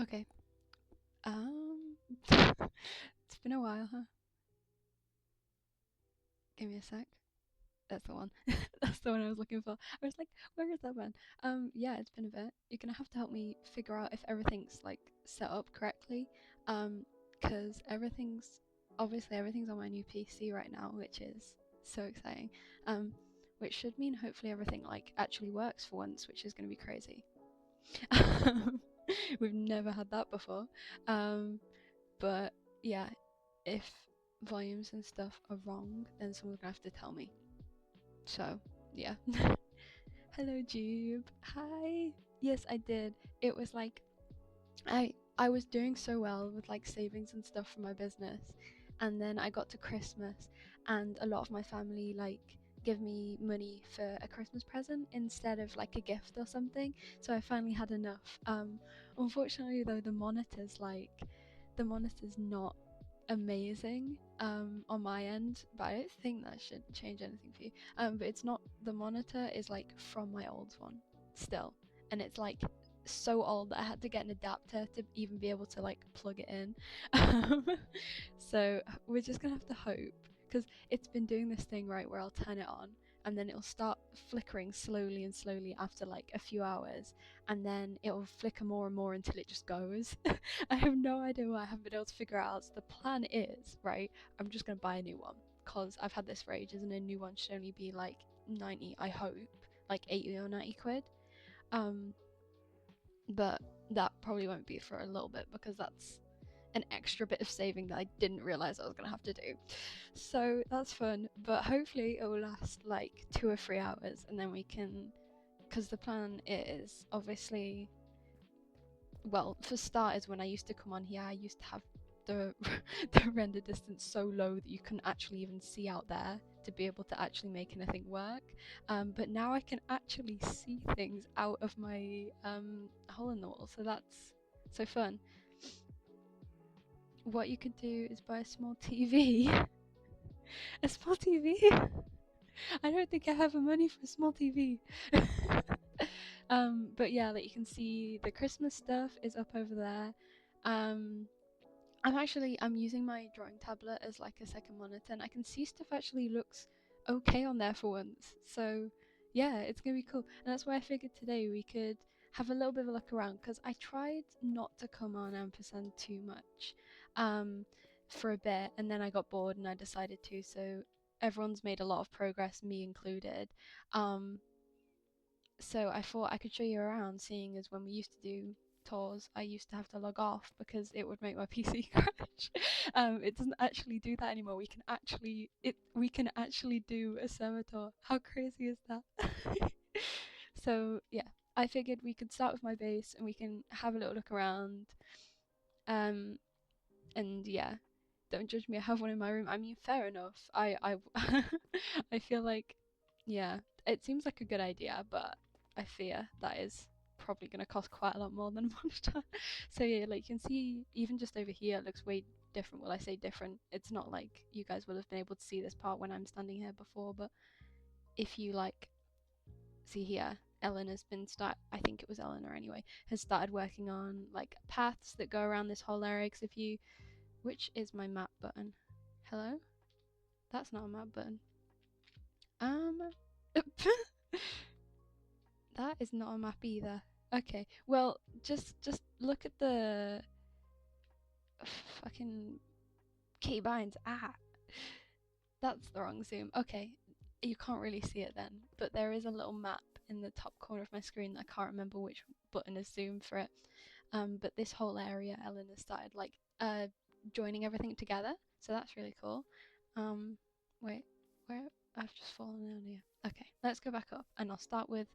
Okay. Um, it's been a while, huh? Give me a sec. That's the one. That's the one I was looking for. I was like, where is that one? Yeah, it's been a bit. You're gonna have to help me figure out if everything's like set up correctly. Because everything's on my new PC right now, which is so exciting. Um, which should mean hopefully everything like actually works for once, which is gonna be crazy. We've never had that before. Um, but yeah, if volumes and stuff are wrong, then someone's gonna have to tell me. So yeah. Hello, Jube. Hi. Yes, I did. It was like I was doing so well with like savings and stuff for my business, and then I got to Christmas, and a lot of my family like give me money for a Christmas present instead of like a gift or something. So I finally had enough. Unfortunately though, the monitor's not amazing on my end, but I don't think that should change anything for you. But it's not, the monitor is like from my old one still, and it's like so old that I had to get an adapter to even be able to like plug it in. So we're just gonna have to hope, because it's been doing this thing right where I'll turn it on and then it'll start flickering slowly and slowly after like a few hours, and then it'll flicker more and more until it just goes. I have no idea why I haven't been able to figure out. So the plan is, right, I'm just going to buy a new one because I've had this for ages and a new one should only be like 90, I hope, like 80 or 90 quid. Um, but that probably won't be for a little bit because that's an extra bit of saving that I didn't realize I was going to have to do. So that's fun, but hopefully it will last like 2 or 3 hours and then we can, because the plan is obviously, well, for starters, when I used to come on here, I used to have the the render distance so low that you couldn't actually even see out there to be able to actually make anything work. But now I can actually see things out of my hole in the wall, so that's so fun. What you could do is buy a small TV. A small TV? I don't think I have the money for a small TV. But yeah, like you can see the Christmas stuff is up over there. Um, I'm using my drawing tablet as like a second monitor, and I can see stuff actually looks okay on there for once. So yeah, it's gonna be cool, and that's why I figured today we could have a little bit of a look around, because I tried not to come on ampersand too much um, for a bit, and then I got bored and I decided to. So everyone's made a lot of progress, me included. Um, so I thought I could show you around, seeing as when we used to do tours, I used to have to log off because it would make my PC crash. It doesn't actually do that anymore. We can actually do a server tour. How crazy is that? So yeah, I figured we could start with my base and we can have a little look around. Um, and yeah, don't judge me. I have one in my room. I mean, fair enough. I feel like, yeah, it seems like a good idea, but I fear that is probably going to cost quite a lot more than a monitor. So yeah, like you can see, even just over here, it looks way different. Well, I say different. It's not like you guys will have been able to see this part when I'm standing here before, but if you like see here, Ellen has been I think it was Eleanor anyway, has started working on like paths that go around this whole area. Because if you, which is my map button? Hello? That's not a map button. Um, that is not a map either. Okay, well, just look at the fucking keybinds. Ah, that's the wrong zoom. Okay, you can't really see it then, but there is a little map in the top corner of my screen that I can't remember which button is zoomed for it. But this whole area, Ellen has started like joining everything together, so that's really cool. Um, wait, where I've just fallen down here. Okay, let's go back up, and I'll start with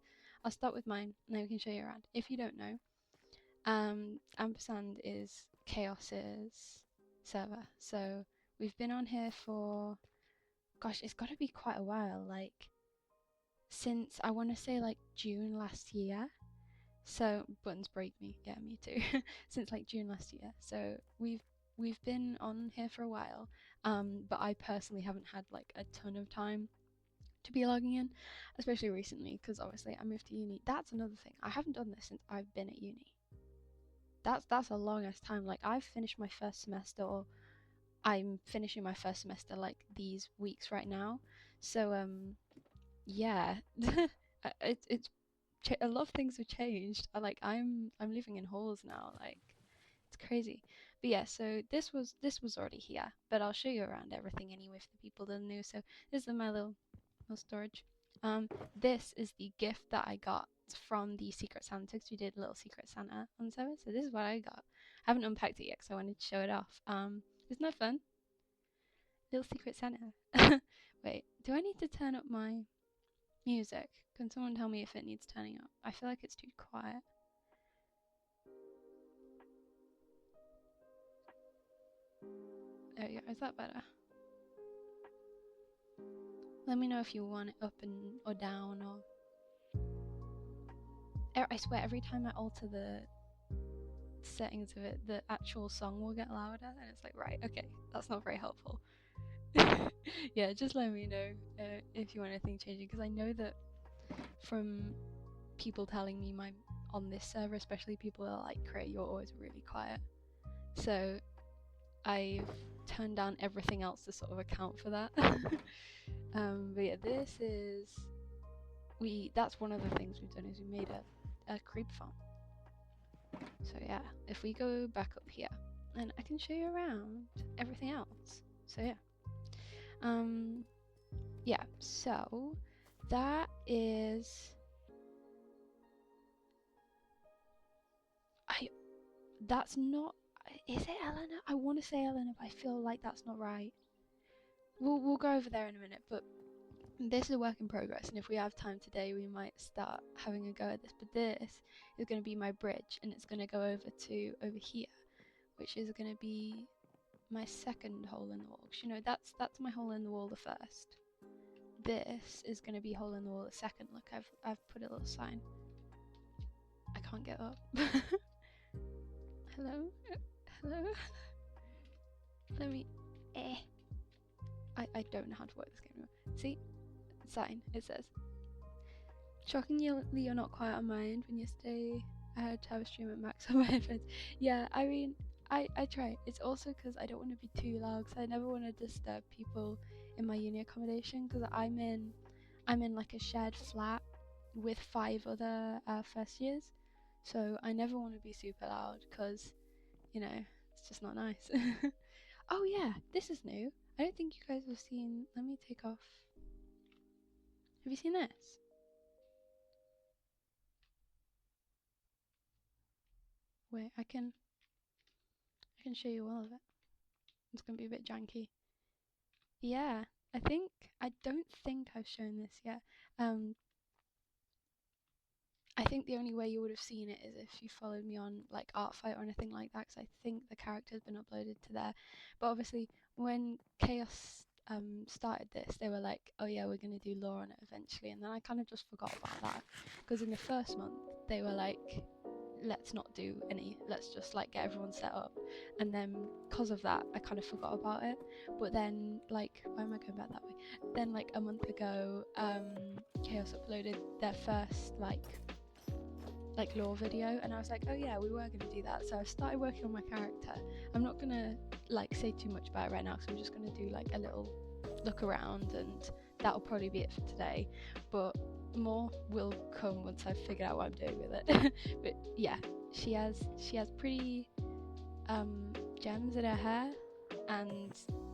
mine, and then we can show you around. If you don't know, ampersand is Chaos's server, so we've been on here for, gosh, it's got to be quite a while, like since I want to say like June last year. So buttons break me. Yeah, me too. Since like June last year. So we've been on here for a while. But I personally haven't had like a ton of time to be logging in, especially recently because obviously I moved to uni. That's another thing. I haven't done this since I've been at uni. that's a long ass time. Like I've finished my first semester, or I'm finishing my first semester like these weeks right now. So yeah, a lot of things have changed. I'm living in halls now. Like it's crazy. But yeah, so this was already here, but I'll show you around everything anyway for the people that are new. So this is my little storage. This is the gift that I got from the Secret Santa, because we did a little Secret Santa on the server. So this is what I got. I haven't unpacked it yet because I wanted to show it off. Isn't that fun? Little Secret Santa. Wait, do I need to turn up my music? Can someone tell me if it needs turning up? I feel like it's too quiet. There we go. Is that better? Let me know if you want it up or down, or I swear every time I alter the settings of it, the actual song will get louder, and it's like, right, okay, that's not very helpful. Yeah, just let me know if you want anything changing, because I know that from people telling me on this server, especially people that are like, Cray, you're always really quiet. So I've turned down everything else to sort of account for that. But yeah, that's one of the things we've done, is we made a creep farm. So yeah, if we go back up here, and I can show you around everything else. So yeah. Yeah, so that is that's not, is it Eleanor? I want to say Eleanor, but I feel like that's not right. We'll go over there in a minute, but this is a work in progress, and if we have time today we might start having a go at this. But this is going to be my bridge, and it's going to go over here, which is going to be my second hole in the wall. You know, that's my hole in the wall, the first. This is going to be hole in the wall, the second. Look, I've put a little sign. I can't get up. Hello? Hello? Let me... I don't know how to work this game anymore. See? Sign. It says, shockingly, you're not quiet on my end when yesterday I had to have a stream at max on my headphones. Yeah, I mean, I try. It's also because I don't want to be too loud, because I never want to disturb people in my uni accommodation, because I'm in like a shared flat with 5 other first years, so I never want to be super loud, because, you know, it's just not nice. Oh yeah, this is new. I don't think you guys have seen. Let me take off. Have you seen this? Wait, I can show you all of it. It's gonna be a bit janky. Yeah, I don't think I've shown this yet. I think the only way you would have seen it is if you followed me on like Artfight or anything like that, because I think the character's been uploaded to there. But obviously, when Chaos started this, they were like, oh yeah, we're gonna do lore on it eventually, and then I kind of just forgot about that, because in the first month they were like, let's not do any, let's just like get everyone set up, and then because of that I kind of forgot about it. But then, like, why am I going back that way? Then like a month ago, Chaos uploaded their first like lore video, and I was like, oh yeah, we were gonna do that. So I started working on my character. I'm not gonna like say too much about it right now, because I'm just gonna do like a little look around, and that'll probably be it for today. But more will come once I've figured out what I'm doing with it. But yeah, she has pretty gems in her hair, and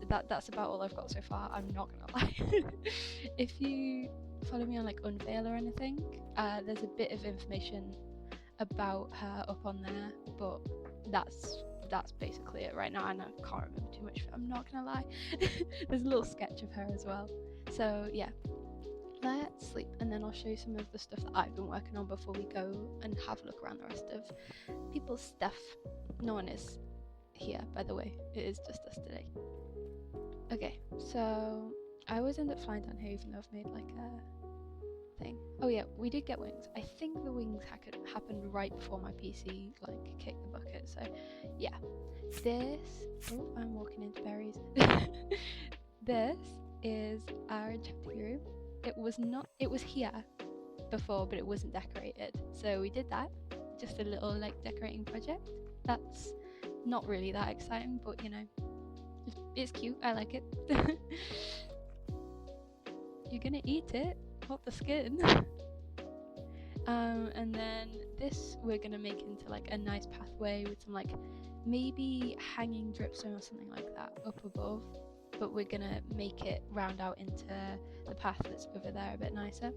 that's about all I've got so far. I'm not gonna lie. If you follow me on like Unveil or anything, there's a bit of information about her up on there, but that's basically it right now, and I can't remember too much. I'm not gonna lie. There's a little sketch of her as well. So yeah, let's sleep, and then I'll show you some of the stuff that I've been working on before we go and have a look around the rest of people's stuff. No one is here, by the way. It is just us today. Okay, so I always end up flying down here, even though I've made like a thing. Oh yeah, we did get wings. I think the wings happened right before my PC like kicked the bucket. So yeah, this. Oh, I'm walking into berries. This is our enchanting room. It was here before, but it wasn't decorated, so we did that. just a little like decorating project. That's not really that exciting, but you know, it's cute. I like it. You're gonna eat it, not the skin. And then this we're gonna make into like a nice pathway with some like maybe hanging dripstone or something like that up above, but we're gonna make it round out into the path that's over there a bit nicer.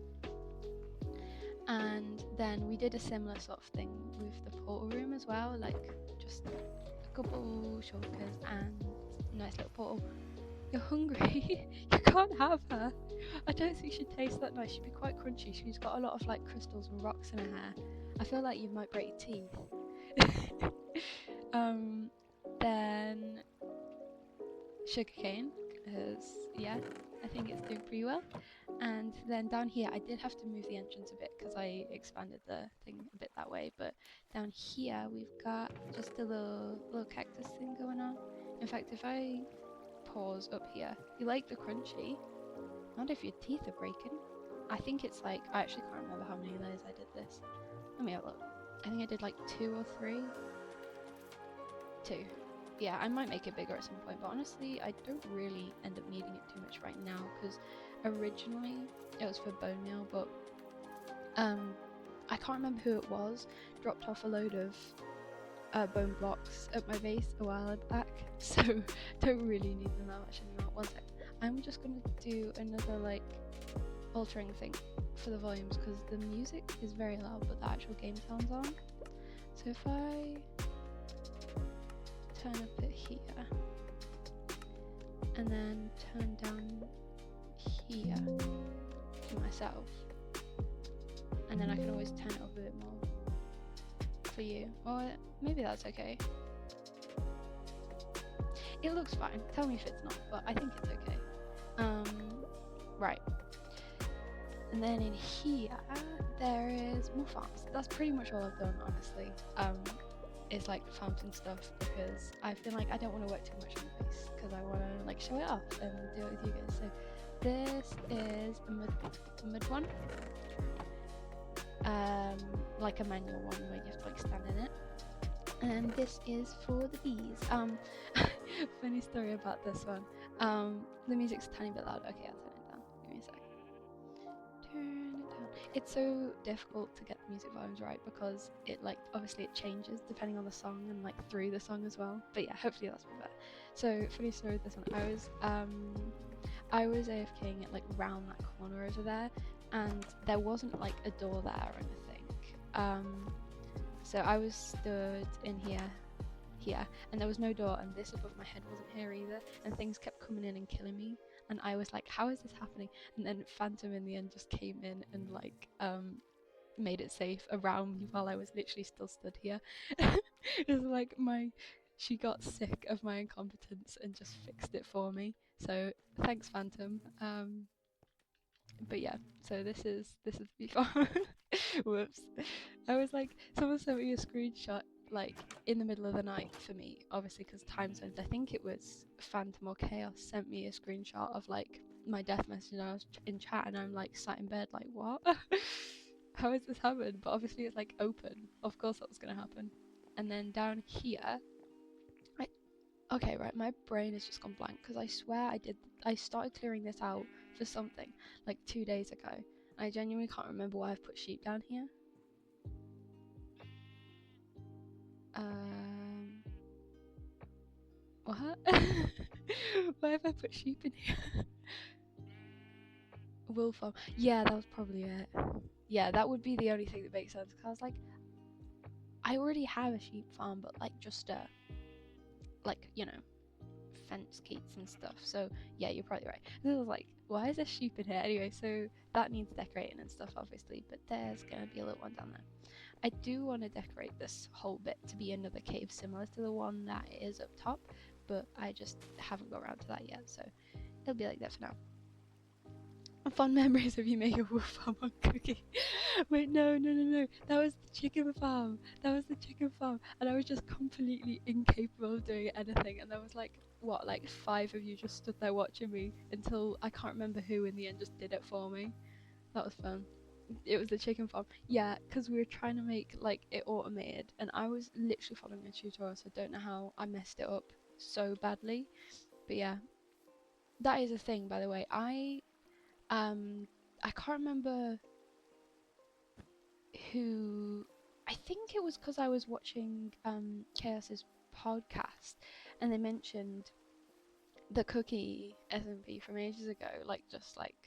And then we did a similar sort of thing with the portal room as well, like just a couple shulkers and a nice little portal. You're hungry? You can't have her. I don't think she'd taste that nice. She'd be quite crunchy. She's got a lot of like crystals and rocks in her hair. I feel like you might break your teeth. Then sugarcane, because yeah, I think it's doing pretty well. And then down here, I did have to move the entrance a bit because I expanded the thing a bit that way. But down here, we've got just a little cactus thing going on. In fact, if I pause up here, you like the crunchy? I wonder if your teeth are breaking. I think it's like, I actually can't remember how many layers I did this. Let me have a look. I think I did like 2 or 3. 2. Yeah, I might make it bigger at some point, but honestly, I don't really end up needing it too much right now, because originally it was for bone meal, but I can't remember who it was, dropped off a load of bone blocks at my base a while back, so don't really need them that much anymore. One sec. I'm just gonna do another like altering thing for the volumes, because the music is very loud but the actual game sounds on. So if I turn up it here and then turn down here for myself, and then I can always turn it up a bit more for you, or maybe that's okay. It looks fine, tell me if it's not, but I think it's okay. Right, and then in here there is more farms. That's pretty much all I've done, honestly. It's like fountain stuff, because I feel like I don't want to work too much on the base, because I want to like show it off and do it with you guys. So this is a mud one, like a manual one where you have to like stand in it, and this is for the bees. Funny story about this one. The music's a tiny bit loud. Okay, I'll turn it down. Give me a sec. Turn it down. It's so difficult to get the music volumes right, because it like obviously it changes depending on the song and like through the song as well. But yeah, hopefully that's better. So funny story with this one. I was AFKing it like round that corner over there, and there wasn't like a door there or anything. So I was stood in here, and there was no door, and this above my head wasn't here either, and things kept coming in and killing me, and I was like, how is this happening? And then Phantom in the end just came in and like made it safe around me while I was literally still stood here. It was like she got sick of my incompetence and just fixed it for me, so thanks, Phantom. But yeah, so this is before. Whoops. I was like, someone sent me a screenshot like in the middle of the night for me, obviously because time zones. I think it was Phantom or Chaos sent me a screenshot of like my death message, and I was in chat, and I'm like sat in bed like, what? How has this happened? But obviously it's like open. Of course that was gonna happen. And then down here, okay, right, my brain has just gone blank, because I swear I started clearing this out for something like 2 days ago. I genuinely can't remember why I've put sheep down here. What? Why have I put sheep in here? Wool farm. Yeah, that was probably it. Yeah, that would be the only thing that makes sense, because I was like, I already have a sheep farm, but like just like, you know, fence gates and stuff. So yeah, you're probably right. And I was like, why is there sheep in here? Anyway, so that needs decorating and stuff, obviously, but there's gonna be a little one down there. I do want to decorate this whole bit to be another cave similar to the one that is up top, but I just haven't got around to that yet, so it'll be like that for now. Fond memories of you making a wool farm on Cookie. Wait, no. That was the chicken farm. And I was just completely incapable of doing anything. And there was like, what, like 5 of you just stood there watching me until I can't remember who in the end just did it for me. That was fun. It was the chicken farm. Yeah, because we were trying to make like it automated, and I was literally following a tutorial, so I don't know how I messed it up so badly. But yeah, that is a thing, by the way. I can't remember who. I think it was because I was watching Chaos's podcast, and they mentioned the cookie SMP from ages ago, like just like,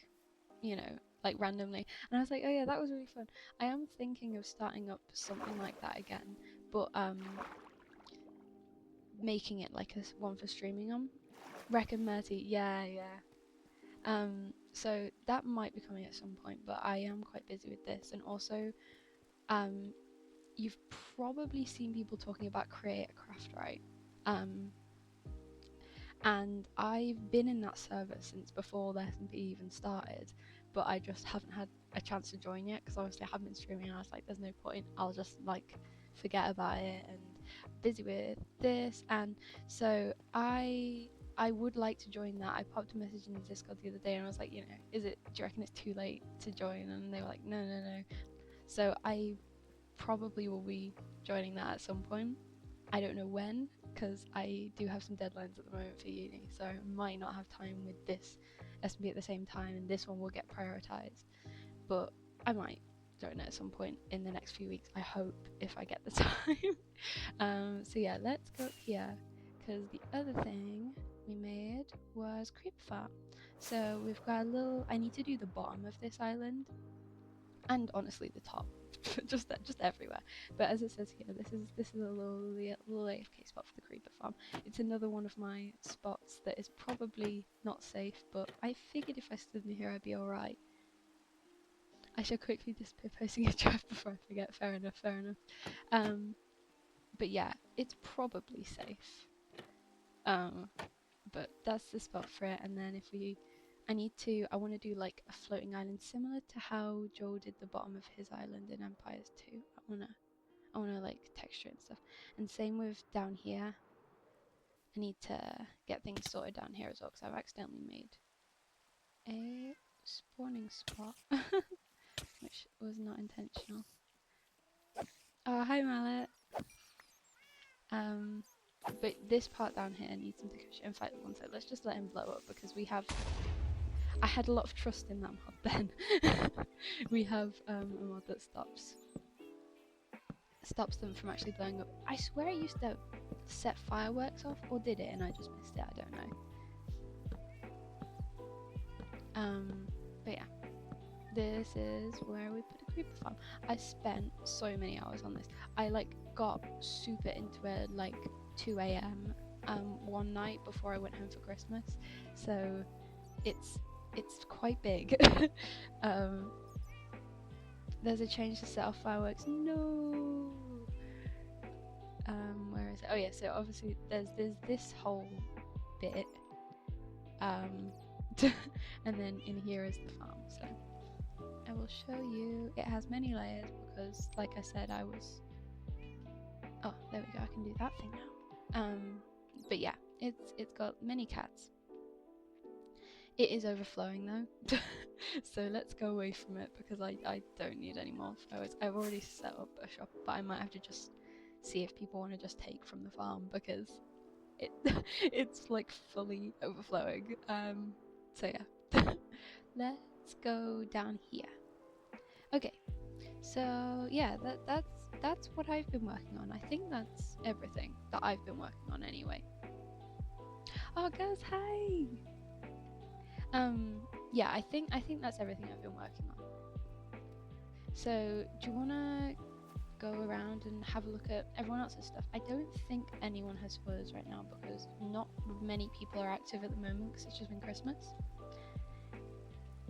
you know, like randomly. And I was like, oh yeah, that was really fun. I am thinking of starting up something like that again, but making it like a one for streaming on. Wreck and Merty, yeah, yeah. So that might be coming at some point, but I am quite busy with this, and also, um, you've probably seen people talking about Create a Craft, right? Um, and I've been in that server since before the SMP even started, but I just haven't had a chance to join yet because obviously I haven't been streaming, and I was like, there's no point, I'll just like forget about it, and busy with this. And so I would like to join that. I popped a message in the Discord the other day and I was like, you know, do you reckon it's too late to join? And they were like, no, no, no. So I probably will be joining that at some point. I don't know when, because I do have some deadlines at the moment for uni, so I might not have time with this SMP at the same time, and this one will get prioritised. But I might join it at some point in the next few weeks, I hope, if I get the time. So yeah, let's go up here, because the other thing we made was creeper farm. So we've got a little, I need to do the bottom of this island, and honestly the top. just everywhere. But as it says here, this is a little AFK spot for the creeper farm. It's another one of my spots that is probably not safe, but I figured if I stood in here I'd be alright. I shall quickly disappear posting a draft before I forget. Fair enough, fair enough. But yeah, it's probably safe. But that's the spot for it. And then I want to do like a floating island similar to how Joel did the bottom of his island in Empires 2. I wanna like texture and stuff. And same with down here. I need to get things sorted down here as well because I've accidentally made a spawning spot, which was not intentional. Oh, hi Mallet. But this part down here needs some texture. In fact, one sec, let's just let him blow up because I had a lot of trust in that mod then. We have a mod that stops them from actually blowing up. I swear it used to set fireworks off, or did it and I just missed it, I don't know. But yeah, this is where we put a creeper farm. I spent so many hours on this. I like got super into it like 2 a.m. One night before I went home for Christmas, so it's quite big. There's a change to set off fireworks. No. Where is it? Oh yeah, so obviously there's this whole bit, and then in here is the farm. So I will show you. It has many layers because, like I said, oh, there we go. I can do that thing now. But yeah, it's got many cats. It is overflowing though, so let's go away from it because I don't need any more flowers. I've already set up a shop, but I might have to just see if people want to just take from the farm because it's like fully overflowing. So yeah, let's go down here. Okay, so yeah, that's what I've been working on. I think that's everything that I've been working on anyway. Oh, girls, hi. Yeah, I think that's everything I've been working on. So, do you wanna go around and have a look at everyone else's stuff? I don't think anyone has spoilers right now because not many people are active at the moment because it's just been Christmas.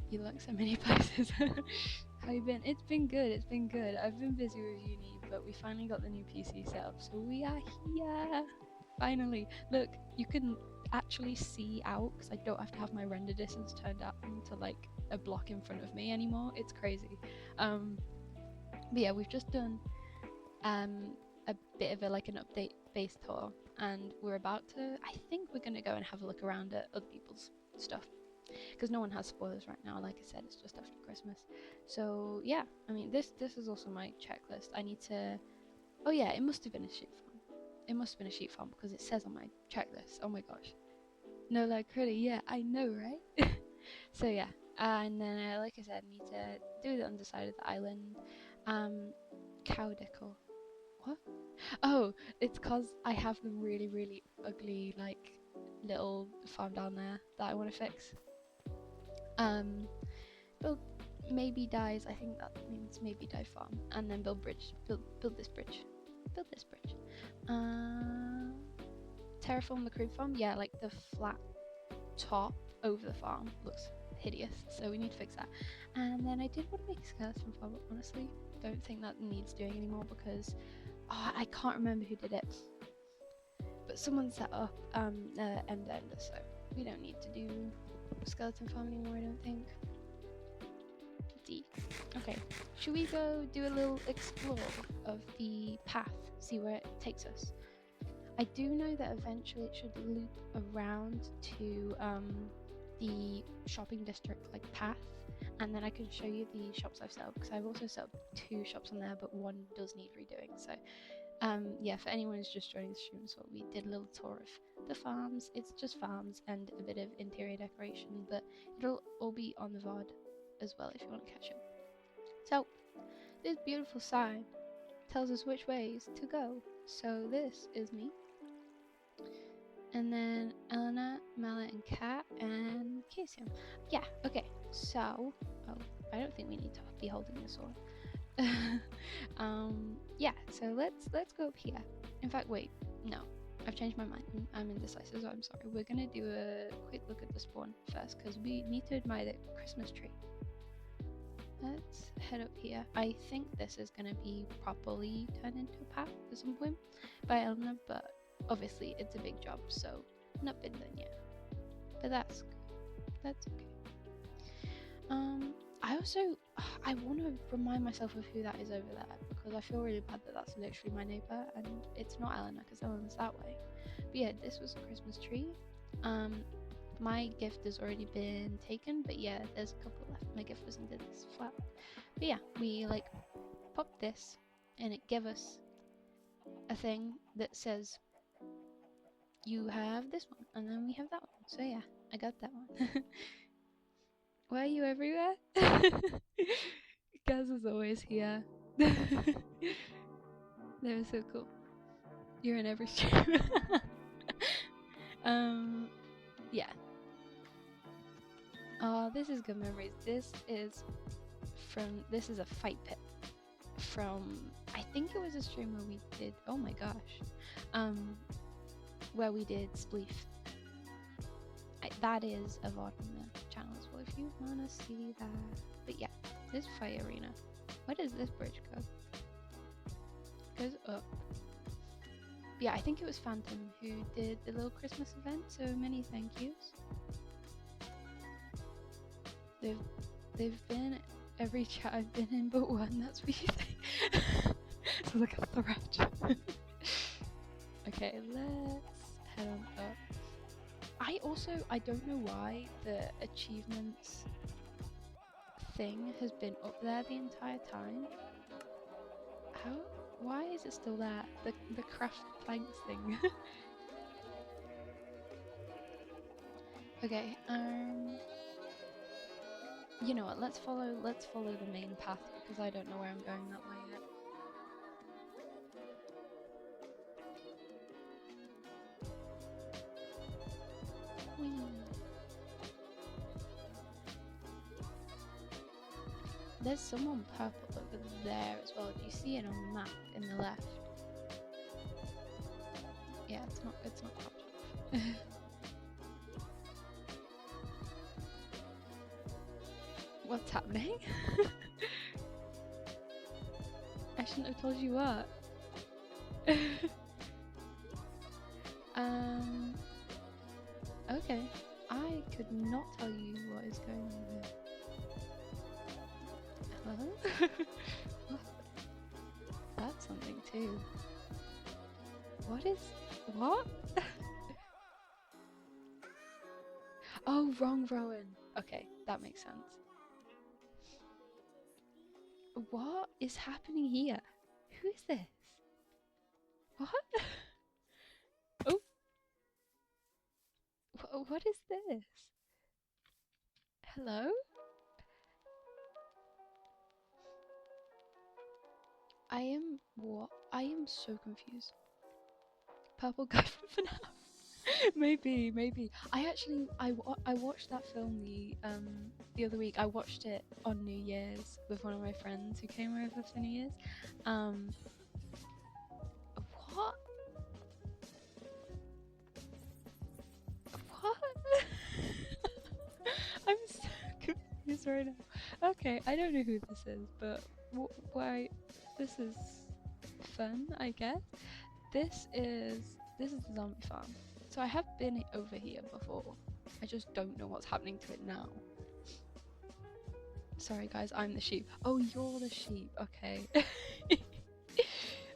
You look so many places. How you been? It's been good. It's been good. I've been busy with uni, but we finally got the new PC set up, so we are here. Finally, look, you can actually see out because I don't have to have my render distance turned up to like a block in front of me anymore. It's crazy. But yeah, we've just done a bit of an update base tour, and we're about to. I think we're gonna go and have a look around at other people's stuff. because no one has spoilers right now. Like I said, it's just after Christmas. So yeah, I mean, this is also my checklist. I need to. Oh yeah, it must have been a sheep farm. It must have been a sheep farm because it says on my checklist. Oh my gosh. No, like really, yeah, I know, right? So yeah, and then like I said, need to do the underside of the island. Cow decor. What? Oh, it's cause I have the really, really ugly like little farm down there that I want to fix. Build maybe dies. I think that means maybe die farm, and then build bridge. Build this bridge. Build this bridge. Terraform the crude farm. Yeah, like the flat top over the farm looks hideous, so we need to fix that. And then I did want to make a skeleton farm, but honestly don't think that needs doing anymore because I can't remember who did it, but someone set up ender, so we don't need to do skeleton farm anymore, I don't think. D. Okay, should we go do a little explore of the path, see where it takes us? I do know that eventually it should loop around to the shopping district like path, and then I can show you the shops I've set up, because I've also set up 2 shops on there, but one does need redoing. So yeah, for anyone who's just joining the stream, so we did a little tour of the farms. It's just farms and a bit of interior decoration, but it'll all be on the VOD as well if you want to catch it. So this beautiful sign tells us which ways to go. So this is me, and then Elena, Mela, and Kat, and Casey. Yeah, okay, so I don't think we need to be holding this sword. Yeah, so let's go up here. In fact, wait, no, I've changed my mind. I'm indecisive, so I'm sorry. We're gonna do a quick look at the spawn first, because we need to admire the Christmas tree. Let's head up here. I think this is gonna be properly turned into a path at some point by Eleanor, but obviously it's a big job, so not been done yet. But that's good. That's okay. I want to remind myself of who that is over there, because I feel really bad that that's literally my neighbour and it's not Eleanor, because Eleanor's that way. But yeah, this was a Christmas tree. My gift has already been taken, but yeah, there's a couple left. My gift was under this flat. But yeah, we like popped this and it gave us a thing that says you have this one, and then we have that one. So yeah, I got that one. Why are you everywhere? Gaz is always here. They're so cool. You're in every stream. Yeah. Oh, this is good memories. This is a fight pit from, I think it was a stream where we did, oh my gosh, where we did Spleef. That is a VOD on the channel as well if you wanna see that. But yeah, this fight arena. Where does this bridge go? It goes up. Yeah, I think it was Phantom who did the little Christmas event, so many thank yous. They've been every chat I've been in but one, that's what you think. So like a threat. Okay, let's head on up. I don't know why the achievements thing has been up there the entire time. Why is it still there? The craft planks thing. Okay, you know what, let's follow the main path, because I don't know where I'm going that way yet. Whee. There's someone purple over there as well. Do you see it on the map in the left? Yeah, it's not cropped off. What's happening? I shouldn't have told you what. Okay. I could not tell you what is going on here. Hello? That's something too. What? Oh, wrong Rowan. Okay, that makes sense. What is happening here? Who is this? What? Oh, what is this? Hello? What? I am so confused. Purple guy from FNAF. Maybe. I watched that film the other week. I watched it on New Year's with one of my friends who came over for New Year's. What? What? I'm so confused right now. Okay, I don't know who this is, but why? This is fun, I guess. This is the zombie farm. So I have been over here before. I just don't know what's happening to it now. Sorry guys, I'm the sheep. Oh, you're the sheep. Okay.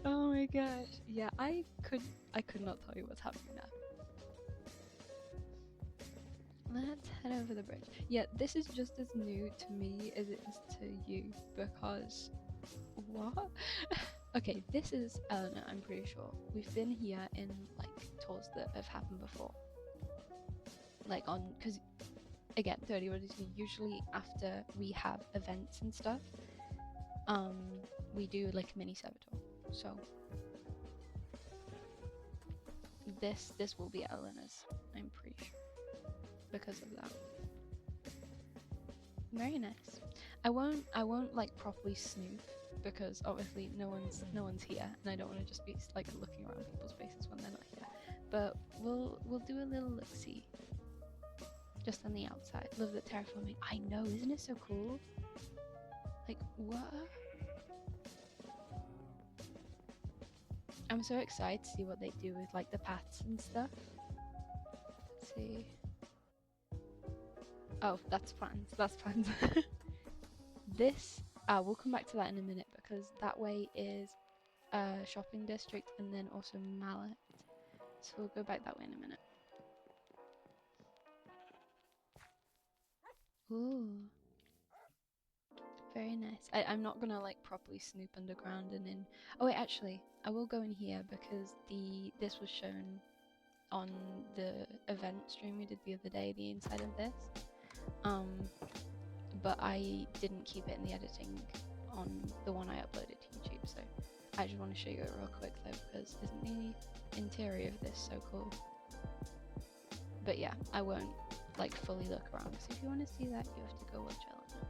Oh my gosh. Yeah, I could not tell you what's happening now. Let's head over the bridge. Yeah, this is just as new to me as it is to you because what? Okay, this is Eleanor, I'm pretty sure. We've been here in like tours that have happened before. Like because again, 30 What Is Me, usually after we have events and stuff, we do like a mini server tour. So this will be Eleanor's, I'm pretty sure. Because of that. Very nice. I won't like properly snoop because obviously no one's here and I don't want to just be like looking around people's faces when they're not here. But we'll do a little look-see. Just on the outside. Love the terraforming. I know, isn't it so cool? Like what? I'm so excited to see what they do with like the paths and stuff. Let's see. Oh, that's plans. That's plans. This, we'll come back to that in a minute because that way is shopping district and then also Mallet. So we'll go back that way in a minute. Ooh. Very nice. I'm not gonna like properly snoop underground and in. Oh wait, actually, I will go in here because this was shown on the event stream we did the other day, the inside of this. But I didn't keep it in the editing on the one I uploaded to YouTube, so I just want to show you it real quick though, because isn't the interior of this so cool? But yeah, I won't like fully look around, so if you want to see that, you have to go watch Eleanor.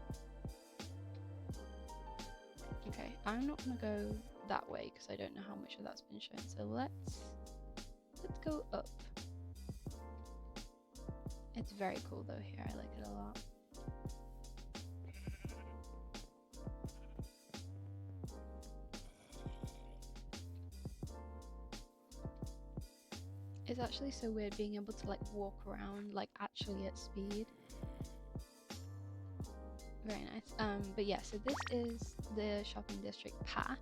Okay, I'm not gonna go that way because I don't know how much of that's been shown, so let's go up. It's very cool though here, I like it a lot. It's actually so weird being able to like walk around like actually at speed. Very nice. But yeah, so this is the shopping district path.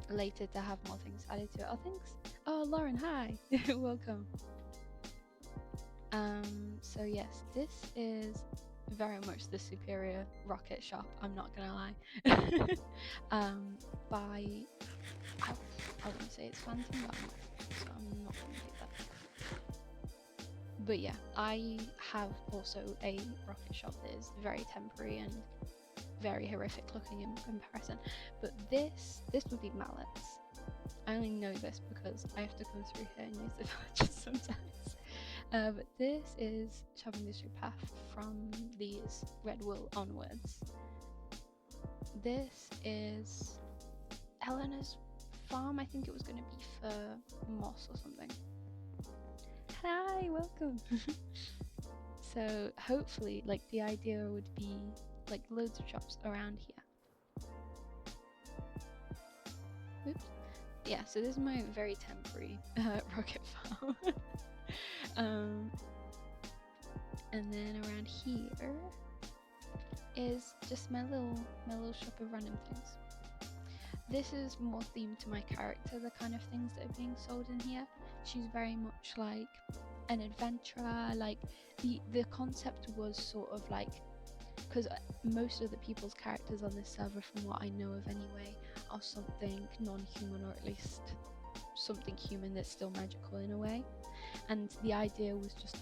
Later to have more things added to it. Oh, thanks. Oh, Lauren, hi. Welcome. So yes, this is very much the superior rocket shop, I'm not gonna lie. I was gonna say it's Phantom, but so I'm not gonna do that. But yeah, I have also a rocket shop that is very temporary and very horrific looking in comparison. But this would be Mallets. I only know this because I have to come through here and use the villages sometimes. But this is shopping district path from these red wool onwards. This is Eleanor's farm. I think it was going to be for moss or something. Hi, welcome. So hopefully, like the idea would be like loads of shops around here. Oops. Yeah, so this is my very temporary rocket farm. And then around here is just my little shop of random things. This is more themed to my character, the kind of things that are being sold in here. She's very much like an adventurer. Like the concept was sort of like, because most of the people's characters on this server, from what I know of anyway, are something non-human, or at least something human that's still magical in a way. And the idea was just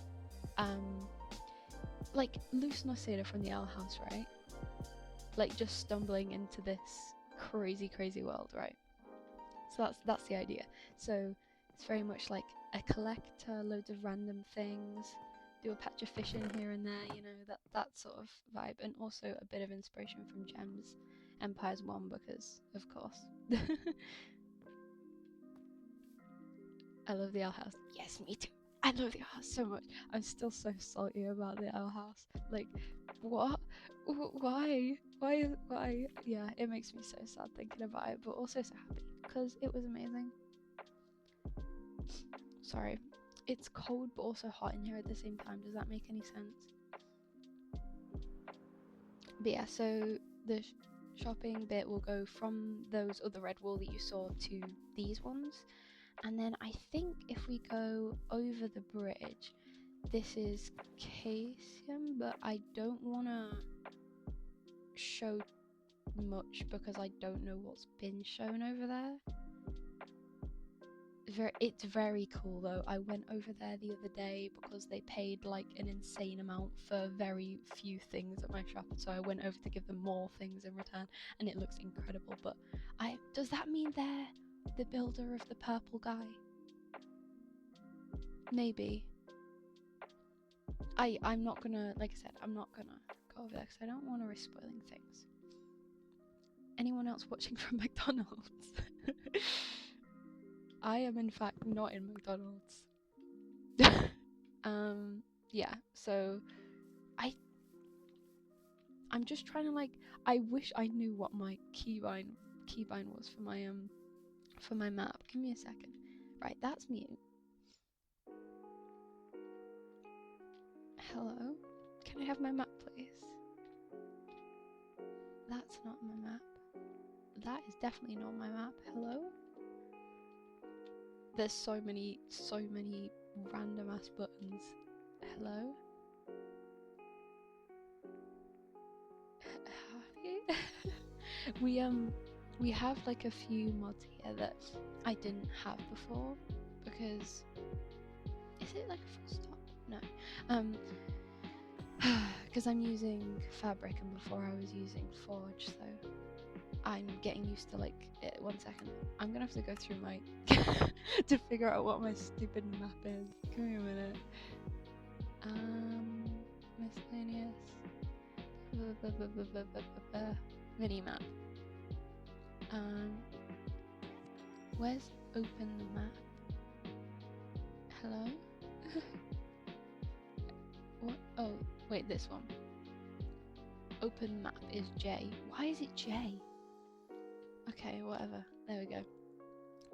like Lucinosada from the Owl House, right? Like just stumbling into this crazy world, right? So that's the idea. So it's very much like a collector, loads of random things, do a patch of fishing here and there, you know, that sort of vibe, and also a bit of inspiration from Gems Empire's 1, because of course. I love the Owl House. Yes, me too. I love the Owl House so much. I'm still so salty about the Owl House. Like, what? Why? Why? Yeah, it makes me so sad thinking about it, but also so happy because it was amazing. Sorry. It's cold but also hot in here at the same time. Does that make any sense? But yeah, so the shopping bit will go from those other red wool that you saw to these ones. And then I think if we go over the bridge, this is Casium, but I don't want to show much because I don't know what's been shown over there. It's very cool though. I went over there the other day because they paid like an insane amount for very few things at my shop, so I went over to give them more things in return, and it looks incredible. But does that mean they're the builder of the purple guy? Maybe. I'm not gonna, like I said, I'm not gonna go over there because I don't want to risk spoiling things. Anyone else watching from McDonald's? I am in fact not in McDonald's. Yeah, so I'm just trying to, like, I wish I knew what my keybind was for my map. Give me a second. Right, that's mute. Hello? Can I have my map, please? That's not my map. That is definitely not my map. Hello? There's so many random ass buttons. Hello? We have like a few mods here that I didn't have before, because is it like a full stop? No. Because I'm using Fabric and before I was using Forge, so I'm getting used to, like, 1 second. I'm gonna have to go through my to figure out what my stupid map is. Give me a minute. Miscellaneous. Mini map. Where's open the map? Hello? What? Oh, wait, this one. Open map is J. Why is it J? Okay, whatever. There we go.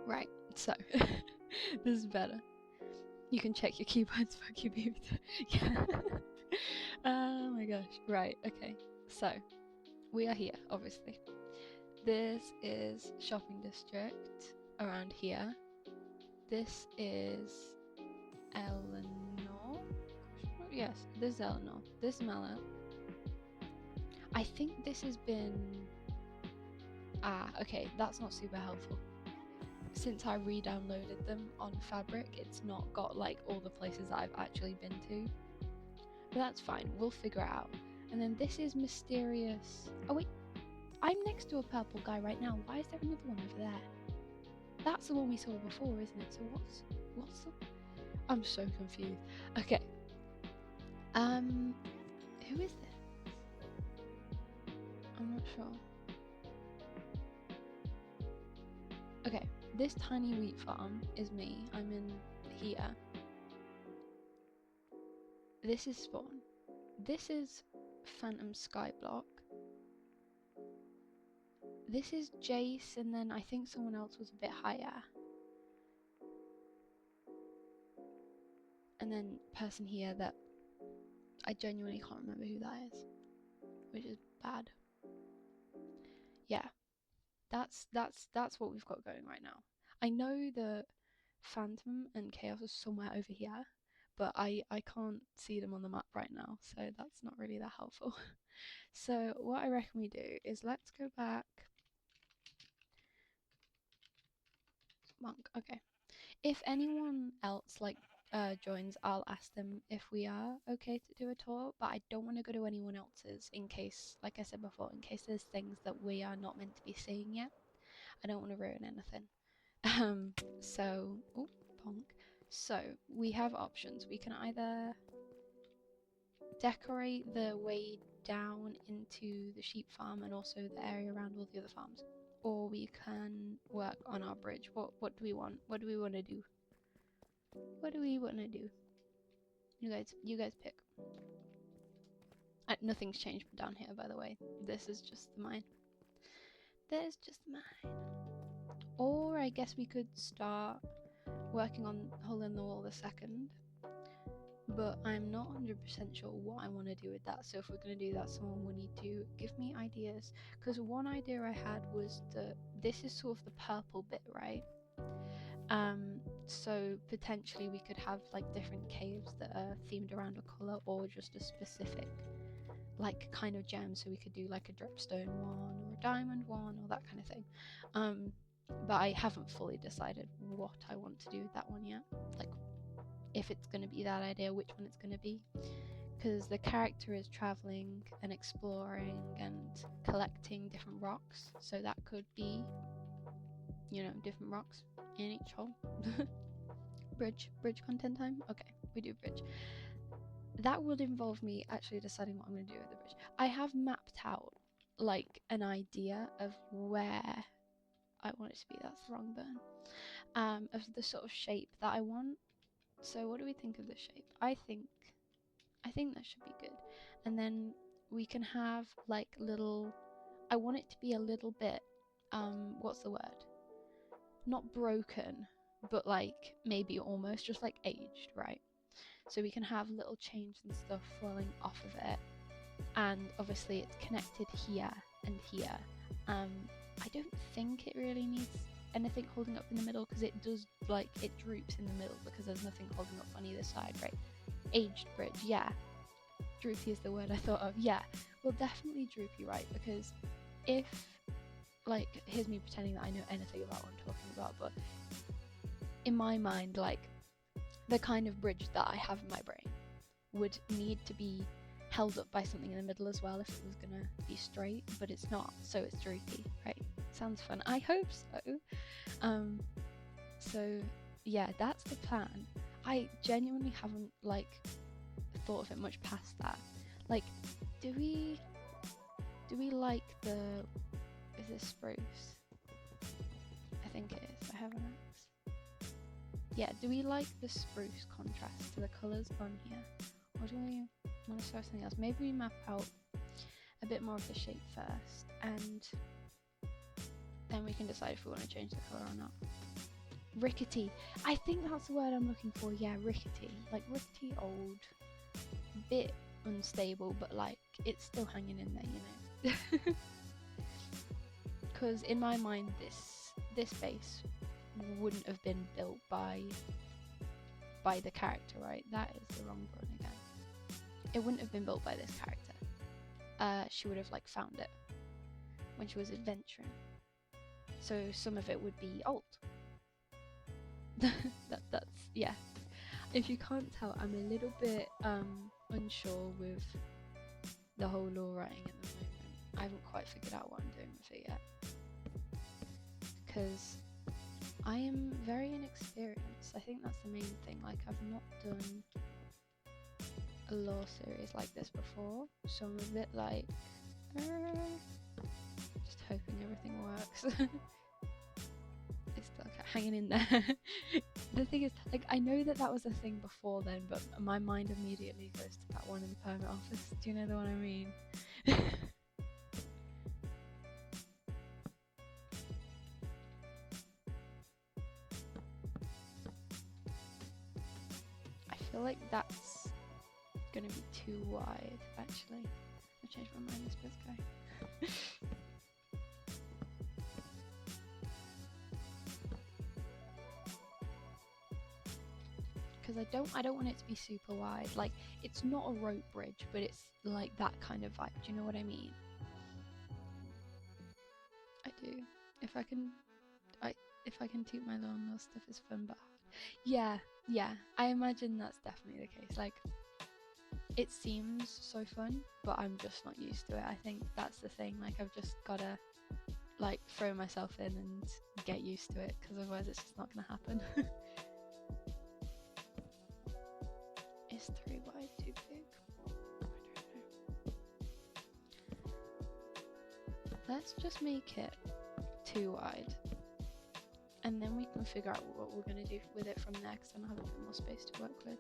Right, so this is better. You can check your keyboard for QB. Yeah. Oh my gosh. Right, okay. So, we are here, obviously. This is shopping district around here. This is Eleanor. Yes, this is Eleanor. This is Mallow. I think this has been... okay, that's not super helpful. Since I re-downloaded them on Fabric, it's not got like all the places that I've actually been to. But that's fine, we'll figure it out. And then this is Mysterious... Oh wait, I'm next to a purple guy right now. Why is there another one over there? That's the one we saw before, isn't it? So what's the... I'm so confused. Okay. Who is this? I'm not sure. Okay, this tiny wheat farm is me. I'm in here. This is spawn. This is Phantom Skyblock. This is Jace, and then I think someone else was a bit higher. And then person here that I genuinely can't remember who that is, which is bad. Yeah, that's what we've got going right now. I know that Phantom and Chaos is somewhere over here, but I can't see them on the map right now, so that's not really that helpful. So what I reckon we do is let's go back. Monk, okay. If anyone else joins, I'll ask them if we are okay to do a tour, but I don't want to go to anyone else's in case, like I said before, in case there's things that we are not meant to be seeing yet. I don't want to ruin anything. So, oh, bonk. So we have options. We can either decorate the way down into the sheep farm and also the area around all the other farms, or we can work on our bridge. What do we want? What do we want to do? What do we want to do? You guys pick. Nothing's changed down here, by the way. This is just the mine. There's just mine. Or I guess we could start working on Hole in the Wall the second, but I'm not 100% sure what I want to do with that. So if we're going to do that, someone will need to give me ideas. Because one idea I had was that this is sort of the purple bit, right? So potentially we could have like different caves that are themed around a color or just a specific like kind of gem. So we could do like a dripstone one or a diamond one or that kind of thing. But I haven't fully decided what I want to do with that one yet. Like if it's going to be that idea, which one it's going to be. Because the character is traveling and exploring and collecting different rocks. So that could be, you know, different rocks in each hole. Bridge content time? Okay, we do bridge. That would involve me actually deciding what I'm going to do with the bridge. I have mapped out like an idea of where I want it to be. That's the wrong burn. Of the sort of shape that I want. So what do we think of the shape? I think that should be good. And then we can have like little, I want it to be a little bit what's the word? Not broken, but like maybe almost just like aged, right? So we can have little chains and stuff falling off of it, and obviously it's connected here and here. I don't think it really needs anything holding up in the middle, because it does, like, it droops in the middle because there's nothing holding up on either side, right? Aged bridge, yeah. Droopy is the word I thought of, yeah. Well, definitely droopy, right? Because if, like, here's me pretending that I know anything about what I'm talking about, but in my mind, like, the kind of bridge that I have in my brain would need to be held up by something in the middle as well if it was gonna be straight, but it's not, so it's droopy, right? Sounds fun. I hope so. So yeah, that's the plan. I genuinely haven't like thought of it much past that. Like, do we like the, is this spruce? I think it is. I have an axe. Yeah, do we like the spruce contrast to the colours on here? Or do we want to start something else? Maybe we map out a bit more of the shape first, and then we can decide if we want to change the colour or not. Rickety. I think that's the word I'm looking for. Yeah, rickety. Like rickety, old, bit unstable, but like it's still hanging in there, you know. Because in my mind, this base wouldn't have been built by the character, right? That is the wrong button again. It wouldn't have been built by this character. She would have like found it when she was adventuring. So some of it would be old. That's yeah. If you can't tell, I'm a little bit unsure with the whole lore writing at the moment. I haven't quite figured out what I'm doing with it yet, because I am very inexperienced. I think that's the main thing. Like, I've not done a lore series like this before, so I'm a bit like just hoping everything works. It's still hanging in there. The thing is, like, I know that was a thing before then, but my mind immediately goes to that one in the permit office. Do you know the one I mean? I feel like that's gonna be too wide, actually. I've changed my mind, this bit's guy. because I don't want it to be super wide. Like, it's not a rope bridge, but it's like that kind of vibe. Do you know what I mean? I do. If I can, if I can toot my little stuff is fun, but yeah, I imagine that's definitely the case. Like, it seems so fun, but I'm just not used to it. I think that's the thing. Like, I've just gotta like throw myself in and get used to it, because otherwise it's just not gonna happen. Is 3 wide too big? I don't know. Let's just make it 2 wide, and then we can figure out what we're gonna do with it from there, because then I'll have a bit more space to work with.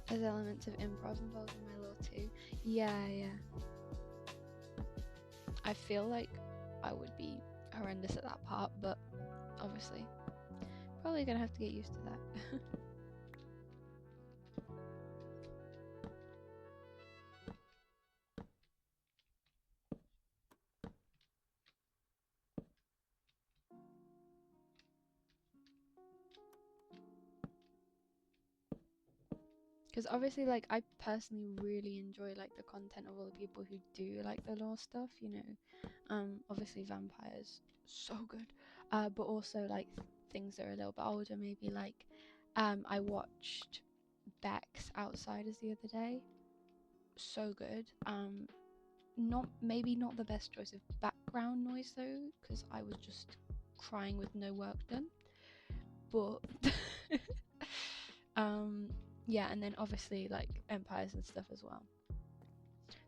There's elements of improv involved in my law too. Yeah. I feel like I would be horrendous at that part, but obviously probably gonna have to get used to that. Because obviously, like, I personally really enjoy like the content of all the people who do like the law stuff, you know. Obviously vampires, so good, but also like things that are a little bit older, maybe like I watched Beck's Outsiders the other day. So good. Maybe not the best choice of background noise though, because I was just crying with no work done, but yeah, and then obviously like Empires and stuff as well.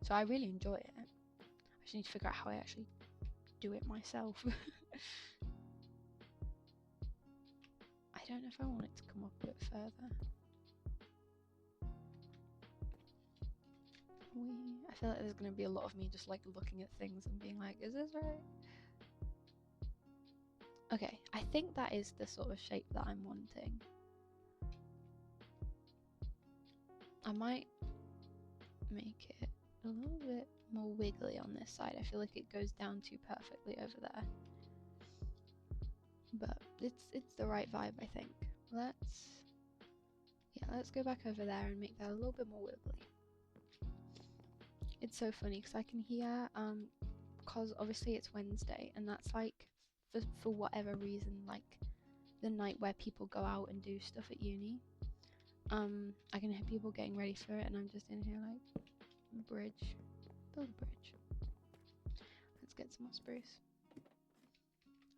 So I really enjoy it. I just need to figure out how I actually do it myself. I don't know if I want it to come up a bit further. I feel like there's going to be a lot of me just like looking at things and being like, is this right? Okay, I think that is the sort of shape that I'm wanting. I might make it a little bit more wiggly on this side. I feel like it goes down too perfectly over there, but it's the right vibe, I think. Let's go back over there and make that a little bit more wiggly. It's so funny because I can hear because obviously it's Wednesday, and that's like for whatever reason like the night where people go out and do stuff at uni. I can hear people getting ready for it, and I'm just in here like, bridge, build a bridge. Let's get some more spruce.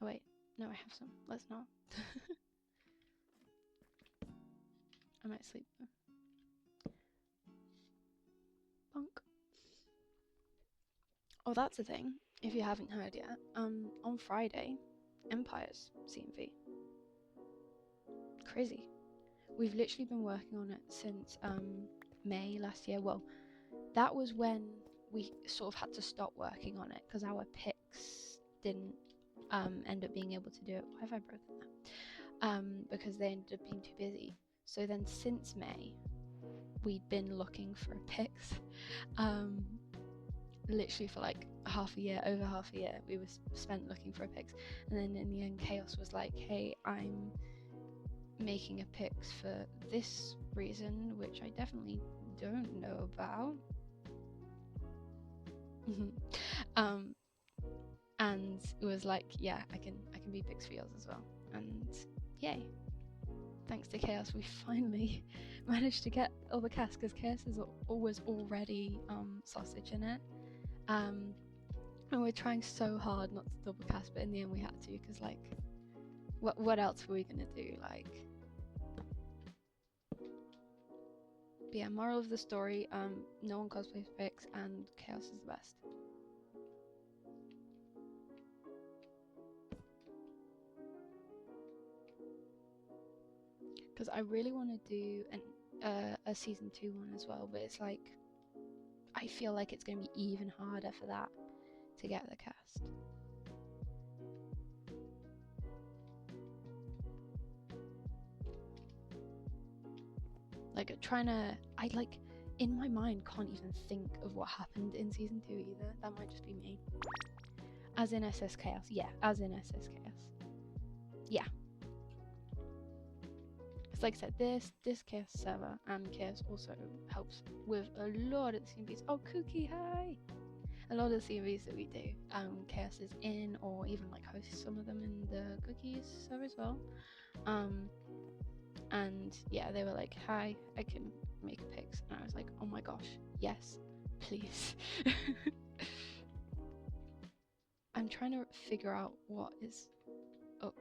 Oh wait, no, I have some. Let's not. I might sleep though. Bonk. Oh, that's the thing. If you haven't heard yet, on Friday, Empires CMV. Crazy. We've literally been working on it since May last year. Well, that was when we sort of had to stop working on it because our picks didn't end up being able to do it. Why have I broken that? Because they ended up being too busy. So then since May, we'd been looking for a picks. Literally for like over half a year, we were spent looking for a picks. And then in the end, Chaos was like, hey, I'm making a picks for this reason, which I definitely don't know about. And it was like, yeah, I can be picks for yours as well. And yay, thanks to Chaos, we finally managed to get all the cast, because Chaos is always already sausage in it. And we're trying so hard not to double cast, but in the end we had to, because like, what else were we gonna do? Like, but yeah, moral of the story: no one cosplays picks, and Chaos is the best. Because I really want to do a season 2 one as well, but it's like, I feel like it's going to be even harder for that to get the cast. Like, in my mind can't even think of what happened in season 2 either. That might just be me. As in SS Chaos. Yeah, as in SS Chaos. Yeah. It's like I said, this Chaos server and Chaos also helps with a lot of the CMVs. Oh, Cookie, hi! A lot of the CMVs that we do, Chaos is in, or even like hosts some of them in the Cookies server as well. And yeah, they were like, hi, I can make pics. And I was like, oh my gosh, yes, please. I'm trying to figure out what is up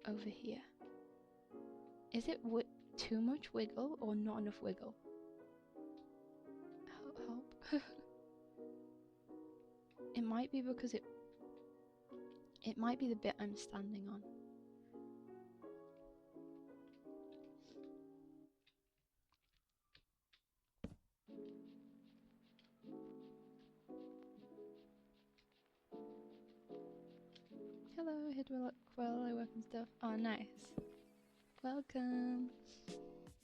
over here. Is it too much wiggle or not enough wiggle? Help. It might be because it might be the bit I'm standing on. Hello, Hidwell, I work and stuff. Oh, nice. Welcome.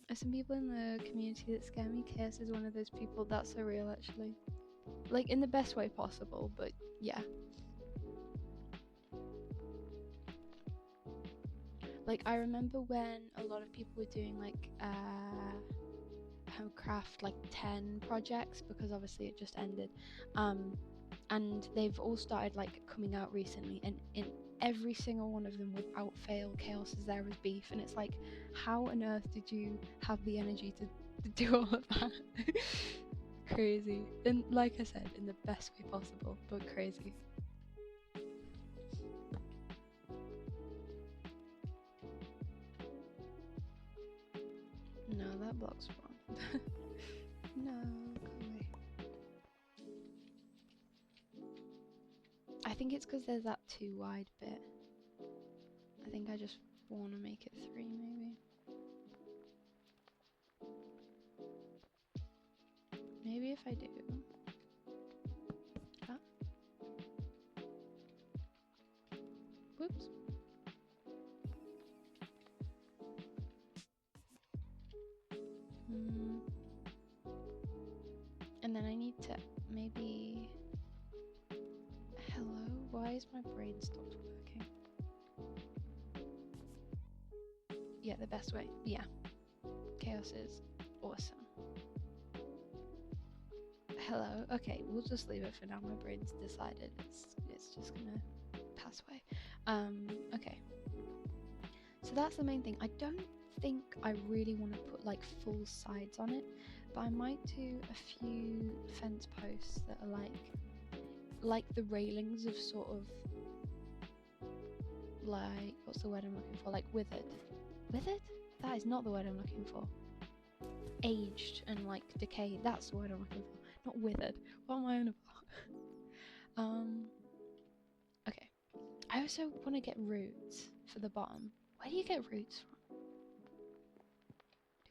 There's some people in the community that scare me. Chaos is one of those people. That's so real, actually. Like, in the best way possible, but yeah. Like, I remember when a lot of people were doing, like, Craft, like, 10 projects, because obviously it just ended. And they've all started, like, coming out recently, and in every single one of them, without fail, Chaos is there as beef, and it's like, how on earth did you have the energy to do all of that? Crazy. And like I said, in the best way possible, but crazy. No, that block's wrong. No, go away. I think it's because there's that too wide bit. I think I just want to make it 3, maybe. Maybe if I do. Ah. Whoops. And then I need to maybe... Hello? Why is my brain stopped working? Yeah, the best way. Yeah. Chaos is awesome. Hello? Okay, we'll just leave it for now. My brain's decided it's just gonna pass away. Okay. So that's the main thing. I don't think I really want to put like full sides on it, but I might do a few fence posts that are like the railings of sort of like, what's the word I'm looking for? Like withered. Withered? That is not the word I'm looking for. Aged and like decayed. That's the word I'm looking for. Not withered. What am I on about? Okay. I also want to get roots for the bottom. Where do you get roots from?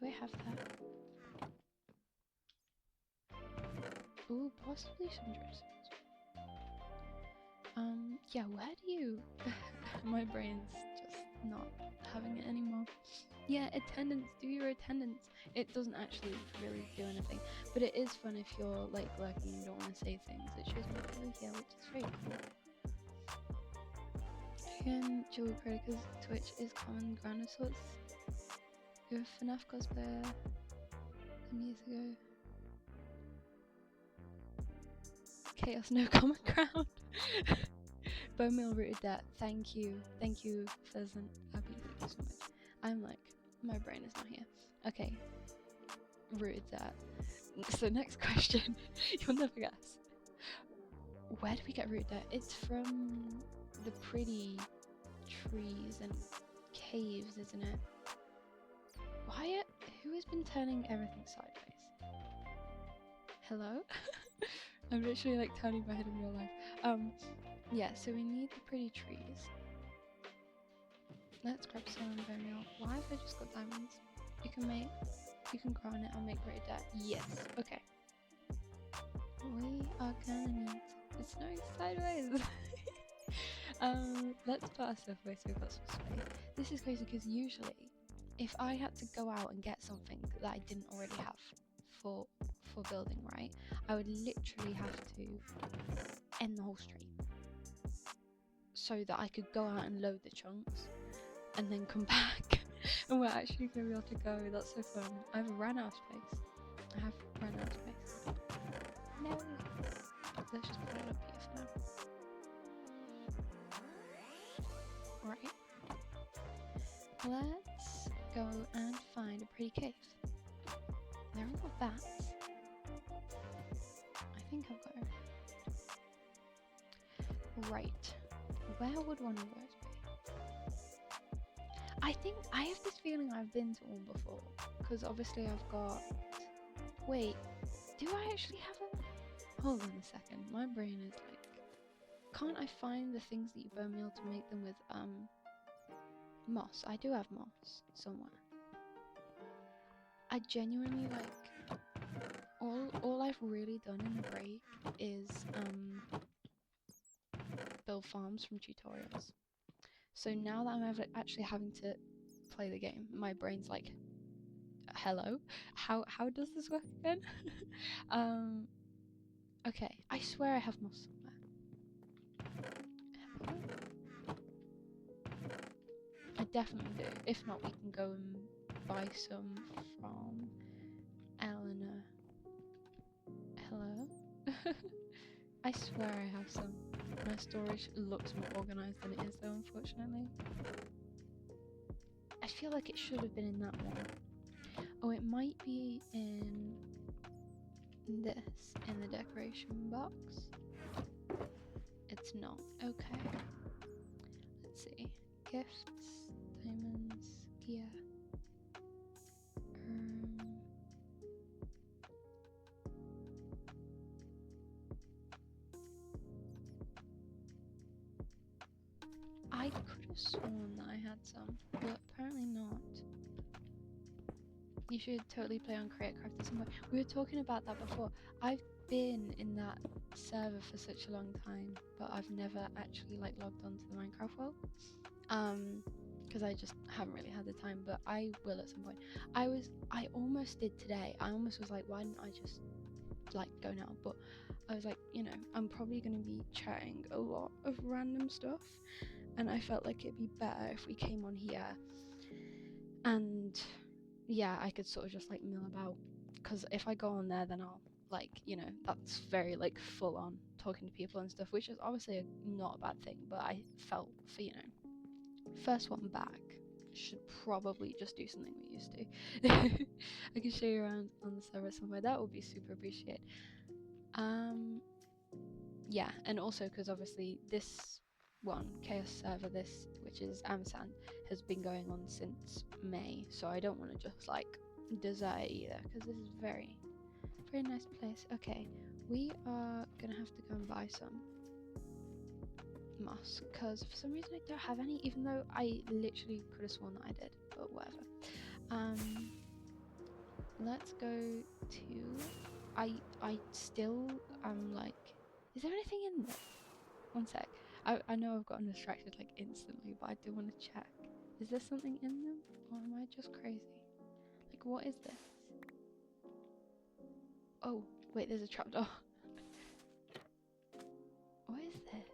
Do I have that? Ooh, possibly some dressings. Yeah, where do you... My brain's just not having it anymore. Yeah, attendance, do your attendance. It doesn't actually really do anything, but it is fun if you're like lurking and you don't want to say things. It shows me over here, which is very cool. Again, dual credit because Twitch is common ground of sorts. You're a FNAF cosplayer some years ago. Chaos, no common ground. Bone meal rooted that. Thank you, Pheasant. Happy, thank you so much. I'm like, my brain is not here. Okay, rooted that. So next question, you'll never guess. Where do we get rooted that? It's from the pretty trees and caves, isn't it? Wyatt, who has been turning everything sideways? Hello? I'm literally like turning my head in real life. Yeah, so we need the pretty trees. Let's grab some bone meal. Why have I just got diamonds? You can grow on it, I'll make red dirt. Yes, okay. We are gonna need... It's snowing sideways! Let's put our stuff away so we've got some space. This is crazy because usually, if I had to go out and get something that I didn't already have for building, right, I would literally have to end the whole stream so that I could go out and load the chunks and then come back and we're actually gonna be able to go. That's so fun. I've run out of space. I have run out of space. No. Let's just put it up here for now. Right. Let's go and find a pretty cave. There are no bats. I think I've got it. Right. Where would one of those be? I think I have this feeling I've been to one before. Because obviously I've got... Wait. Do I actually have a... Hold on a second. My brain is like... Can't I find the things that you burn meal to make them with, moss? I do have moss somewhere. I genuinely, like... All I've really done in the break is, build farms from tutorials. So now that I'm actually having to play the game, my brain's like, hello? How does this work again? Okay, I swear I have moss somewhere. Hello? I definitely do. If not, we can go and buy some from Eleanor. Hello? I swear I have some. My storage looks more organised than it is though, unfortunately. I feel like it should have been in that one. Oh, it might be in this, in the decoration box. It's not. Okay. Let's see. Gifts, diamonds, gear. I could have sworn that I had some, but apparently not. You should totally play on CreateCraft at some point. We were talking about that before. I've been in that server for such a long time, but I've never actually like logged onto the Minecraft world. Because I just haven't really had the time, but I will at some point. I almost did today. I almost was like, why didn't I just like go now? But I was like, you know, I'm probably going to be chatting a lot of random stuff, and I felt like it'd be better if we came on here and yeah, I could sort of just like mill about, because if I go on there then I'll like, you know, that's very like full on talking to people and stuff, which is obviously not a bad thing, but I felt for, you know, first one back, should probably just do something we used to. I can show you around on the server somewhere. That would be super appreciated. Yeah, and also because obviously this one, Chaos server, this, which is Amsan, has been going on since May, so I don't want to just like desert either, because this is very nice place. Okay, we are gonna have to go and buy some moss, because for some reason I don't have any, even though I literally could have sworn that I did, but whatever. Let's go to... I still am like, is there anything in there? One sec. I know I've gotten distracted like instantly, but I do want to check. Is there something in them, or am I just crazy? Like, what is this? Oh, wait, there's a trapdoor. What is this?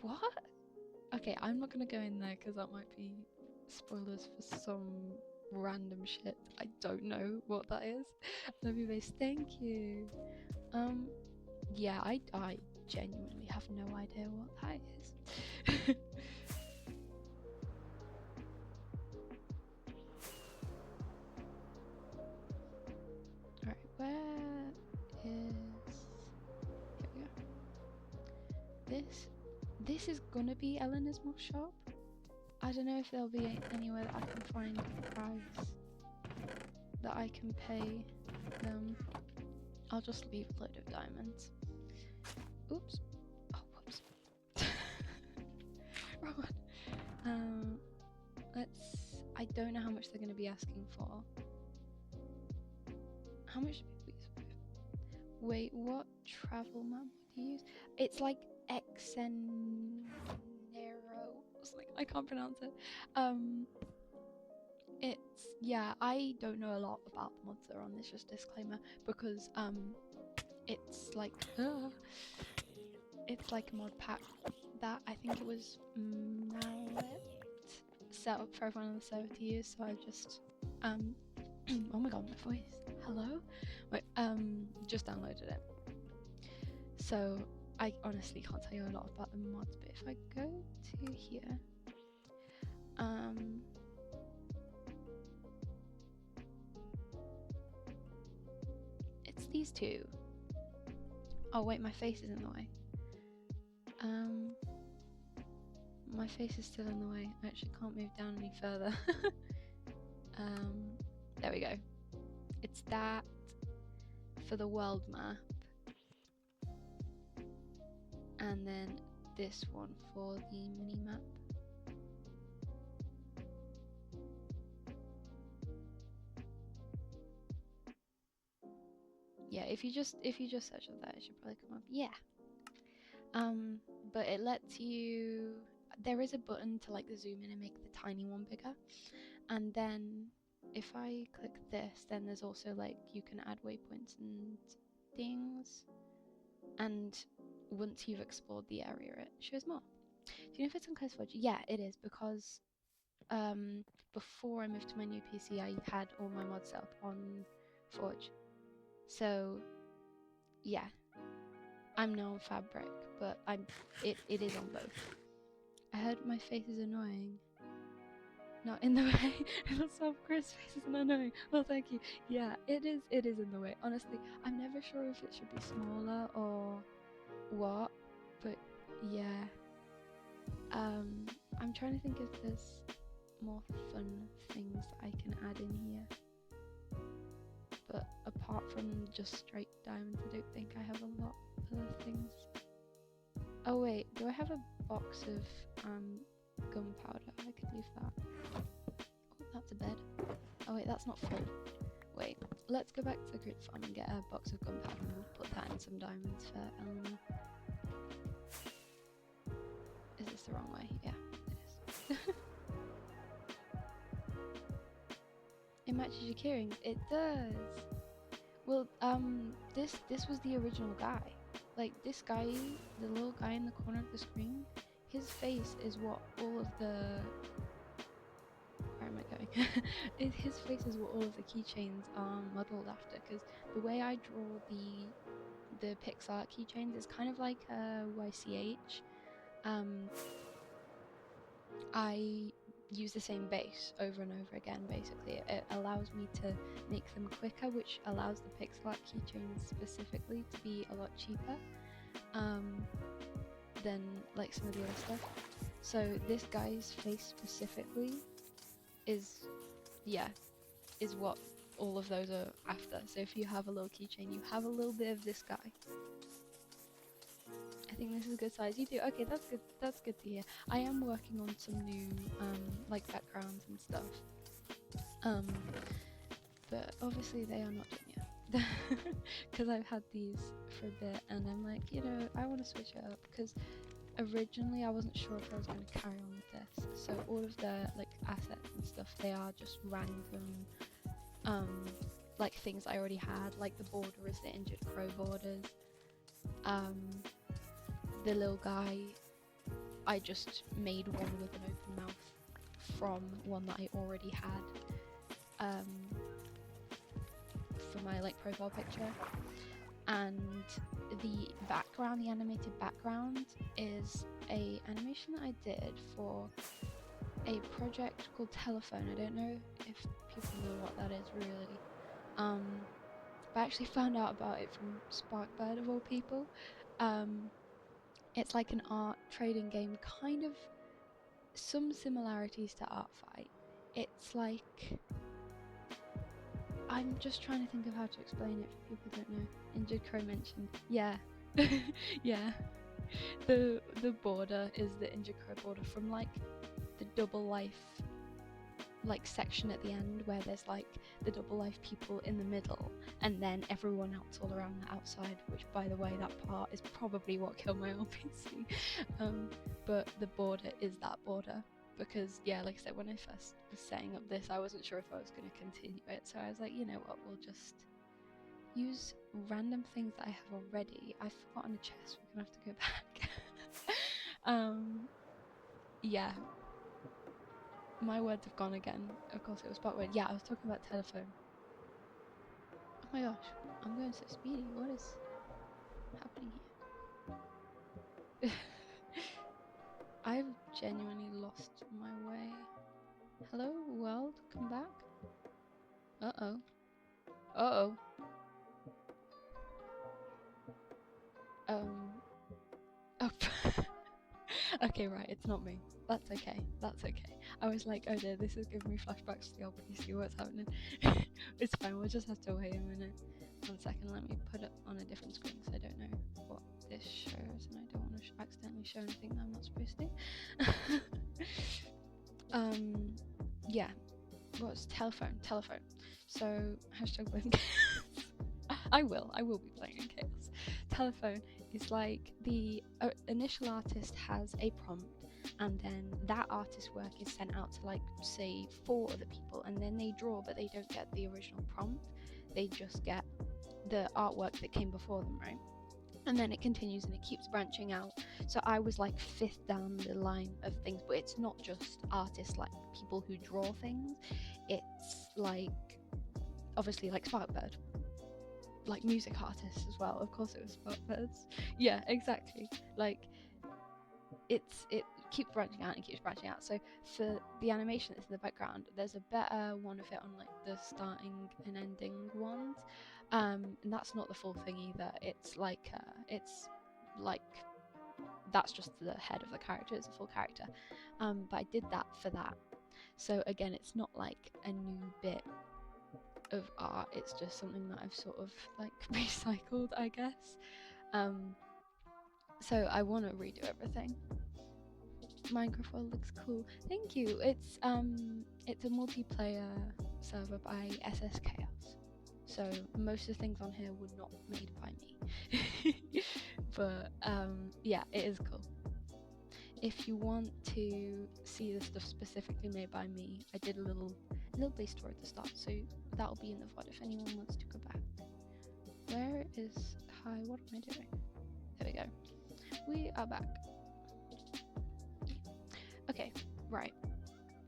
What? Okay, I'm not gonna go in there because that might be spoilers for some random shit. I don't know what that is. Love you, base. Thank you. Yeah, I genuinely have no idea what that is. Alright, where is... Here we go. This is gonna be Eleanor's moss shop. I don't know if there'll be anywhere that I can find a price that I can pay them. I'll just leave a load of diamonds. Oops. Oh, whoops. Wrong one. I don't know how much they're going to be asking for. How much? Wait, what travel map would you use? It's like Exenero. I can't pronounce it. yeah, I don't know a lot about the mods that are on this, just disclaimer, because it's like it's like a mod pack that I think it was Mallet set up for everyone on the server to use, so I just oh my god, my voice. Hello? Wait, just downloaded it. So I honestly can't tell you a lot about the mods, but if I go to here, it's these two. Oh wait, my face is in the way. My face is still in the way. I actually can't move down any further. There we go. It's that for the world map, and then this one for the mini map. Yeah, if you just search on that, it should probably come up. Yeah. But it lets you. There is a button to like zoom in and make the tiny one bigger, and then if I click this, then there's also like you can add waypoints and things, and once you've explored the area, it shows more. Do you know if it's on Close Forge? Yeah, it is, because before I moved to my new PC, I had all my mods set up on Forge. So yeah, I'm now on Fabric, but it is on both. I heard my face is annoying. Not in the way. That's how Chris' face is annoying. Well, thank you. Yeah, it is in the way. Honestly, I'm never sure if it should be smaller or what, but yeah. I'm trying to think if there's more fun things that I can add in here. But apart from just straight diamonds, I don't think I have a lot of other things. Oh wait, do I have a box of gunpowder? I could leave that. Oh, that's a bed. Oh wait, that's not full. Wait, let's go back to the group farm and get a box of gunpowder, and we'll put that in some diamonds for Eleanor. Is this the wrong way? Yeah, it is. It matches your keyring. It does. Well, this was the original guy. Like, this guy, the little guy in the corner of the screen, his face is what all of the... Where am I going? His face is what all of the keychains are modeled after, because the way I draw the Pixar keychains is kind of like a YCH. I use the same base over and over again. Basically, it allows me to make them quicker, which allows the pixel art keychains specifically to be a lot cheaper than like some of the other stuff. So this guy's face specifically is what all of those are after. So if you have a little keychain, you have a little bit of this guy. I think this is a good size. You do? Okay, that's good. That's good to hear. I am working on some new like backgrounds and stuff. But obviously they are not done yet. Because I've had these for a bit, and I'm like, I want to switch it up, because originally I wasn't sure if I was going to carry on with this. So all of the like assets and stuff, they are just random like things I already had. Like the border is the injured crow borders. The little guy, I just made one with an open mouth from one that I already had for my like profile picture. And the background, the animated background, is a animation that I did for a project called Telephone. I don't know if people know what that is really. But I actually found out about it from Sparkbird of all people. It's like an art trading game, kind of some similarities to Artfight. It's like, I'm just trying to think of how to explain it for people who don't know. Injured Crow mentioned. Yeah. Yeah. The border is the Injured Crow border from like the Double Life like section at the end, where there's like the Double Life people in the middle and then everyone else all around the outside, which by the way, that part is probably what killed my old PC. But the border is that border. because yeah, like I said, when I first was setting up this, I wasn't sure if I was going to continue it, so I was like, you know what, we'll just use random things that I have already. I've forgotten a chest, we're gonna have to go back. Yeah, my words have gone again. Of course it was part word. Yeah, I was talking about telephone. Oh my gosh, I'm going so speedy. What is happening here? I've genuinely lost my way. Hello, world, come back. Uh-oh. Uh-oh. Oh. Okay, right, it's not me. That's okay. That's okay. I was like, oh dear, this is giving me flashbacks to the old PC. What's happening? It's fine. We'll just have to wait a minute. 1 second. Let me put it on a different screen because I don't know what this shows, and I don't want to accidentally show anything that I'm not supposed to. Yeah. What's telephone? Telephone. So hashtag blame chaos. I will be playing in chaos. Telephone is like the initial artist has a prompt, and then that artist's work is sent out to, like, say 4 other people, and then they draw, but they don't get the original prompt. They just get the artwork that came before them, right? And then it continues and it keeps branching out. So I was like 5th down the line of things, but it's not just artists, like people who draw things. It's like, obviously, like Sparkbird, like music artists as well. Of course it was Sparkbirds. Yeah, exactly. Like it keeps branching out and keeps branching out. So for the animation that's in the background, there's a better one of it on like the starting and ending ones. And that's not the full thing either. It's like that's just the head of the character. It's a full character. But I did that for that. So again, it's not like a new bit of art, it's just something that I've sort of like recycled, I guess. So I want to redo everything. Minecraft world looks cool. Thank you. It's a multiplayer server by SS Chaos. So most of the things on here were not made by me. But yeah, it is cool. If you want to see the stuff specifically made by me, I did a little base tour at the start, so that'll be in the VOD if anyone wants to go back. Where is... Hi, what am I doing? There we go. We are back. Okay, right.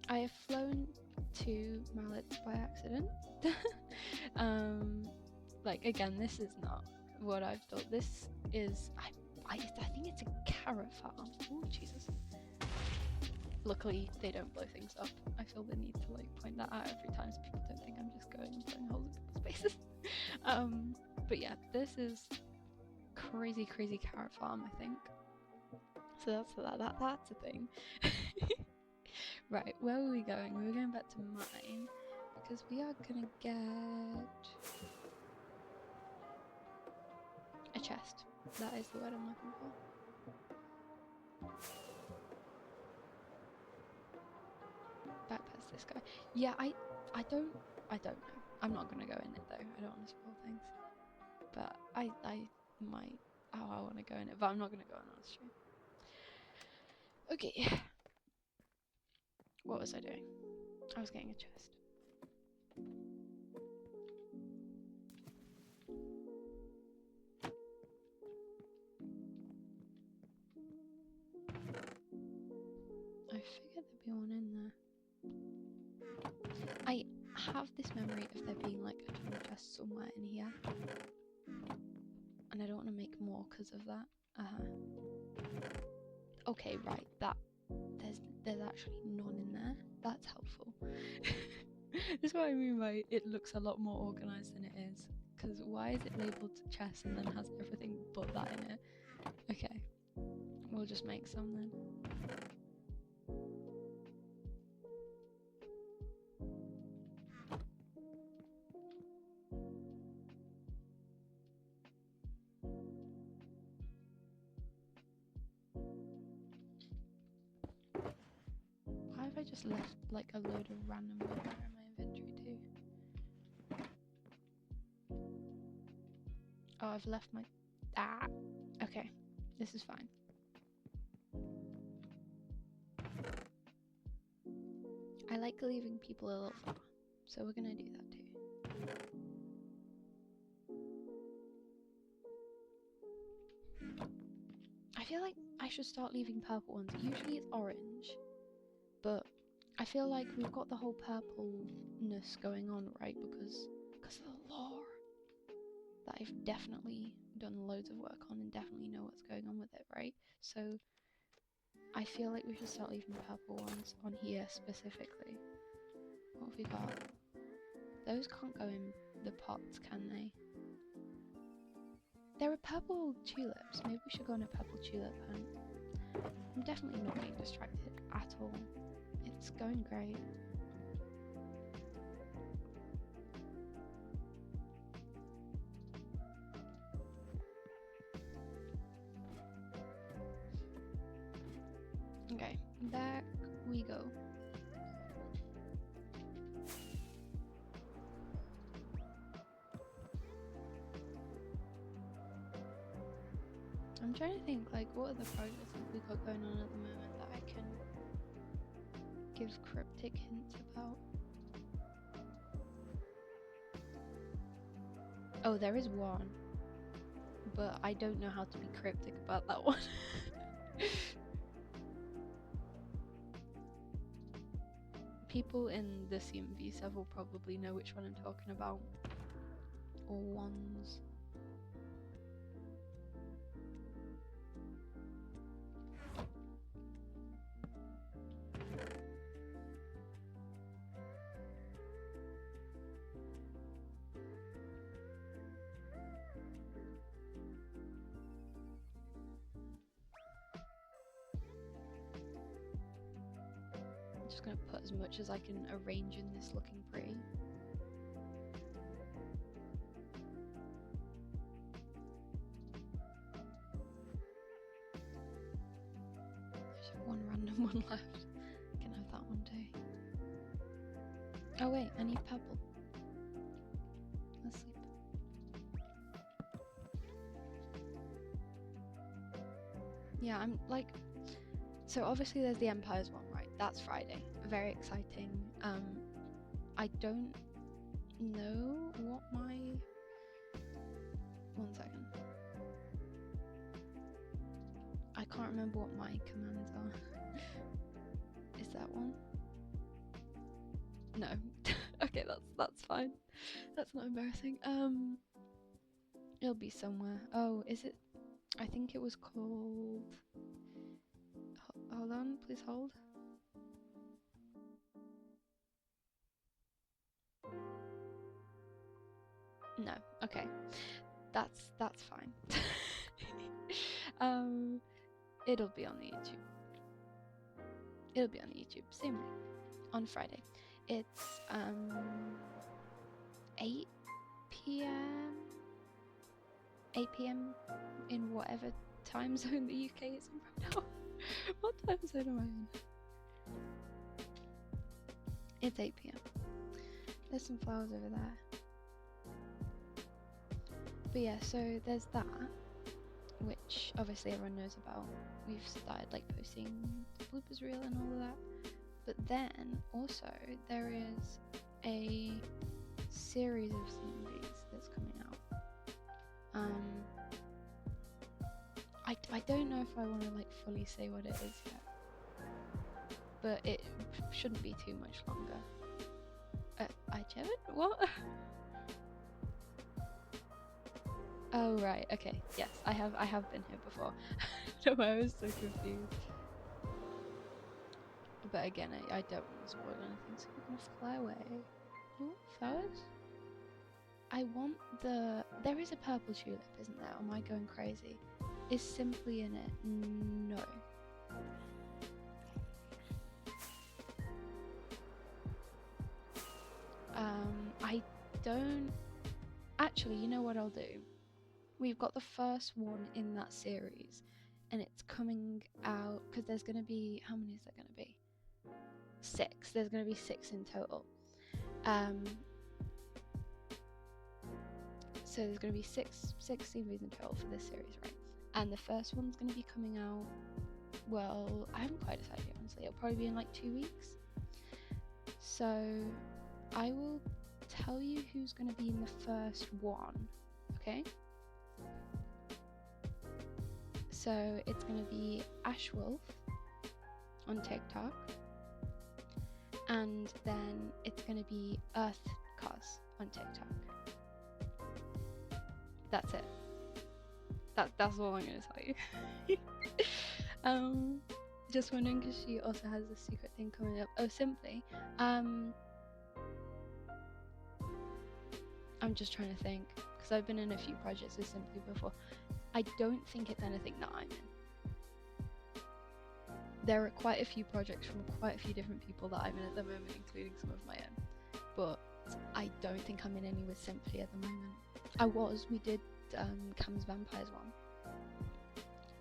I have flown to mallets by accident. Like, again, this is not what I've thought. This is... I think it's a carrot farm. Oh, Jesus. Luckily, they don't blow things up. I feel the need to like point that out every time so people don't think I'm just going and blowing holes in people's faces. But yeah, this is crazy carrot farm, I think. So that's a thing. Right, where were we going? We were going back to mine because we are gonna get a chest. That is the word I'm looking for. Back past this guy. Yeah, I don't know. I'm not gonna go in it though. I don't want to spoil things. But I might. Oh, I want to go in it, but I'm not gonna go in on stream. Okay. What was I doing? I was getting a chest. I figured there'd be one in there. I have this memory of there being like a ton of chests somewhere in here, and I don't want to make more because of that. Okay, right. There's actually none in there. That's helpful. This is what I mean by it looks a lot more organised than it is. Because why is it labelled chest and then has everything but that in it? Okay, we'll just make some then. Why have I just left like a load of random wood in my inventory too? Oh, I've left my... Ah! Okay, this is fine. like leaving people a little far, so we're gonna do that too. I feel like I should start leaving purple ones. Usually it's orange, but I feel like we've got the whole purpleness going on, right? Because of the lore that I've definitely done loads of work on and definitely know what's going on with it, right? So I feel like we should start leaving purple ones on here specifically. What have we got? Those can't go in the pots, can they? There are purple tulips. Maybe we should go on a purple tulip hunt. I'm definitely not being distracted at all. It's going great. Okay, back we go. I'm trying to think, like, what are the projects that we've got going on at the moment that I can give cryptic hints about? Oh, there is one, but I don't know how to be cryptic about that one. People in the SMP server will probably know which one I'm talking about, or ones. I'm just gonna put as much as I can arrange in this looking pretty. There's one random one left. I can have that one too. Oh wait, I need purple. Let's sleep. Yeah, I'm like, so obviously there's the Empires one, right? That's Friday. Very exciting. I don't know what my... One second. I can't remember what my commands are. Is that one? No. Okay, that's fine. That's not embarrassing. It'll be somewhere. Oh, is it? I think it was called... Hold on, please hold. No, okay. That's fine. It'll be on the YouTube. It'll be on the YouTube soon. On Friday. It's 8 p.m. 8 p.m. in whatever time zone the UK is in right now. What time zone am I in? It's 8 p.m. There's some flowers over there. But yeah, so there's that, which obviously everyone knows about. We've started like posting the bloopers reel and all of that. But then also there is a series of CMVs that's coming out. I don't know if I want to like fully say what it is yet, but it shouldn't be too much longer. What? Oh right, okay, yes, I have been here before. No, I was so confused. But again, I don't want to spoil anything, so we're gonna fly away. Ooh, flowers? I want there is a purple tulip, isn't there? Am I going crazy? Is Simply in it? No. I don't... Actually, you know what I'll do? We've got the first one in that series, and it's coming out, because there's going to be... How many is there going to be? 6. There's going to be 6 in total. So there's going to be six CVs in total for this series, right? And the first one's going to be coming out, well, I haven't quite decided yet, honestly. It'll probably be in like 2 weeks. So I will tell you who's going to be in the first one, okay? So it's going to be Ashwolf on TikTok, and then it's going to be EarthCos on TikTok. That's it. That's all I'm going to tell you. Just wondering because she also has a secret thing coming up. Oh, Simply. I'm just trying to think, because I've been in a few projects with Simply before. I don't think it's anything that I'm in. There are quite a few projects from quite a few different people that I'm in at the moment, including some of my own. But I don't think I'm in any with Simply at the moment. We did Cam's Vampires one.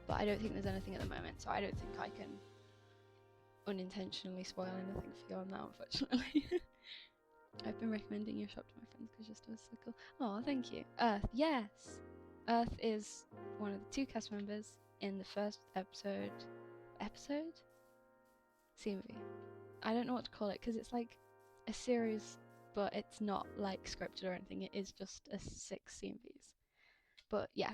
But I don't think there's anything at the moment, so I don't think I can unintentionally spoil anything for you on that, unfortunately. I've been recommending your shop to my friends because your store's so cool. Oh, thank you. Earth, yes! Earth is one of the 2 cast members in the first episode? CMV. I don't know what to call it because it's like a series, but it's not like scripted or anything. It is just a 6 CMVs. But yeah,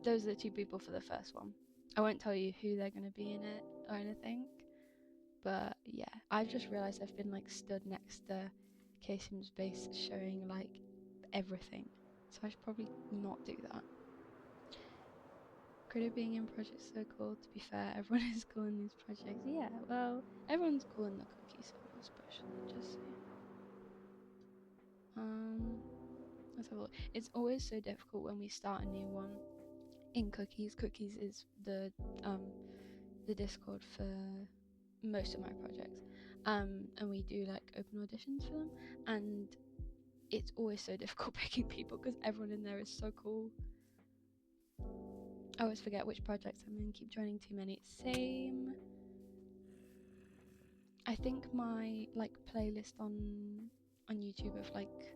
those are the 2 people for the first one. I won't tell you who they're going to be in it or anything, but yeah, I've just realised I've been like stood next to Kasim's base showing like everything, so I should probably not do that. Critter being in projects so cool. To be fair, everyone is cool in these projects. Yeah, well, everyone's cool in the cookie server, especially. Just saying. Let's have a look. It's always so difficult when we start a new one in Cookies. Cookies is the Discord for most of my projects, and we do like open auditions for them, and it's always so difficult picking people because everyone in there is so cool. I always forget which projects I'm in. Keep joining too many. Same. I think my like playlist on YouTube of like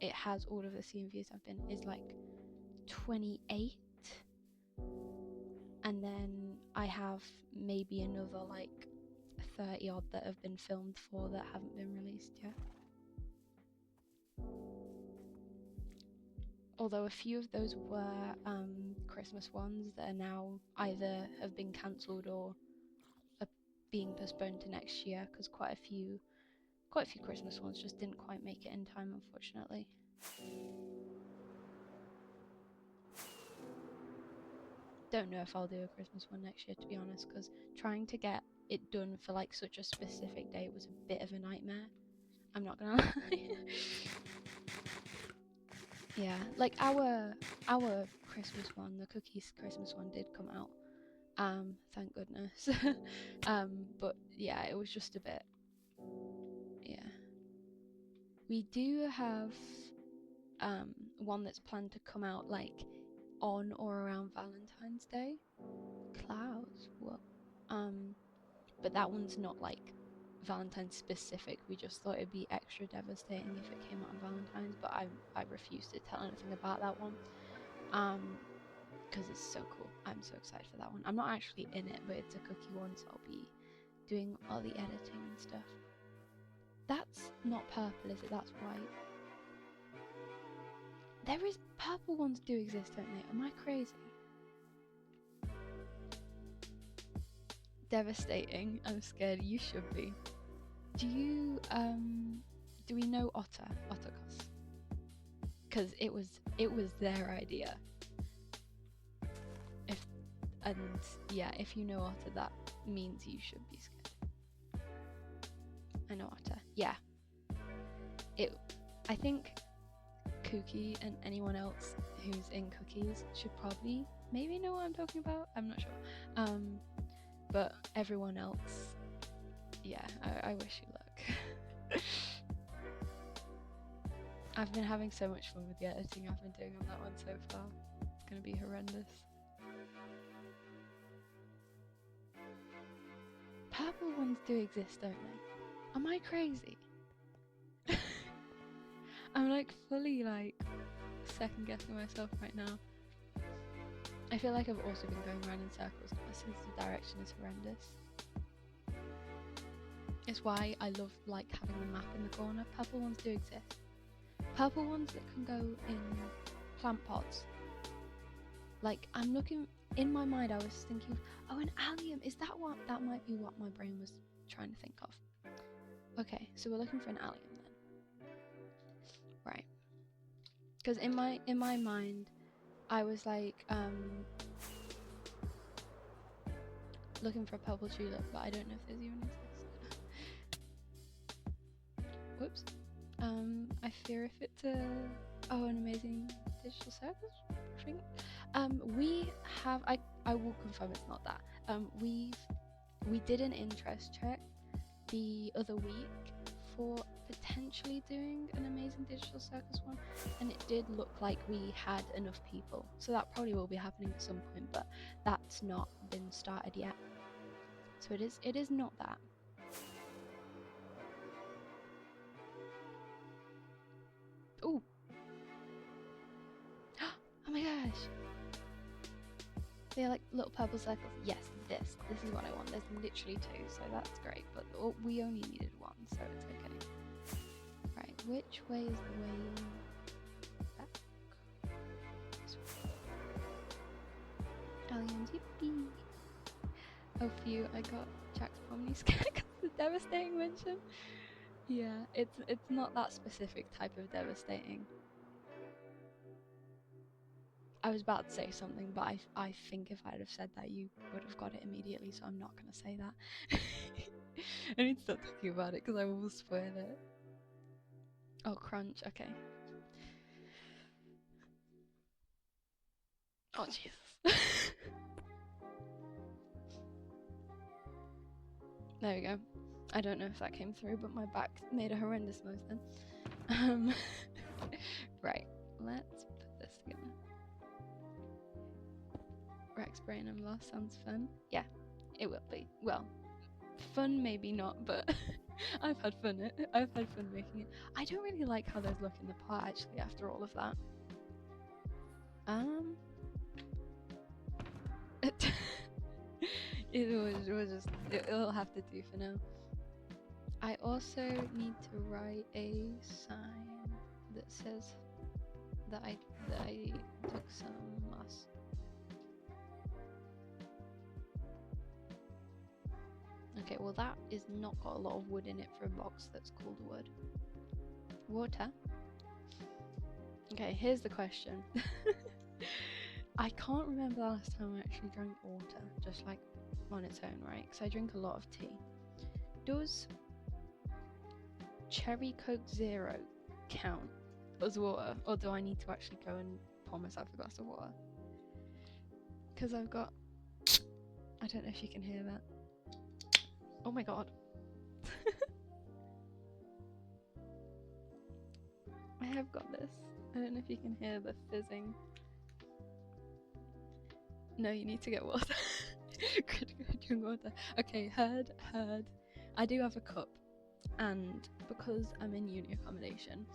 it has all of the CMVs I've been is like 28, and then I have maybe another like 30 odd that have been filmed for that haven't been released yet. Although a few of those were Christmas ones that are now either have been cancelled or are being postponed to next year because quite a few Christmas ones just didn't quite make it in time, unfortunately. Don't know if I'll do a Christmas one next year, to be honest, because trying to get it done for like such a specific date was a bit of a nightmare. I'm not gonna lie. Yeah, like our Christmas one, the Cookies Christmas one did come out. Thank goodness. But yeah, it was just a bit. Yeah. We do have one that's planned to come out like on or around Valentine's Day. Clouds, what? But that one's not like Valentine's specific. We just thought it'd be extra devastating if it came out on Valentine's, but I refuse to tell anything about that one. Because it's so cool. I'm so excited for that one. I'm not actually in it, but it's a cookie one, so I'll be doing all the editing and stuff. That's not purple, is it? That's white. There is purple ones do exist, don't they? Am I crazy? Devastating. I'm scared. You should be. Do you do we know Ottercos? Because it was their idea. If you know Otter, that means you should be scared. I know Otter. Yeah. I think Kooky and anyone else who's in Cookies should probably maybe know what I'm talking about. I'm not sure. But everyone else, yeah, I wish you luck. I've been having so much fun with the editing I've been doing on that one so far. It's gonna be horrendous. Purple ones do exist, don't they? Am I crazy? I'm like fully like second guessing myself right now. I feel like I've also been going around in circles now since the direction is horrendous. It's why I love like having the map in the corner. Purple ones do exist. Purple ones that can go in plant pots. Like, I'm looking, in my mind I was thinking, oh, an allium, is that what, that might be what my brain was trying to think of. Okay, so we're looking for an allium then. Right. Because in my mind, I was like, looking for a purple tulip, but I don't know if there's even exist. Whoops. I fear if it's an amazing digital service, I think. We have, I will confirm it's not that. We did an interest check the other week for potentially doing an amazing digital circus one, and it did look like we had enough people, so that probably will be happening at some point, but that's not been started yet. So it is not that. Ooh. Oh my gosh. They're like little purple circles. Yes, this is what I want. There's literally 2, so that's great, but we only needed 1, so it's okay. Right, which way is the way back? Aliens, yippee! Oh, phew, I got Jack's Pomni scared because the devastating mention. Yeah, it's not that specific type of devastating. I was about to say something, but I think if I'd have said that, you would have got it immediately, so I'm not going to say that. I need to stop talking about it because I will spoil it. Oh, crunch, okay. Oh, Jesus. There we go. I don't know if that came through, but my back made a horrendous noise then. Right, let's put this together. Rex Brain and Lost sounds fun. Yeah, it will be. Well, fun maybe not, but I've had fun making it. I don't really like how those look in the pot actually after all of that. It'll have to do for now. I also need to write a sign that says that I took some moss. Okay, well that is not got a lot of wood in it for a box that's called wood. Water? Okay, here's the question. I can't remember the last time I actually drank water, just like on its own, right? Because I drink a lot of tea. Does Cherry Coke Zero count as water, or do I need to actually go and pour myself a glass of water? Because I've got, I don't know if you can hear that. Oh my god. I have got this. I don't know if you can hear the fizzing. No, you need to get water. Drink water. Okay, heard. I do have a cup, and because I'm in uni accommodation,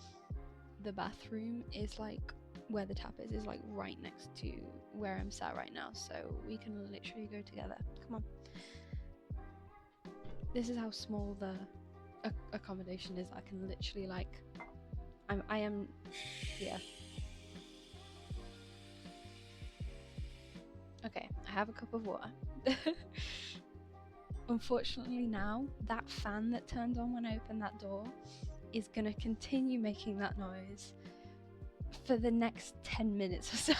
the bathroom is like where the tap is like right next to where I'm sat right now, so we can literally go together. Come on. This is how small the accommodation is. I can literally like, I am, yeah. Okay, I have a cup of water. Unfortunately now, that fan that turned on when I opened that door is gonna continue making that noise for the next 10 minutes or so.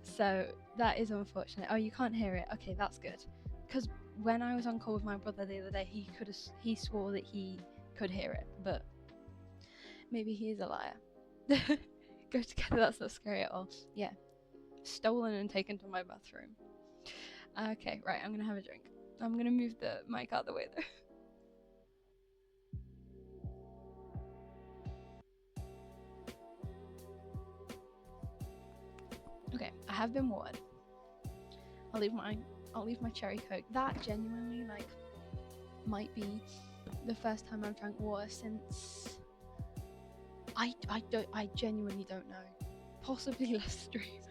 So that is unfortunate. Oh, you can't hear it. Okay, that's good. Because when I was on call with my brother the other day, he swore that he could hear it, but maybe he is a liar. Go together, that's not scary at all. Yeah. Stolen and taken to my bathroom. Okay, right, I'm gonna have a drink. I'm gonna move the mic out of the way though. Okay, I have been watered. I'll leave my cherry coke. That genuinely like might be the first time I've drank water since I genuinely don't know. Possibly last stream.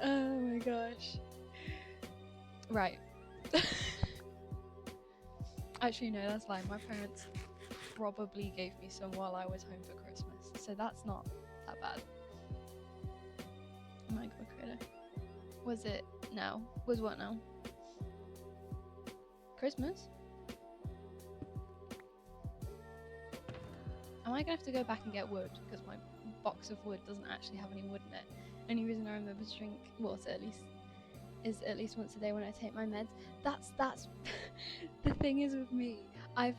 Oh my gosh. Right. Actually, no, that's lying. My parents probably gave me some while I was home for Christmas, so that's not that bad. Oh my god, Creator. Was it now? Was what now? Christmas? Am I gonna have to go back and get wood? Because my box of wood doesn't actually have any wood in it. Only reason I remember to drink water is at least once a day when I take my meds. That's the thing is with me. I've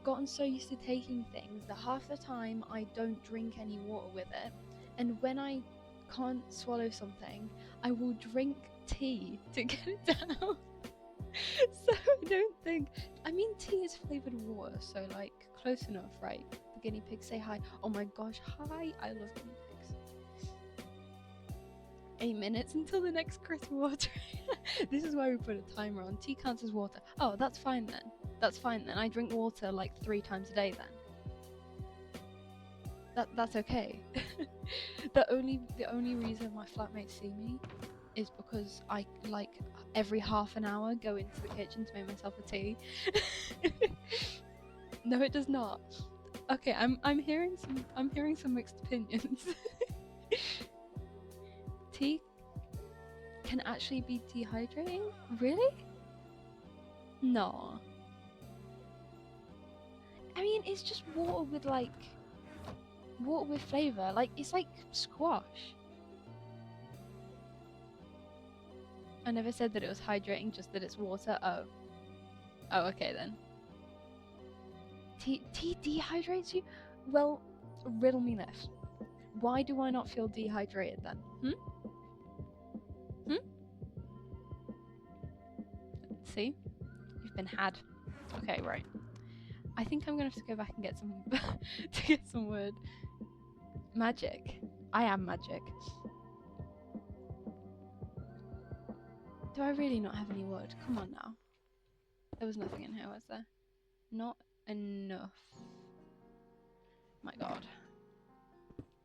gotten so used to taking things that half the time I don't drink any water with it, and when I can't swallow something, I will drink tea to get it down. So I don't think. I mean, tea is flavored water, so like close enough, right? The guinea pigs say hi. Oh my gosh, hi! I love guinea pigs. 8 minutes until the next crisp water. This is why we put a timer on. Tea counts as water. Oh, that's fine then. That's fine then. I drink water like 3 times a day then. That's okay. The only reason my flatmates see me is because I like every half an hour go into the kitchen to make myself a tea. No, it does not. Okay, I'm hearing some mixed opinions. Tea can actually be dehydrating? Really? No. I mean, it's just water with flavor. Like, it's like squash. I never said that it was hydrating, just that it's water. Oh, okay then. Tea dehydrates you? Well, riddle me this. Why do I not feel dehydrated then? See? You've been had. Okay, right. I think I'm gonna have to go back and get some to get some wood. Magic. I am magic. Do I really not have any wood? Come on now. There was nothing in here, was there? Not enough. My god.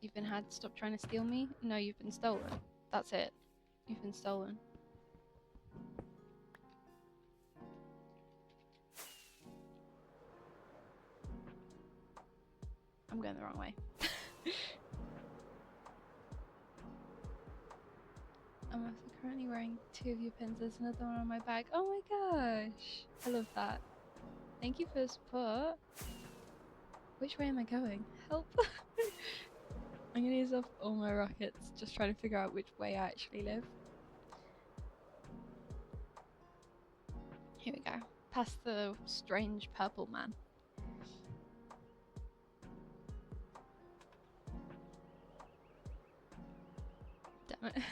You've been had. Stop trying to steal me. No, you've been stolen. That's it. You've been stolen. I'm going the wrong way. I'm also currently wearing 2 of your pins. There's another one on my bag. Oh my gosh. I love that. Thank you for the support. Which way am I going? Help. I'm gonna use off all my rockets, just trying to figure out which way I actually live. Here we go. Past the strange purple man. Damn it.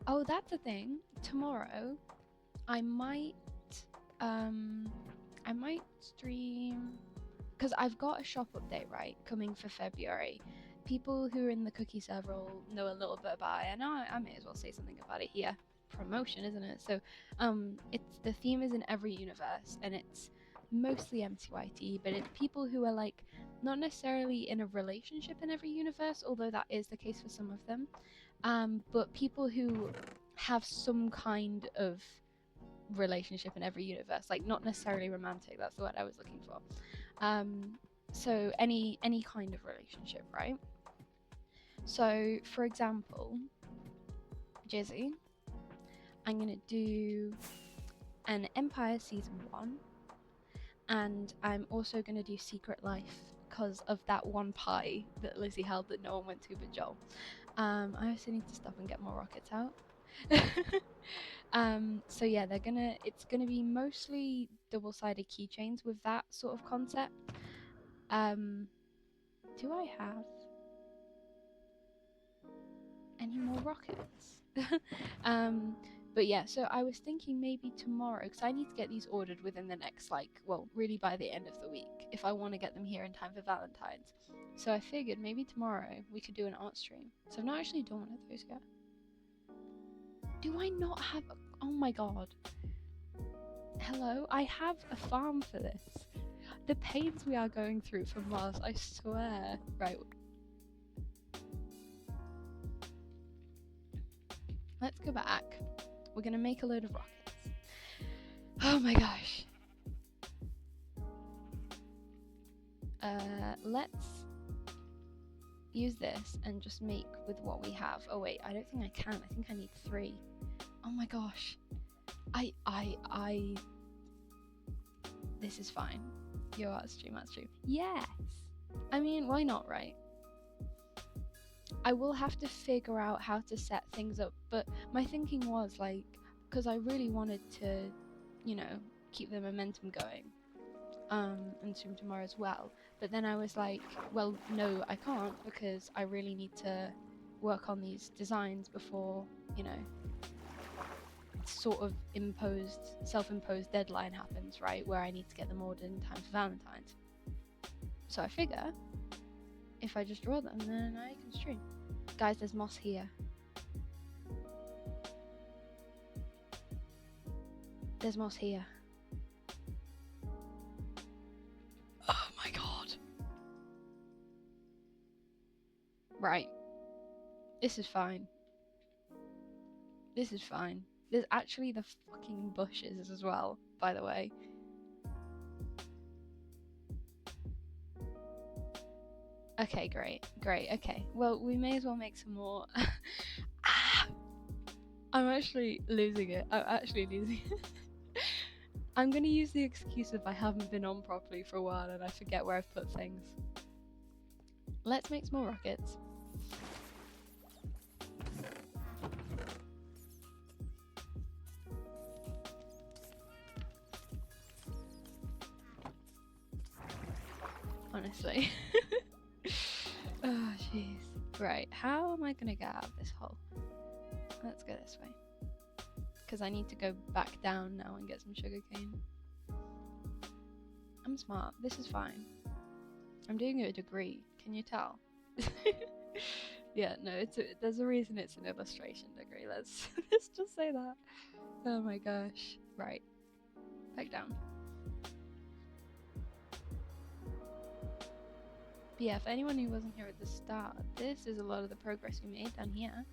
Oh, that's the thing. Tomorrow, I might stream, because I've got a shop update, right, coming for February. People who are in the cookie server will know a little bit about it, and I may as well say something about it here. Promotion, isn't it? So, it's the theme is in every universe, and it's mostly MCYT, but it's people who are like not necessarily in a relationship in every universe, although that is the case for some of them. But people who have some kind of relationship in every universe, like not necessarily romantic, that's the word I was looking for. So any kind of relationship, right? So for example, Jizzy, I'm gonna do an Empire season 1, and I'm also gonna do Secret Life because of that one pie that Lizzie held that no one went to but Joel. I also need to stop and get more rockets out. So yeah, it's gonna be mostly double-sided keychains with that sort of concept. Do I have any more rockets? But yeah, so I was thinking maybe tomorrow, because I need to get these ordered within the next, really by the end of the week, if I want to get them here in time for Valentine's. So I figured maybe tomorrow we could do an art stream. So I've not actually done one of those yet. Do I not have oh my god. Hello? I have a farm for this. The pains we are going through for Mars, I swear. Right. Let's go back. We're gonna make a load of rockets. Oh my gosh. Let's use this and just make with what we have. Oh wait, I don't think I can. I think I need 3. Oh my gosh. This is fine. Your art stream. Yes. I mean, why not, right? I will have to figure out how to set things up, but my thinking was like, because I really wanted to, you know, keep the momentum going, and stream tomorrow as well. But then I was like, well, no, I can't, because I really need to work on these designs before, you know, sort of self-imposed deadline happens, right, where I need to get them ordered in time for Valentine's. So I figure if I just draw them, then I can stream. Guys, there's moss here. There's moss here. Oh my god. Right. This is fine. This is fine. There's actually the fucking bushes as well, by the way. Okay, great. Okay. Well, we may as well make some more. I'm actually losing it. I'm gonna use the excuse of I haven't been on properly for a while and I forget where I've put things. Let's make some more rockets. Honestly. Oh, jeez. Right, how am I gonna get out of this hole? Let's go this way. Because I need to go back down now and get some sugarcane. I'm smart. This is fine. I'm doing a degree. Can you tell? Yeah, no, there's a reason it's an illustration degree. Let's just say that. Oh my gosh. Right. Back down. But yeah, for anyone who wasn't here at the start, this is a lot of the progress we made down here.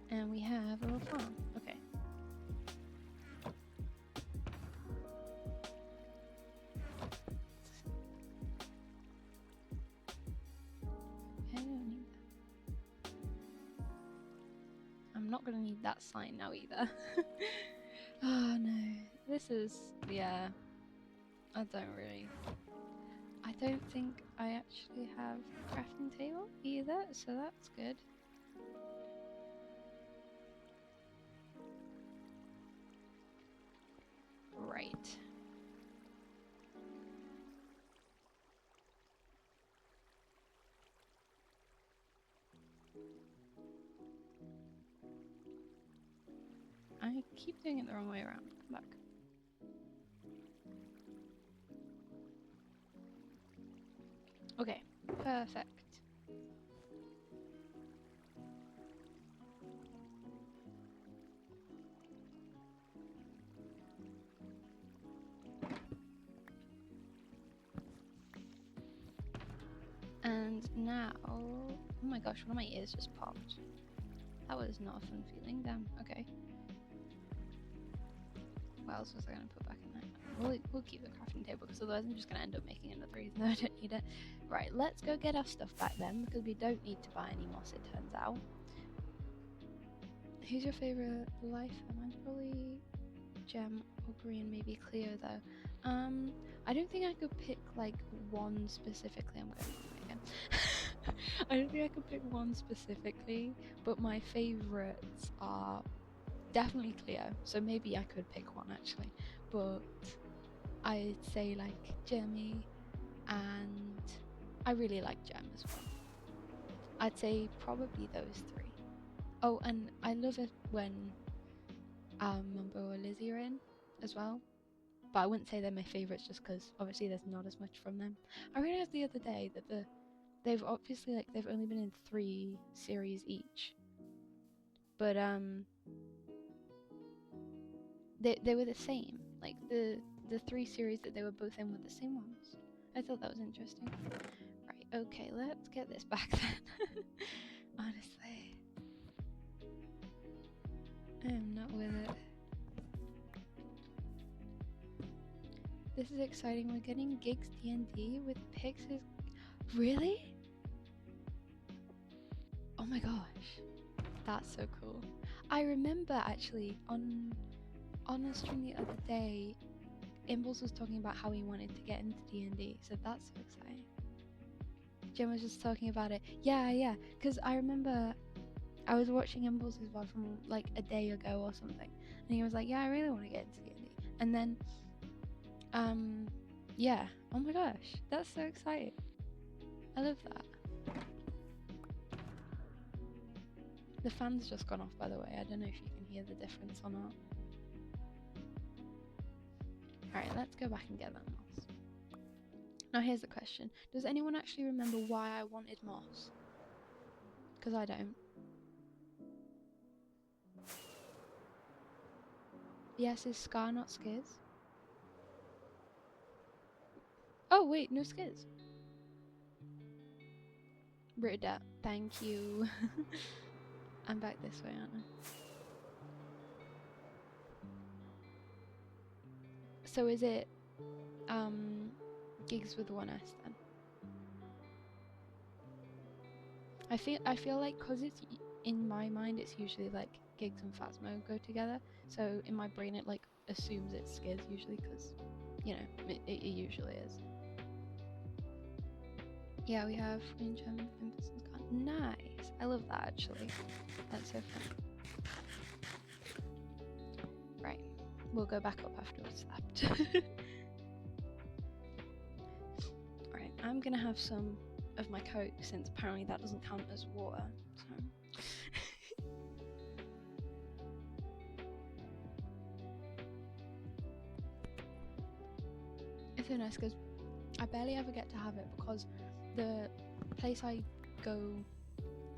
And we have a little farm. Okay. I don't need that. I'm not gonna need that sign now either. Oh no. This is, yeah. I don't think I actually have a crafting table either, so that's good. Right. I keep doing it the wrong way around. Come back. Okay, perfect. And now, oh my gosh, one of my ears just popped. That was not a fun feeling, damn. Okay. What else was I going to put back in there? We'll keep the crafting table, because otherwise I'm just going to end up making another reason that I don't need it. Right, let's go get our stuff back then, because we don't need to buy any moss, it turns out. Who's your favourite life? Mine's probably gem or green, maybe clear though. I don't think I could pick like one specifically. I'm going again. I don't think I could pick one specifically, but my favourites are definitely Cleo, so maybe I could pick one actually, but I'd say like Gemmy, and I really like Gem as well. I'd say probably those 3. Oh, and I love it when Mumbo or Lizzie are in as well, but I wouldn't say they're my favourites just because obviously there's not as much from them. I realised the other day that they've obviously like they've only been in 3 series each, but they were the same. Like the 3 series that they were both in were the same ones. I thought that was interesting. Right, okay, let's get this back then. Honestly, I am not with it. This is exciting. We're getting gigs D&D with pics. Really? Oh my gosh. That's so cool. I remember actually on a stream the other day, Imbles was talking about how he wanted to get into D&D, so that's so exciting. Jim was just talking about it. Yeah, because I remember I was watching Imbles' VOD from like a day ago or something, and he was like, yeah, I really want to get into D&D. And then, yeah, oh my gosh, that's so exciting. I love that. The fan's just gone off, by the way. I don't know if you can hear the difference or not. Alright, let's go back and get that moss. Now here's the question. Does anyone actually remember why I wanted moss? Because I don't. Yes, is Scar not Skiz? Oh wait, no Skiz. Britta, thank you. I'm back this way, aren't I? So is it gigs with 1S then? I feel like because it's in my mind it's usually like gigs and Phasmo go together, so in my brain it like assumes it's Skiz usually because you know it usually is. Yeah, we have Green Gem, Impulson's gone. Nice, I love that actually. That's so fun. Right, we'll go back up after we've slept. Right, I'm gonna have some of my Coke since apparently that doesn't count as water. So. It's so nice because I barely ever get to have it because the place I go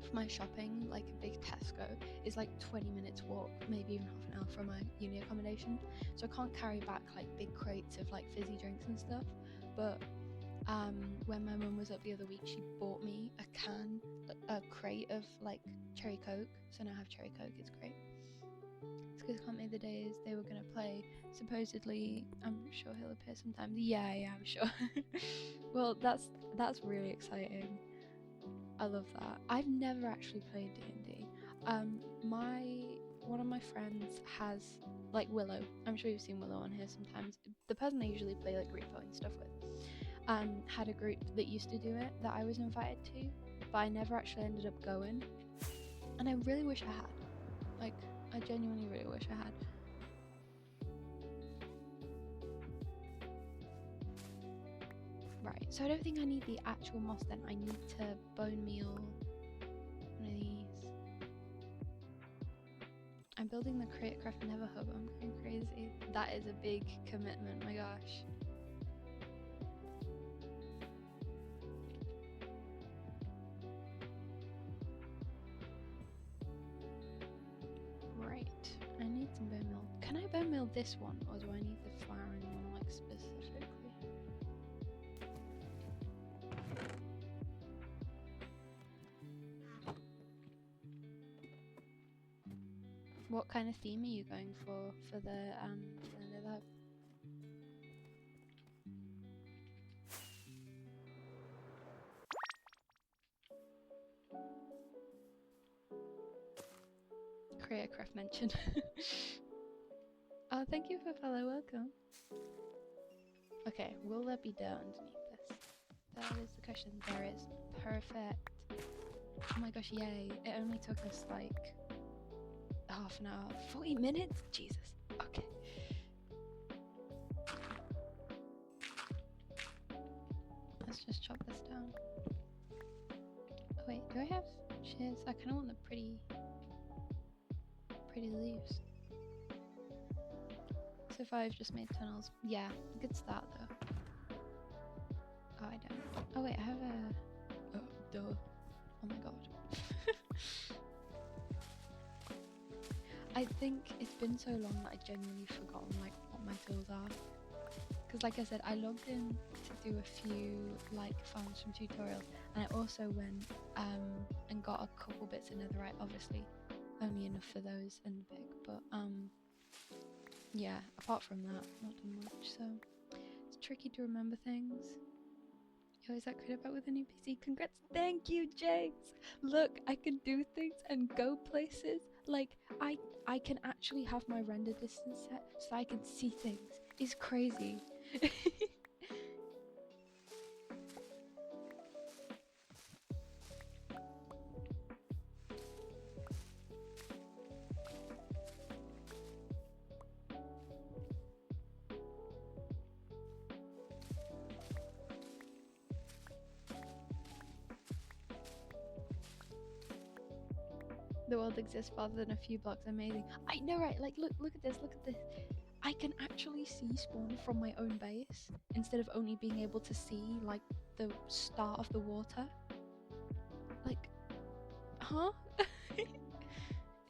for my shopping, like a big Tesco, is like 20 minutes walk, maybe even half an hour from my uni accommodation. So I can't carry back like big crates of like fizzy drinks and stuff. But when my mum was up the other week, she bought me a crate of like cherry Coke. So now I have cherry Coke. It's great. It's because Can't Make the Days they were gonna play. Supposedly, I'm sure he'll appear sometime. Yeah, I'm sure. Well, that's really exciting. I love that. I've never actually played D&D. One of my friends has like Willow. I'm sure you've seen Willow on here sometimes. The person I usually play like Repo and stuff with. Had a group that used to do it that I was invited to, but I never actually ended up going. And I really wish I had. Like, I genuinely really wish I had. Right, so I don't think I need the actual moss then. I need to bone meal one of these. I'm building the Create Craft Never Hub. I'm going crazy. That is a big commitment, my gosh. Right, I need some bone meal. Can I bone meal this one, or do I need the flowering one, like, specifically? What kind of theme are you going for the Nether Hub? Create a craft mention. Oh, thank you for follow, welcome. Okay, will there be dirt underneath this? That is the question. There is. Perfect. Oh my gosh, yay. It only took us like half an hour. 40 minutes? Jesus. Okay. Let's just chop this down. Oh wait, do I have shears? I kind of want the pretty leaves. So far I've just made tunnels. Yeah, good start though. Oh, I don't. Oh wait, I have a... Oh, duh. Oh my god. I think it's been so long that I genuinely forgotten like what my tools are. Because like I said, I logged in to do a few like farms from tutorials, and I also went and got a couple bits of netherite, obviously only enough for those and the pig, but yeah, apart from that, not done much. So tricky to remember things. Yo, is that great about with a new PC? Congrats! Thank you, James. Look, I can do things and go places. Like I can actually have my render distance set so I can see things. It's crazy. The world exists farther than a few blocks. Amazing. I know, right? Like, look at this. Look at this. I can actually see spawn from my own base instead of only being able to see like the start of the water. Like, huh?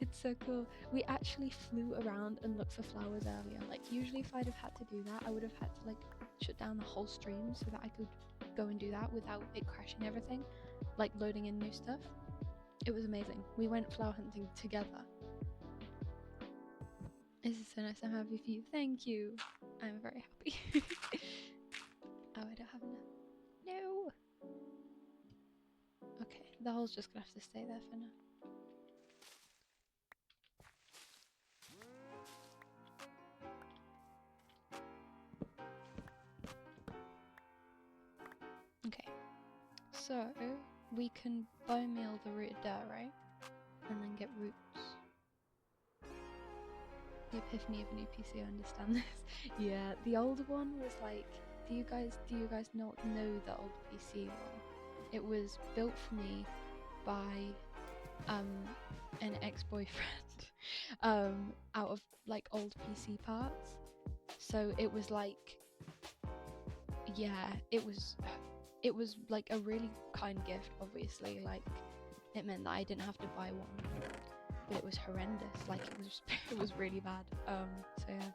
It's so cool. We actually flew around and looked for flowers earlier. Like, usually if I'd have had to do that, I would have had to like shut down the whole stream so that I could go and do that without it crashing everything, like loading in new stuff. It was amazing. We went flower hunting together. This is so nice. I'm happy for you. Thank you. I'm very happy. Oh, I don't have enough. No. Okay, the hole's just gonna have to stay there for now. Okay, so we can bone meal the rooted dirt, right? And then get roots. The epiphany of a new PC, I understand this. Yeah, the older one was like, do you guys not know the old PC well? It was built for me by an ex-boyfriend out of like old PC parts. So it was like, yeah, it was like a really kind gift, obviously. Like, it meant that I didn't have to buy one, but it was horrendous. Like, it was really bad. So yeah.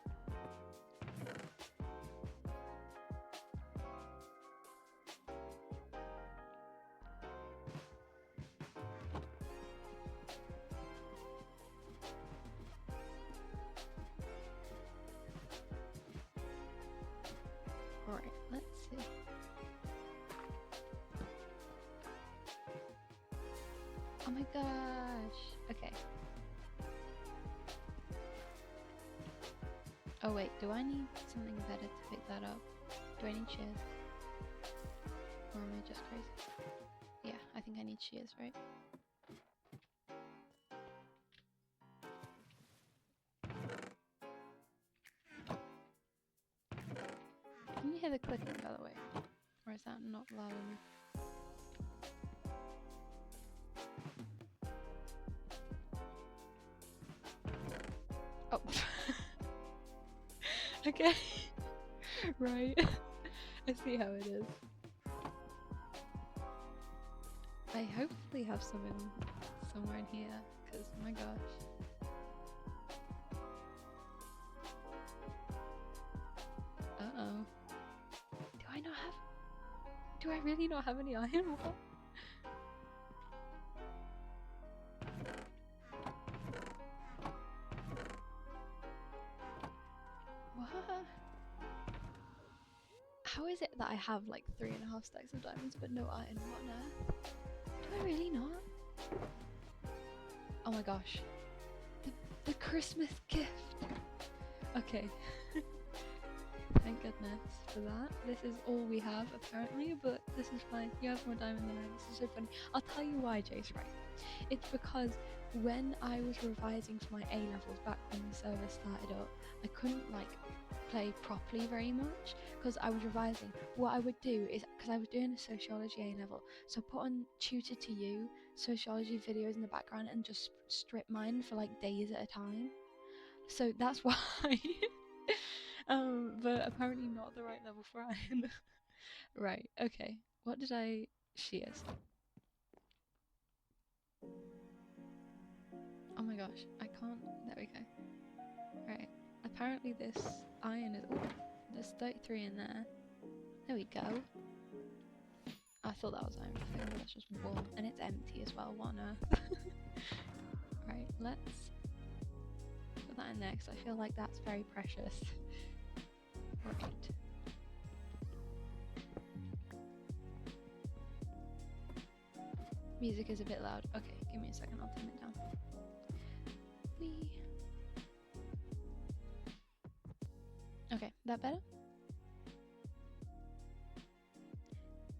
Alright, let's see. Oh my gosh. Okay. Oh wait, do I need something better to pick that up? Do I need shears? Or am I just crazy? Yeah, I think I need shears, right? Can you hear the clicking, by the way? Or is that not loud enough? Oh. Okay. Right. I see how it is. I hopefully have some somewhere in here, because my gosh. Uh-oh. Do I really not have any iron? What? What? How is it that I have like 3.5 stacks of diamonds but no iron? What on earth? Do I really not? Oh my gosh. The Christmas gift! Okay. Thank goodness for that. This is all we have apparently, but this is fine. You have more diamond than I. This is so funny. I'll tell you why, Jace, right? It's because when I was revising for my A-levels back when the server started up, I couldn't like play properly very much because I was revising. What I would do is, because I was doing a sociology A-level, so I put on tutor to you sociology videos in the background and just strip mine for like days at a time. So that's why. But apparently not the right level for iron. Right, okay. What did I shears? Oh my gosh, I can't. There we go. Right, apparently this iron is. Ooh, there's 33 in there. There we go. I thought that was iron before, but that's just wool. And it's empty as well, what on earth? Right, let's put that in there because I feel like that's very precious. Right. Music is a bit loud. Okay, give me a second, I'll turn it down. Whee. Okay, that better?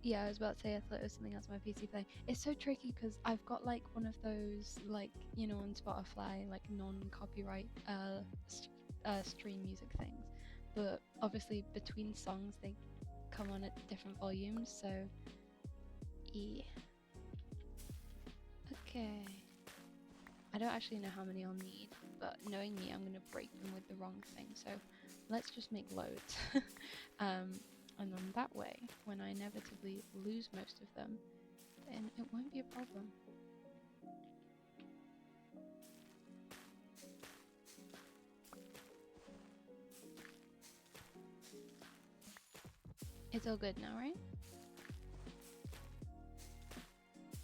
Yeah, I was about to say I thought it was something else on my PC playing. It's so tricky because I've got like one of those, like, you know, on Spotify, like non-copyright stream music things, but obviously between songs they come on at different volumes, so yeah. Okay, I don't actually know how many I'll need, but knowing me, I'm gonna break them with the wrong thing, so let's just make loads. And then that way, when I inevitably lose most of them, then it won't be a problem. It's all good now, right?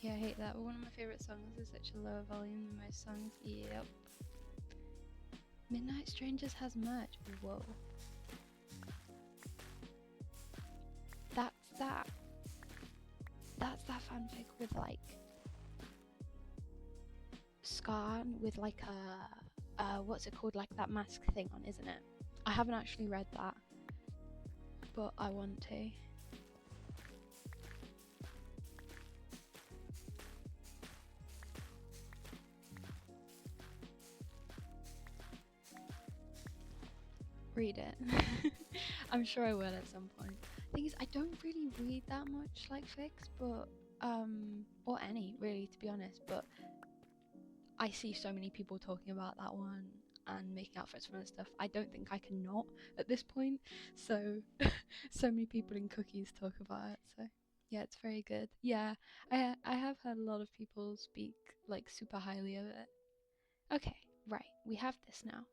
Yeah, I hate that, but one of my favourite songs is such a lower volume than most songs. Yep. Midnight Strangers has merch. Whoa. That's that fanfic with like Scar with like a what's it called, like that mask thing on, isn't it? I haven't actually read that, but I want to. Read it. I'm sure I will at some point. Thing is, I don't really read that much like fics, but or any really, to be honest, but I see so many people talking about that one and making outfits for it and stuff. I don't think I can not at this point. So so many people in cookies talk about it, so yeah, it's very good. Yeah, I have heard a lot of people speak like super highly of it. Okay, right, we have this now.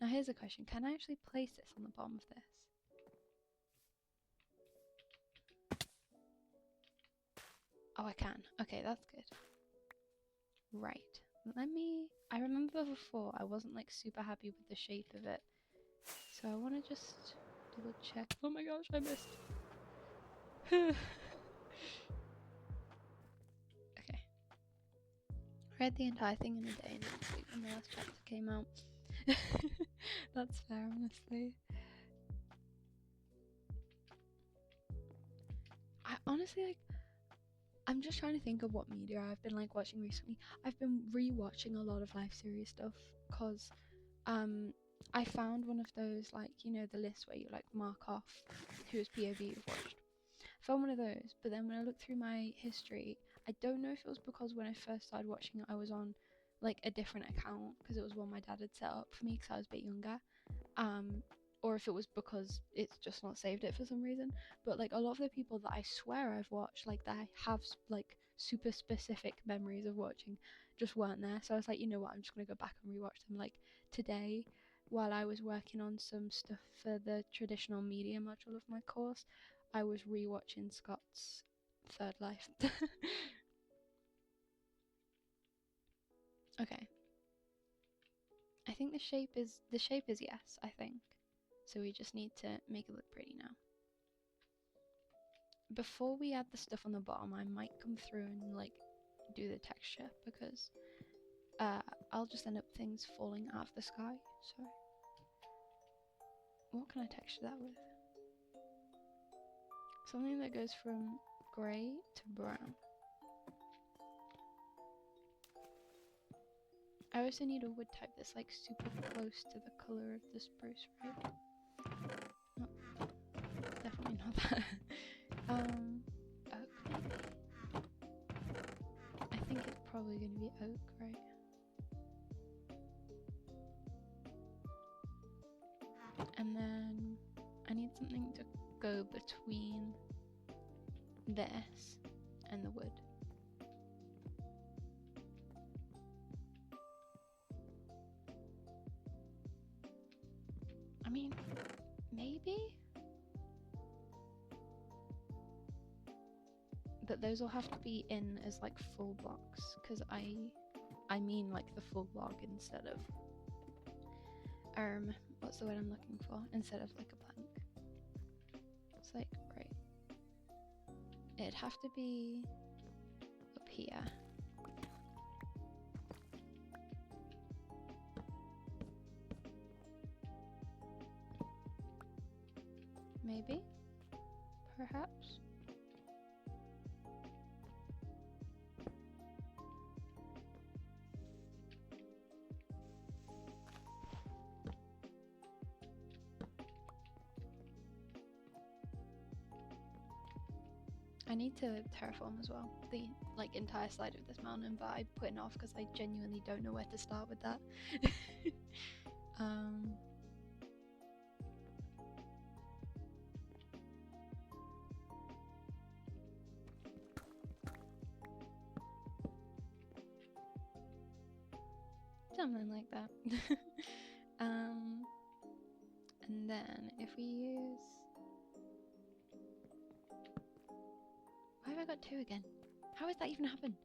Now here's a question: can I actually place this on the bottom of this? Oh, I can. Okay, that's good. Right. I remember before I wasn't like super happy with the shape of it. So I want to just double check. Oh my gosh, I missed. Okay. I read the entire thing in a day next week when the last chapter came out. That's fair, honestly. I honestly like. I'm just trying to think of what media I've been like watching recently. I've been re-watching a lot of live series stuff because I found one of those, like, you know, the list where you like mark off whose POV you've watched. I found one of those, but then when I looked through my history, I don't know if it was because when I first started watching it I was on like a different account because it was one my dad had set up for me because I was a bit younger, or if it was because it's just not saved it for some reason. But like a lot of the people that I swear I've watched, like that I have like super specific memories of watching, just weren't there. So I was like, you know what, I'm just gonna go back and rewatch them. Like today, while I was working on some stuff for the traditional media module of my course, I was rewatching Scott's Third Life. Okay. I think the shape is yes, I think. So we just need to make it look pretty now. Before we add the stuff on the bottom, I might come through and like do the texture because I'll just end up things falling out of the sky. So what can I texture that with? Something that goes from grey to brown. I also need a wood type that's like super close to the colour of the spruce, right? No, definitely not that. Oak maybe? I think it's probably going to be oak, right? And then I need something to go between this and the wood. I mean, maybe? But those will have to be in as like full blocks, because I mean like the full block instead of what's the word I'm looking for? Instead of like a blank. It's like, right. It'd have to be up here. Maybe? Perhaps? I need to terraform as well, the entire side of this mountain, but I put it off because I genuinely don't know where to start with that. Something like that. And then if we use... Why have I got 2 again? How has that even happened?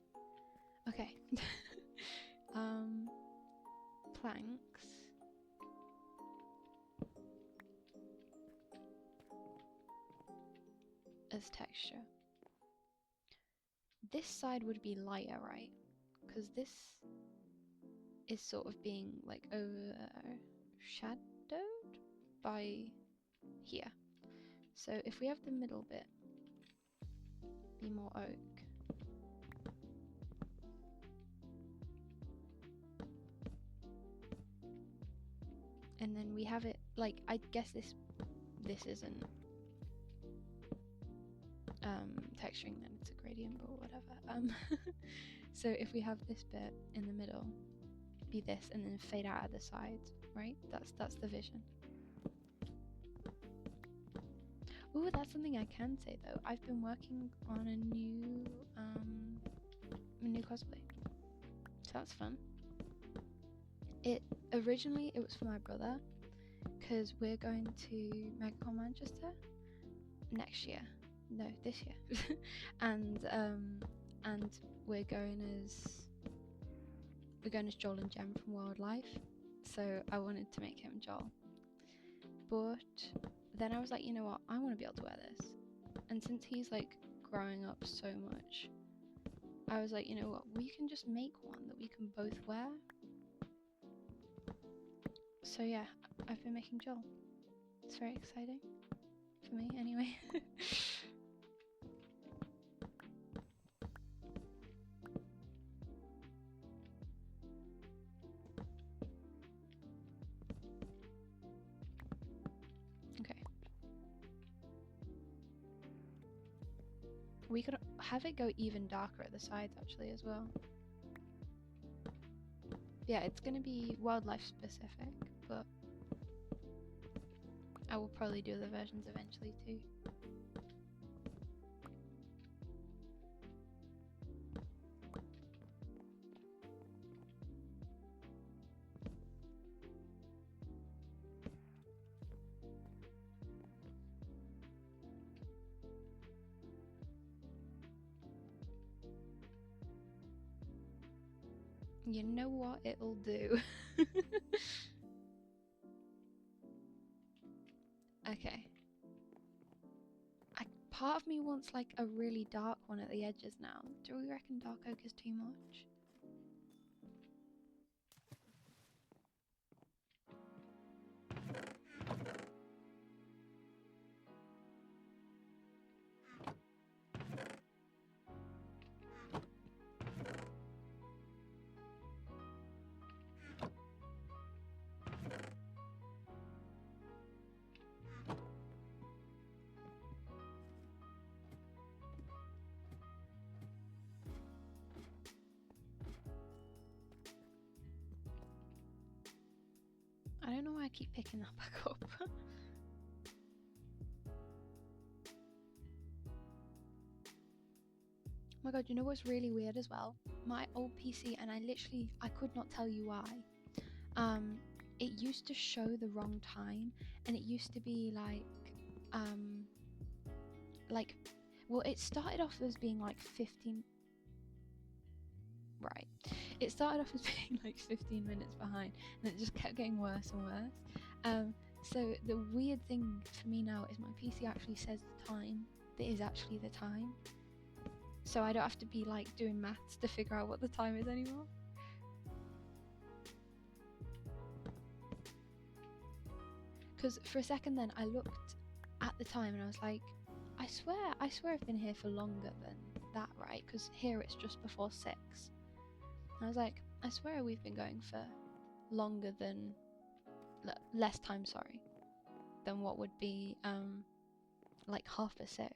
Okay. Planks. As texture. This side would be lighter, right? Because this is sort of being like overshadowed by here. So if we have the middle bit be more oak. And then we have it like, I guess this isn't texturing, then it's a gradient, but whatever. So if we have this bit in the middle be this and then fade out at the sides, right? That's the vision. Ooh, that's something I can say though. I've been working on a new cosplay, so that's fun. Originally it was for my brother because we're going to MegaCon Manchester next year. No, this year. and we're going as Joel and Jem from Wildlife. So I wanted to make him Joel. But then I was like, you know what? I want to be able to wear this. And since he's like growing up so much, I was like, you know what? We can just make one that we can both wear. So yeah, I've been making Joel. It's very exciting. For me, anyway. Okay. We could have it go even darker at the sides actually as well. Yeah, it's going to be wildlife specific, but I will probably do the versions eventually too. You know what it'll do? Okay. Part of me wants like a really dark one at the edges now. Do we reckon dark oak is too much? I don't know why I keep picking that back up. Oh my god, you know what's really weird as well? My old PC, and I could not tell you why. It used to show the wrong time, and it used to be well, it started off as being like 15. Right. It started off as being like 15 minutes behind, and it just kept getting worse and worse. So the weird thing for me now is my PC actually says the time that is actually the time. So I don't have to be like doing maths to figure out what the time is anymore. Because for a second then I looked at the time, and I was like, I swear I've been here for longer than that, right? Because here it's just before 6. And I was like, I swear we've been going for longer than less time, sorry, than what would be like 6:30.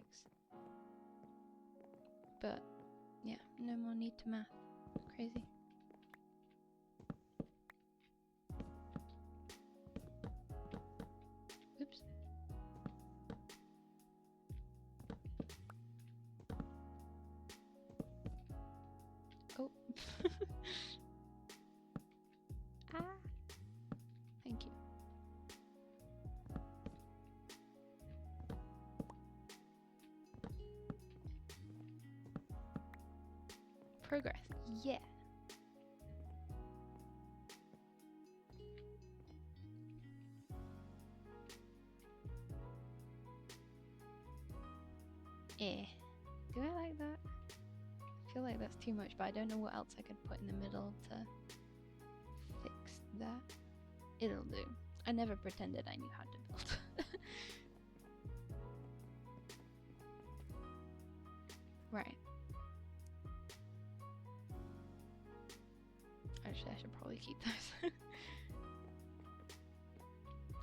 But yeah, no more need to math. Crazy. Oops. Oh. Ah. Thank you. Progress. Yeah. Eh. Do I like that? I feel like that's too much, but I don't know what else I could put in the middle to fix that. It'll do. I never pretended I knew how to build. Right. Actually, I should probably keep those.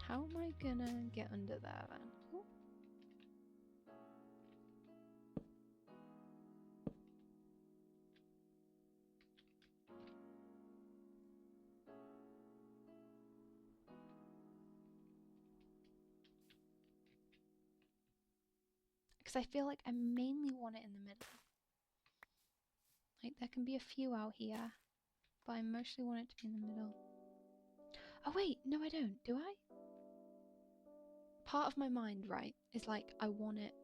How am I gonna get under there then? Ooh. Because I feel like I mainly want it in the middle. Like, there can be a few out here, but I mostly want it to be in the middle. Oh wait, no I don't, do I? Part of my mind, right, is like, I want it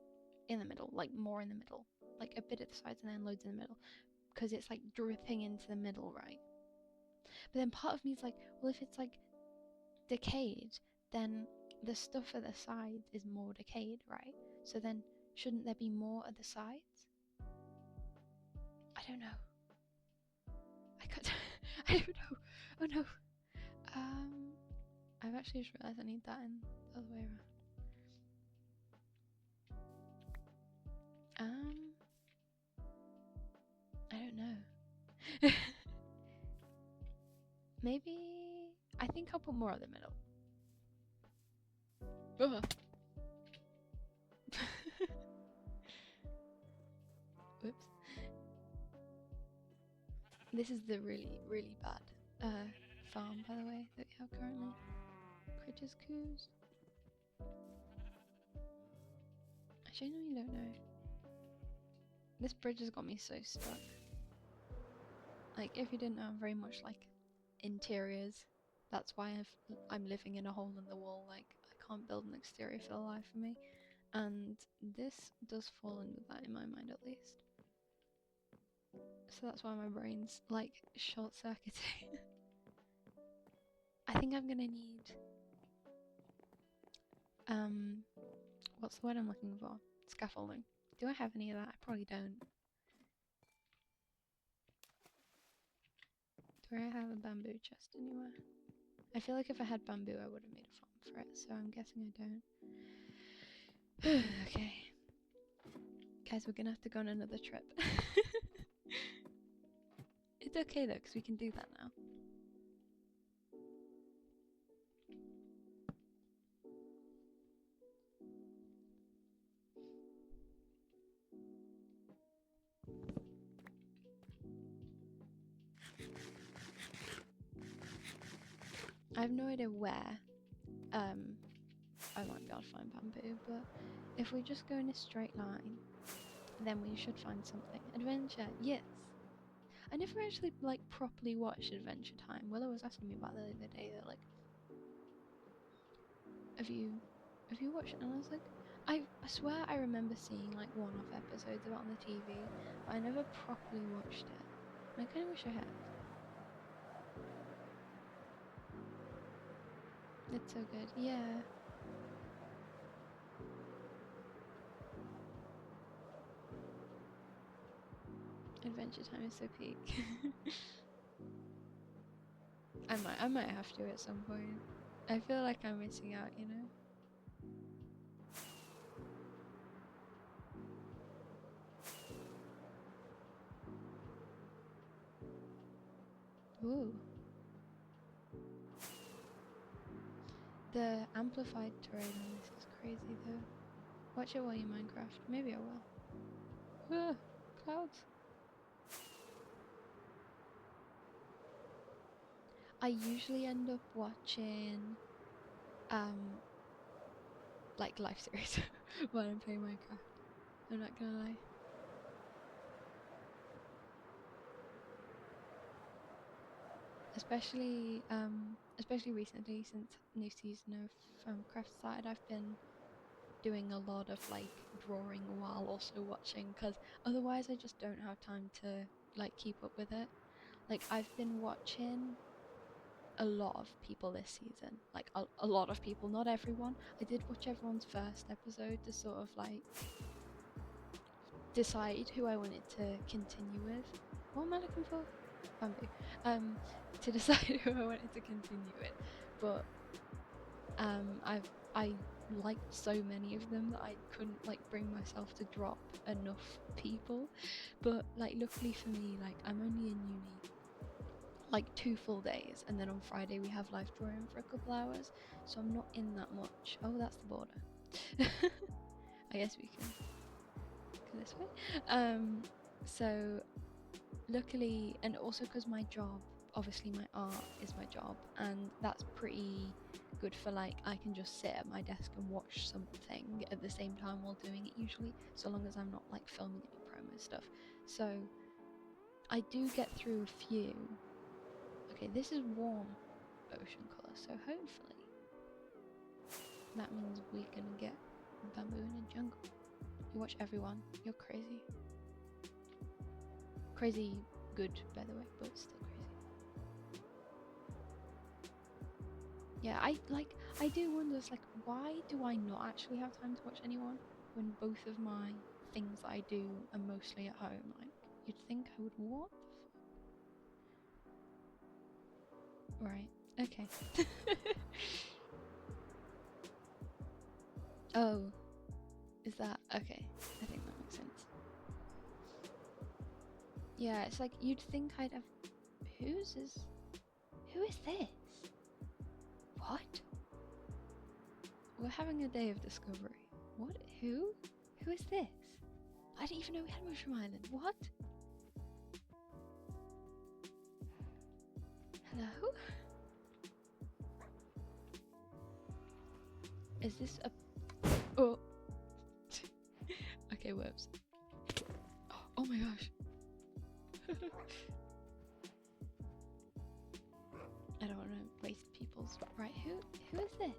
in the middle, like more in the middle. Like a bit at the sides and then loads in the middle. Because it's like dripping into the middle, right? But then part of me is like, well, if it's like decayed, then the stuff at the sides is more decayed, right? So then shouldn't there be more at the sides? I don't know. I can't. I don't know. Oh no. I've actually just realised I need that in the other way around. I don't know. Maybe I think I'll put more at the middle. Whoops. This is the really, really bad farm, by the way, that we have currently. Critters coos. I genuinely don't know. This bridge has got me so stuck. Like, if you didn't know, I'm very much like interiors. That's why I'm living in a hole in the wall. Like, I can't build an exterior for the life of me. And this does fall under that in my mind, at least. So that's why my brain's like short-circuiting. I think I'm gonna need what's the word I'm looking for? Scaffolding. Do I have any of that? I probably don't. Do I have a bamboo chest anywhere? I feel like if I had bamboo I would have made a farm for it, so I'm guessing I don't. Okay. Guys, we're gonna have to go on another trip. It's okay though, because we can do that now. I have no idea where I might be able to find bamboo, but if we just go in a straight line, then we should find something. Adventure, yes. I never actually like properly watched Adventure Time. Willow was asking me about that the other day. That like, have you watched it? And I was like, I swear I remember seeing like one-off episodes of it on the TV, but I never properly watched it. And I kind of wish I had. It's so good, yeah. Adventure Time is so peak. I might have to at some point. I feel like I'm missing out, you know? Ooh. The amplified terrain on this is crazy though. Watch it while you Minecraft. Maybe I will. Ah, clouds. I usually end up watching like live series while I'm playing Minecraft. I'm not gonna lie. Especially recently, since new season of Craft started, I've been doing a lot of like drawing while also watching, because otherwise I just don't have time to like keep up with it. Like I've been watching a lot of people this season, like a lot of people, not everyone. I did watch everyone's first episode to sort of like decide who I wanted to continue with. What am I looking for? Bamboo. To decide who I wanted to continue with, but I liked so many of them that I couldn't like bring myself to drop enough people. But like luckily for me, like I'm only in uni like 2 full days, and then on Friday we have live drawing for a couple hours, so I'm not in that much. Oh, that's the border. I guess we can go this way. So luckily, and also because my job, obviously my art is my job, and that's pretty good for like I can just sit at my desk and watch something at the same time while doing it usually, so long as I'm not like filming any promo stuff. So I do get through a few. Okay, this is warm ocean colour, so hopefully that means we can get bamboo in a jungle. You watch everyone, you're crazy. Crazy good, by the way, but still crazy. Yeah, I do wonder, it's like, why do I not actually have time to watch anyone when both of my things that I do are mostly at home? Like, you'd think I would, what the fuck? Right, okay. Oh, is that, okay, I think that makes sense. Yeah, it's like, you'd think I'd have, who is this? What? We're having a day of discovery. What? Who? Who is this? I didn't even know we had Mushroom Island. What? Hello? Is this a... Oh. Okay, whoops. Oh my gosh. I don't want to waste people's... Right, who is this?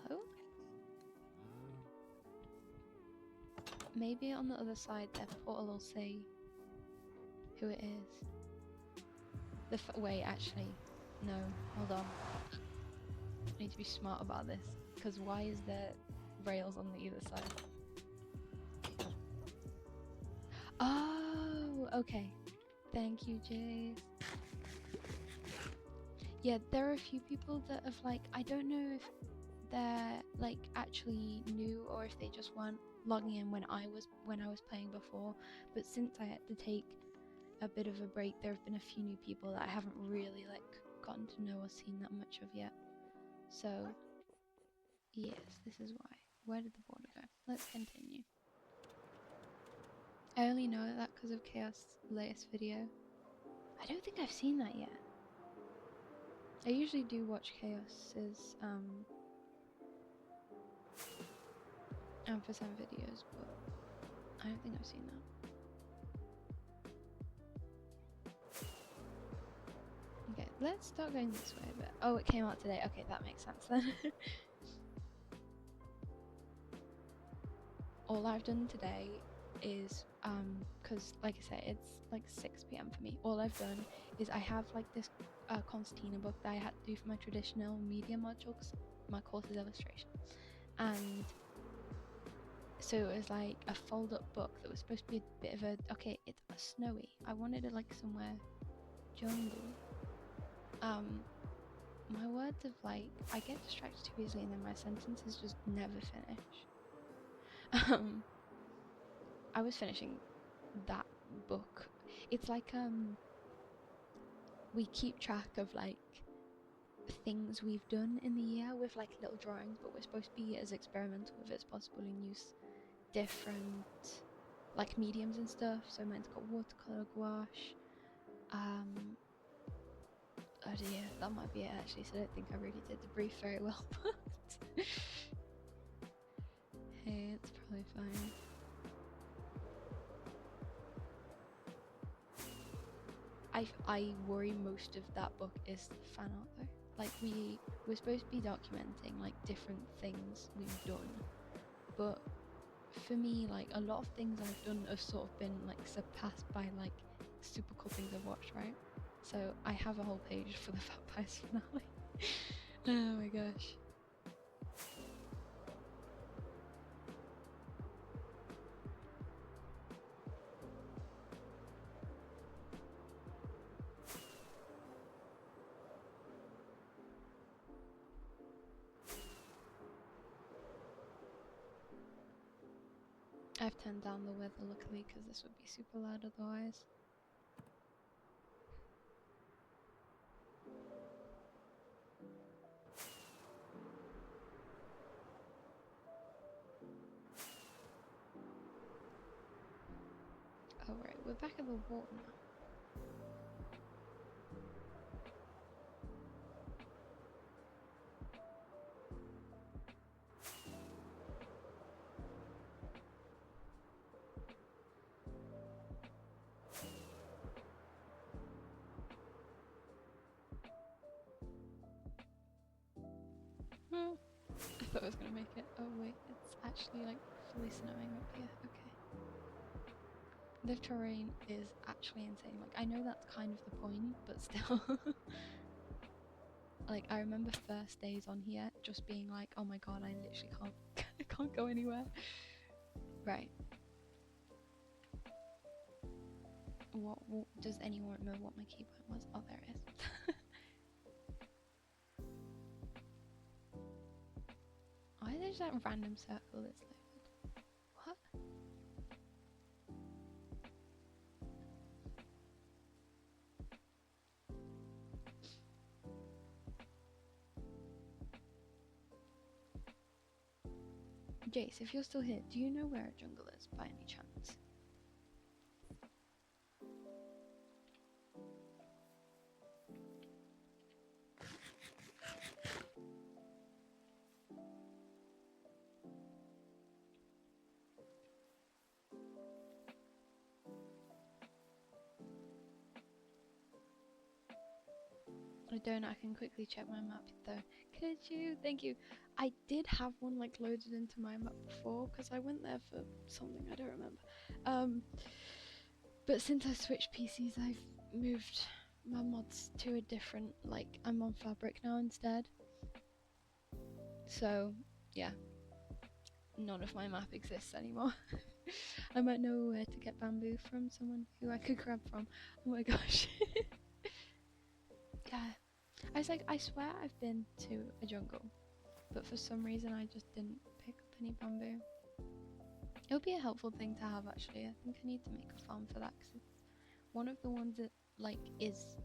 Hello? Maybe on the other side their portal will say who it is. Wait, actually, no, hold on. I need to be smart about this, because why is there rails on the either side? Oh, okay. Thank you, Jace. Yeah, there are a few people that have like, I don't know if they're like actually new or if they just weren't logging in when I was playing before, but since I had to take a bit of a break, there have been a few new people that I haven't really like gotten to know or seen that much of yet. So yes, this is why. Where did the border go? Let's continue. I only know that because of Chaos' latest video. I don't think I've seen that yet. I usually do watch Chaos's Ampersand videos, but I don't think I've seen that. Okay, let's start going this way a bit. Oh, it came out today. Okay, that makes sense then. All I've done today is, because like I said, it's like 6 PM for me. All I've done is I have like this concertina book that I had to do for my traditional media module, because my course is illustration. And so it was like a fold-up book that was supposed to be a bit of a, okay, it's snowy. I wanted it like somewhere jungle. My words of like, I get distracted too easily and then my sentences just never finish. I was finishing that book. it's like we keep track of like things we've done in the year with like little drawings, but we're supposed to be as experimental with it as possible and use different like mediums and stuff. So mine's got watercolor, gouache. Oh dear, that might be it actually. So I don't think I really did the brief very well, but hey, it's probably fine. I worry most of that book is the fan art though. Like we're supposed to be documenting like different things we've done, but for me, like a lot of things I've done have sort of been like surpassed by like super cool things I've watched, right? So I have a whole page for the Vampires finale. Oh my gosh. I've turned down the weather luckily because this would be super loud otherwise. Oh right, we're back at the water now. I thought I was gonna make it. Oh wait, it's actually like fully snowing up here. Okay. The terrain is actually insane. Like I know that's kind of the point, but still. Like I remember first days on here just being like, oh my god, I literally can't I can't go anywhere. Right. What does anyone know what my key point was? Oh, there it is. Why is there just that random circle that's loaded? What? Jace, if you're still here, do you know where a jungle is by any chance? I don't. I can quickly check my map though. Could you? Thank you. I did have one like loaded into my map before because I went there for something I don't remember. But since I switched PCs, I've moved my mods to a different. Like I'm on Fabric now instead. So yeah, none of my map exists anymore. I might know where to get bamboo from. Someone who I could grab from. Oh my gosh. Yeah. I was like, I swear I've been to a jungle, but for some reason I just didn't pick up any bamboo. It would be a helpful thing to have actually. I think I need to make a farm for that because it's one of the ones that like is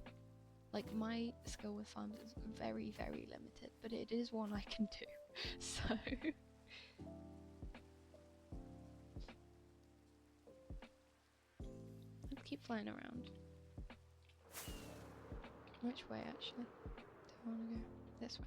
like my skill with farms is very limited, but it is one I can do. So let's keep flying around. Which way actually? Do I want to go this way?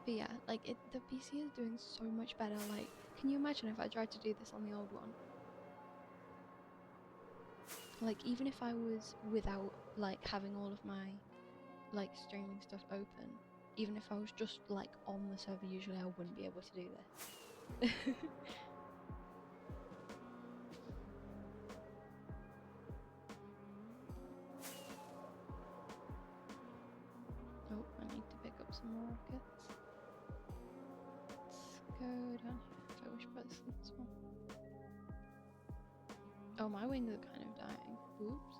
But yeah, like the PC is doing so much better. Like, can you imagine if I tried to do this on the old one? Like, even if I was without like having all of my like streaming stuff open, even if I was just like on the server, usually I wouldn't be able to do this. Oh, I need to pick rockets. Let's go down here. If I wish buttons this one. Oh, my wings are kind of dying. Oops.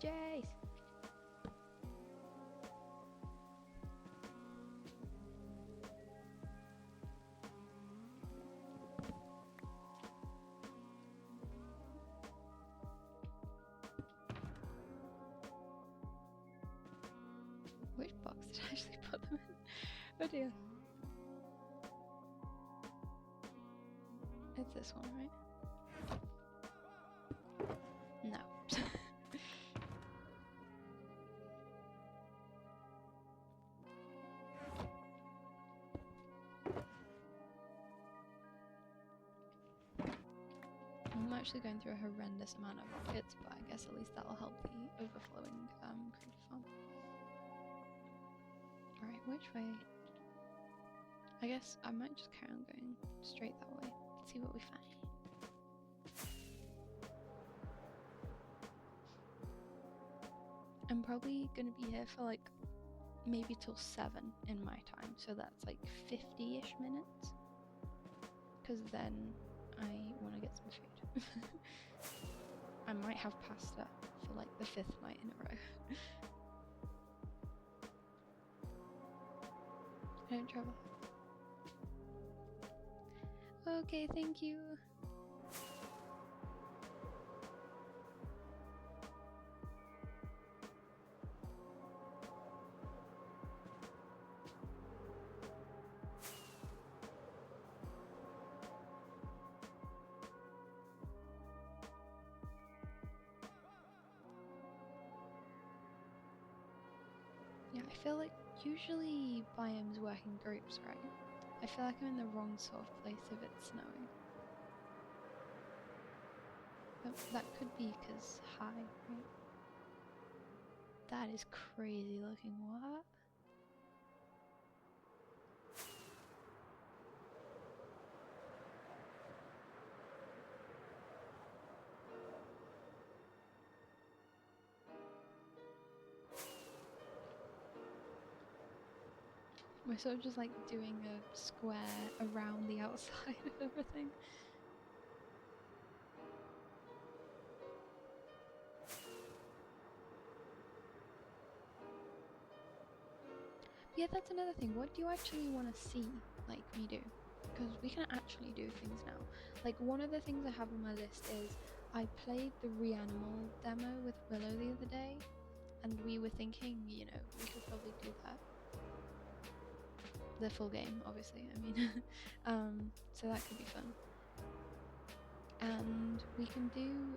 Jace! Which box did I actually put them in? Oh dear. It's this one, right? No. I'm actually going through a horrendous amount of rockets, but I guess at least that'll help the overflowing creeper farm. Alright, which way? I guess I might just carry on going straight that way. See what we find. I'm probably gonna be here for like maybe till 7 in my time, so that's like 50-ish minutes. Because then I want to get some food. I might have pasta for like the 5th night in a row. I don't travel. Okay, thank you. Yeah, I feel like usually biomes work in groups, right? I feel like I'm in the wrong sort of place if it's snowing. But that could be because high, right? That is crazy looking. What? We're sort of just like doing a square around the outside of everything. Yeah, that's another thing. What do you actually want to see, like, me do? Because we can actually do things now. Like, one of the things I have on my list is I played the Reanimal demo with Willow the other day, and we were thinking, you know, we could probably do that. The full game, obviously, I mean. So that could be fun. And we can do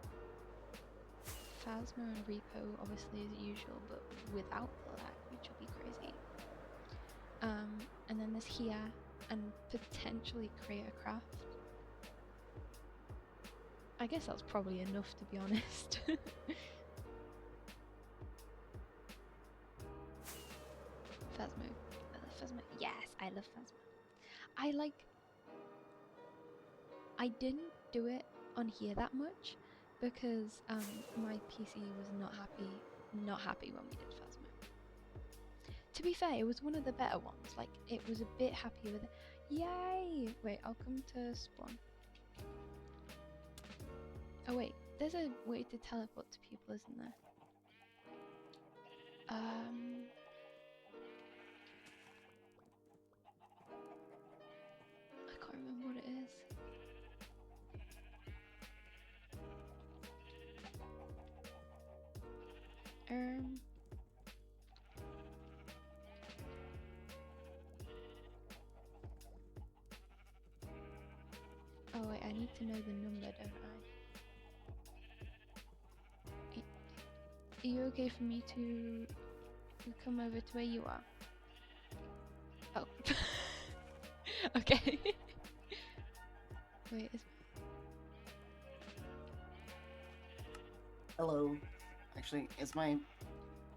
Phasma and Repo, obviously, as usual, but without the lag, which would be crazy. And then there's here, and potentially create a craft. I guess that's probably enough, to be honest. Phasma. I love Phasma. Yes, I love Phasma. I didn't do it on here that much because my PC was not happy when we did Phasma. To be fair, it was one of the better ones. Like, it was a bit happier with it. Yay! Wait, I'll come to spawn. Oh wait, there's a way to teleport to people, isn't there? I can't remember what it is. Oh wait, I need to know the number, don't I? Are you okay for me to come over to where you are? Oh. Okay. Wait, Hello. Actually, is my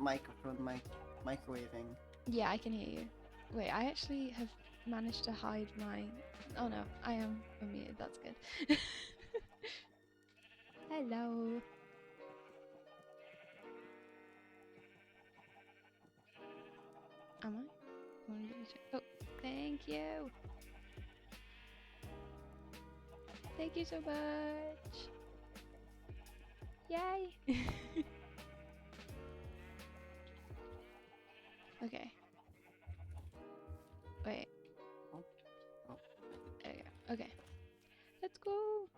microphone microwaving? yeah, I can hear you. Wait, I actually have managed to hide my... Oh no, I am unmuted, that's good. Hello. Am I? I want to double check. Oh, thank you. Thank you so much. Yay. Okay. Wait. Oh. There we go. Okay. Let's go.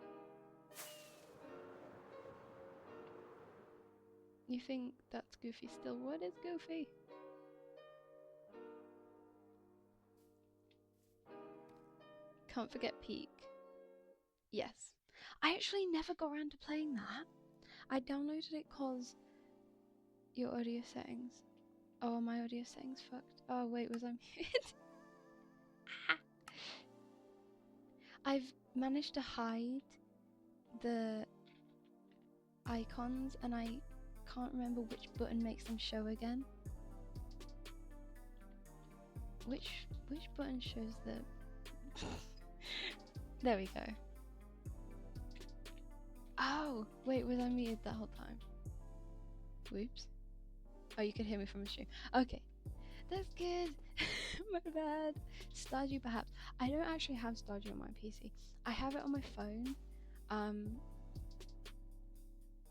You think that's Goofy still? What is Goofy? Can't forget Peak. Yes. I actually never got around to playing that. I downloaded it cause your audio settings. Oh, my audio settings fucked. Oh wait, was I muted? I've managed to hide the icons and I can't remember which button makes them show again. Which button shows the... There we go. Oh, wait, was I muted that whole time? Whoops. Oh, you could hear me from the stream. Okay, that's good. My bad. Stardew perhaps. I don't actually have Stardew on my PC. I have it on my phone.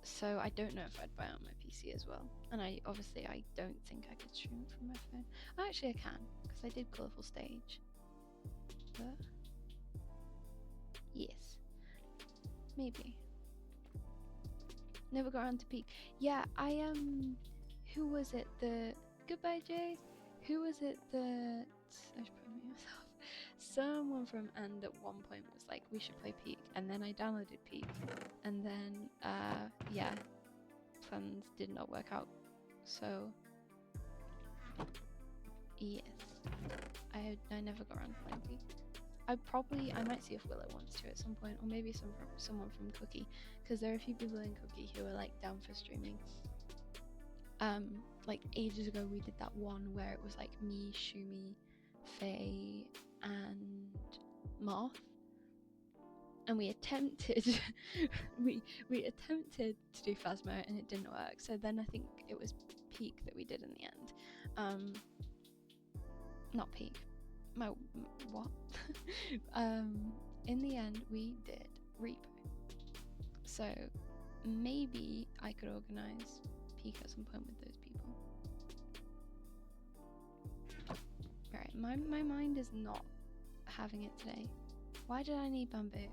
So I don't know if I'd buy it on my PC as well. And I don't think I could stream it from my phone. Actually, I can because I did Colourful Stage. But yes, maybe. Never got around to Peak. Yeah, who was it? Goodbye, Jay. Who was it that I should probably mute myself. Someone from And at one point was like, we should play Peak, and then I downloaded Peak, and then yeah, plans did not work out. So yes, I never got around to playing Peak. I might see if Willow wants to at some point, or maybe someone from Cookie, because there are a few people in Cookie who are like down for streaming. Like ages ago we did that one where it was like me, Shumi, Faye, and Moth, and we attempted we attempted to do Phasmo and it didn't work. So then I think it was Peak that we did in the end. Not Peak. What? In the end we did Reaper. So maybe I could organize Peak at some point with those people. Right, my mind is not having it today. Why did I need bamboo?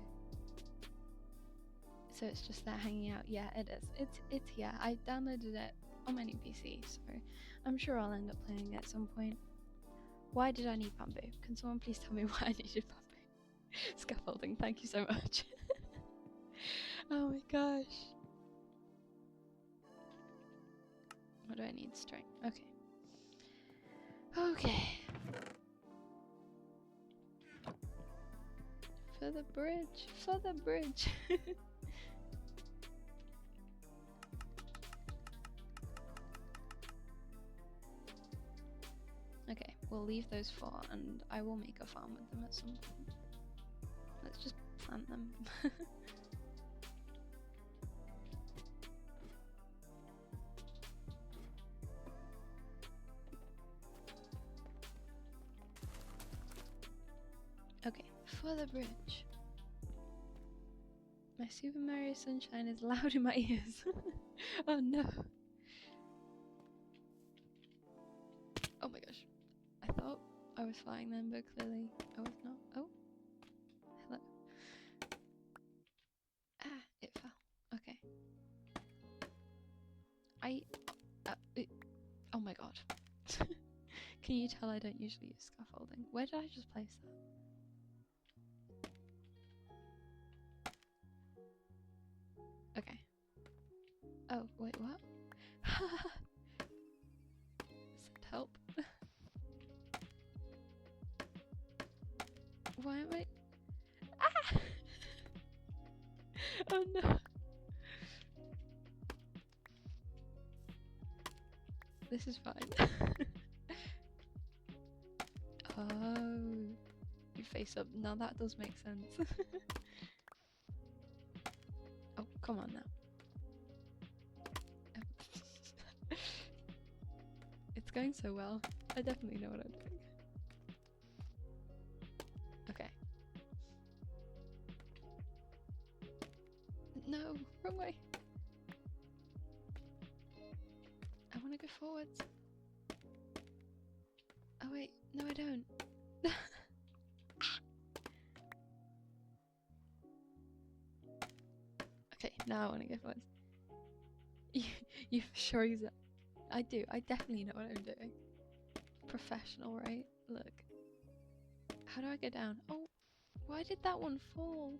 So it's just there hanging out. Yeah, it is. It's here. I downloaded it on my new PC, so I'm sure I'll end up playing it at some point. Why did I need bamboo? Can someone please tell me why I needed bamboo? Scaffolding, thank you so much. Oh my gosh. What do I need? String. Okay. Okay. For the bridge. For the bridge. Okay, we'll leave those four and I will make a farm with them at some point. Let's just plant them. Okay, for the bridge. My Super Mario Sunshine is loud in my ears. Oh no. Oh my gosh. I thought I was flying then, but clearly I was not. Oh. Hello. Ah, it fell. Okay. Oh my god. Can you tell I don't usually use scaffolding? Where did I just place that? Okay. Oh, wait, what? Send help. Why am I... Ah! Oh no. This is fine. Oh, you face up. Now that does make sense. Oh, come on now. It's going so well. I definitely know what I'm doing. Okay. No, wrong way. I want to go forwards. Oh wait, no I don't. Okay, now I want to go forwards. You for sure exactly. I do. I definitely know what I'm doing. Professional, right? Look. How do I go down? Oh, why did that one fall?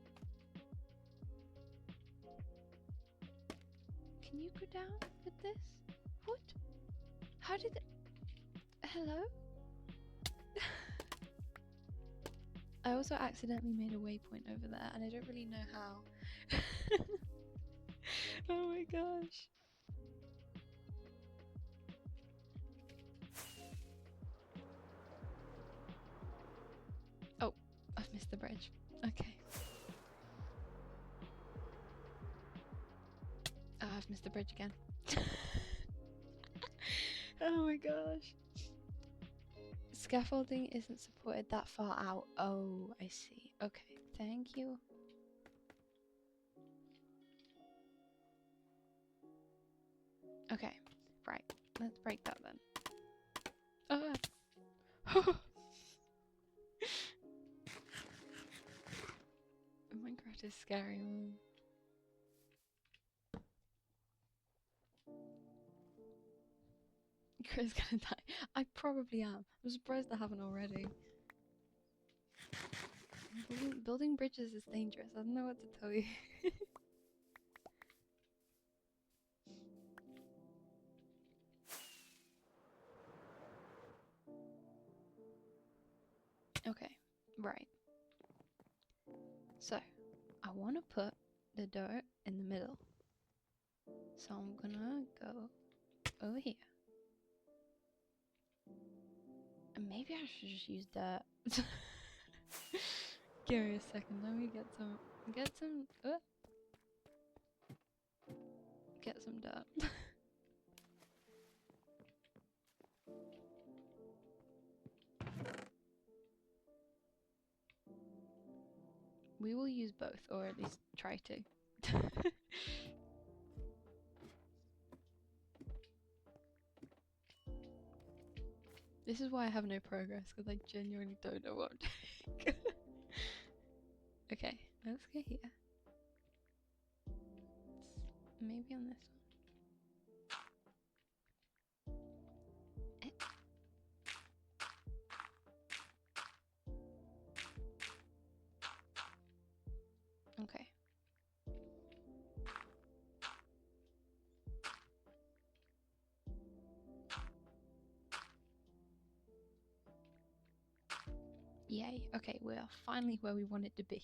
Can you go down with this? What? How did it... Hello? I also accidentally made a waypoint over there and I don't really know how. Oh my gosh. Oh, I've missed the bridge. Okay. Oh, I've missed the bridge again. Oh my gosh. Scaffolding isn't supported that far out. Oh, I see. Okay, thank you. Okay, right. Let's break that then. Minecraft is scary, man. Chris gonna die. I probably am. I'm surprised I haven't already. Building bridges is dangerous. I don't know what to tell you. Okay, right. So, I want to put the dirt in the middle. So I'm gonna go over here. And maybe I should just use dirt. Give me a second. Let me get some dirt. We will use both, or at least try to. This is why I have no progress, because I genuinely don't know what I'm doing. Okay, let's go here. Maybe on this one. Okay. Yay. Okay, we are finally where we wanted to be.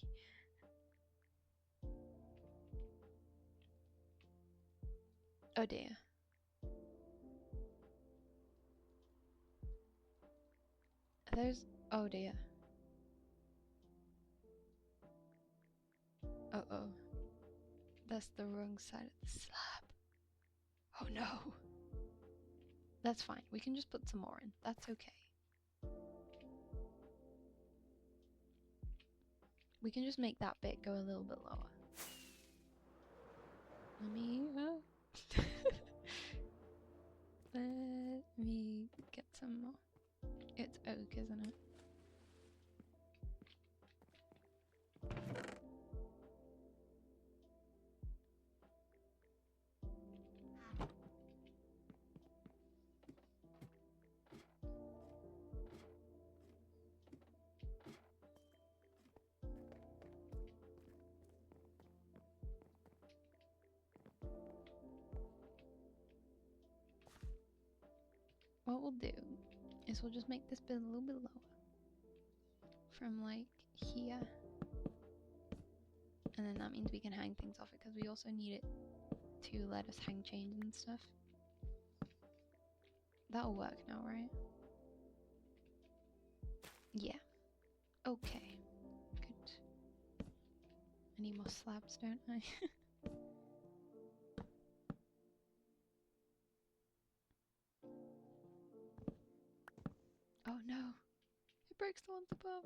Oh dear. There's... Oh dear. Uh-oh. That's the wrong side of the slab. Oh no. That's fine. We can just put some more in. That's okay. We can just make that bit go a little bit lower. Let me... Let me get some more. It's oak, isn't it? What we'll do is we'll just make this bit a little bit lower. From like here. And then that means we can hang things off it because we also need it to let us hang chains and stuff. That'll work now, right? Yeah. Okay. Good. I need more slabs, don't I? Oh no, it breaks the ones above.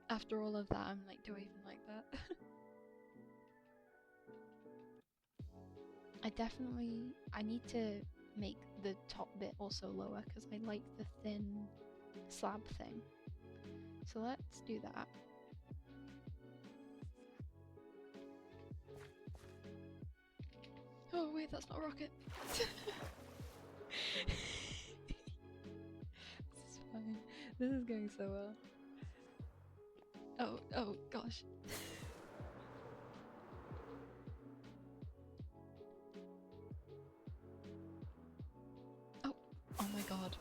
After all of that, I'm like, do I even like that? I need to make the top bit also lower because I like the thin slab thing. So let's do that. Oh wait, that's not a rocket. This is fine. This is going so well. Oh gosh. Oh my god.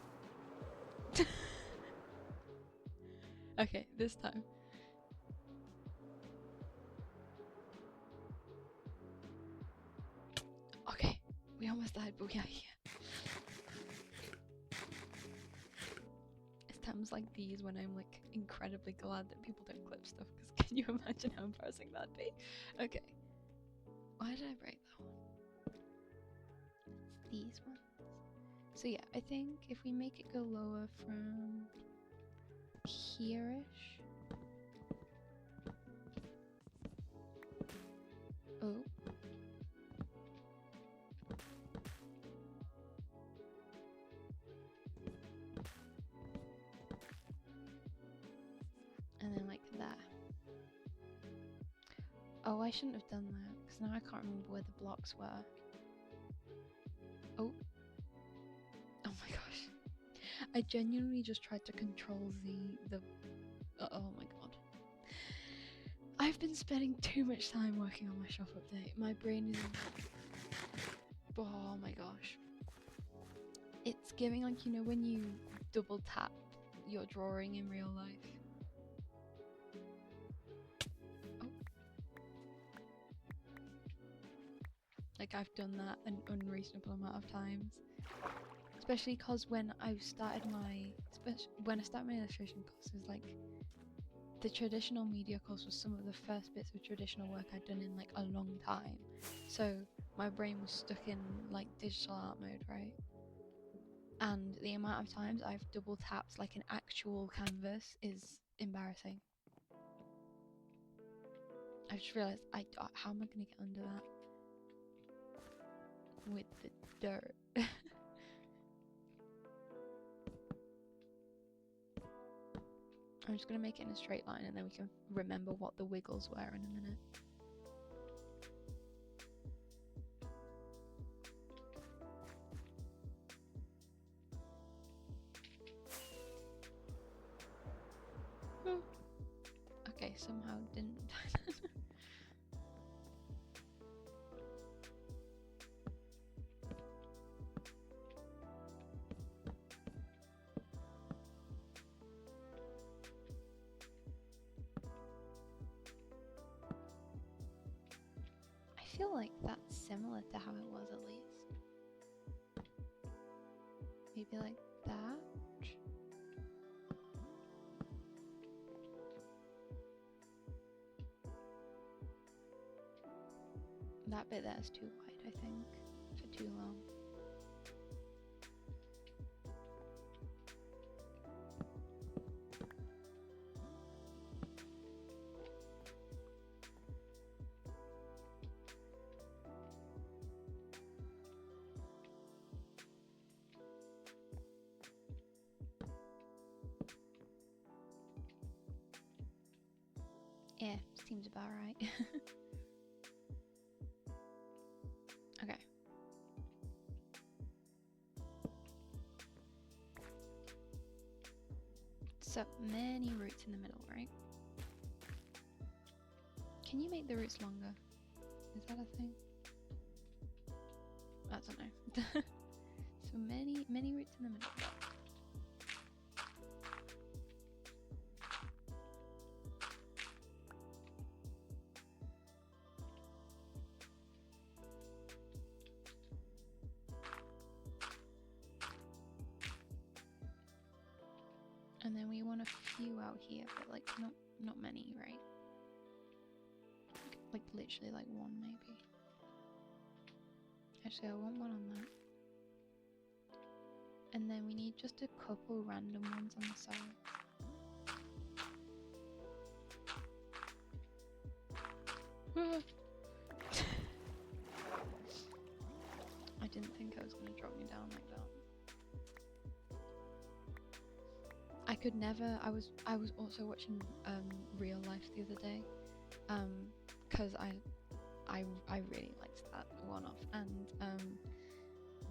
Okay, this time. Okay, we almost died, but we are here. It's times like these when I'm like incredibly glad that people don't clip stuff, because can you imagine how embarrassing that'd be? Okay. Why did I break that one? It's these ones. So yeah, I think if we make it go lower from here-ish. Oh. And then like that. Oh, I shouldn't have done that, because now I can't remember where the blocks were. Oh. Oh my gosh. I genuinely just tried to control the oh my god. I've been spending too much time working on my shop update. My brain is... Oh my gosh. It's giving like, you know, when you double tap your drawing in real life. Oh. Like I've done that an unreasonable amount of times. Especially because when I started my illustration courses, like the traditional media course was some of the first bits of traditional work I'd done in like a long time. So my brain was stuck in like digital art mode, right? And the amount of times I've double tapped like an actual canvas is embarrassing. I just realised how am I going to get under that with the dirt? I'm just going to make it in a straight line and then we can remember what the wiggles were in a minute. Oh. Okay, somehow didn't die then. I feel like that's similar to how it was at least. Maybe like that? That bit there is too wide, I think, for too long. Yeah, seems about right. Okay. So many roots in the middle, right? Can you make the roots longer? Is that a thing? I don't know. So many roots in the middle. few out here, but like not many, right? Like literally like one maybe. Actually, I want one on that. And then we need just a couple random ones on the side. I didn't think I was going to drop me down like that. I could never. I was also watching Real Life the other day, because I really liked that one-off, and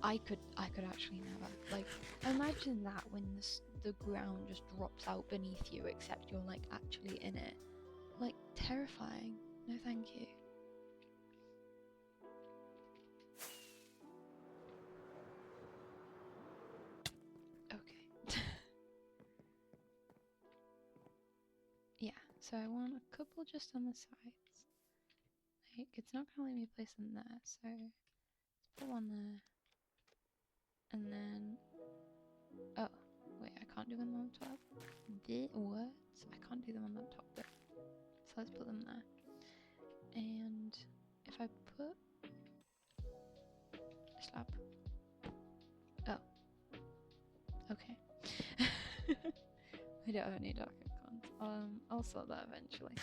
I could actually never, like, imagine that when the ground just drops out beneath you, except you're like actually in it, like terrifying. No, thank you. Okay. Yeah, so I want a couple just on the sides. Like, it's not gonna let me place them there, so let's put one there. And then, oh, wait, I can't do them on top. What? I can't do them on that top bit. So let's put them there. And if I put a slab. Oh. Okay. I don't have any dark icons. I'll sort that eventually.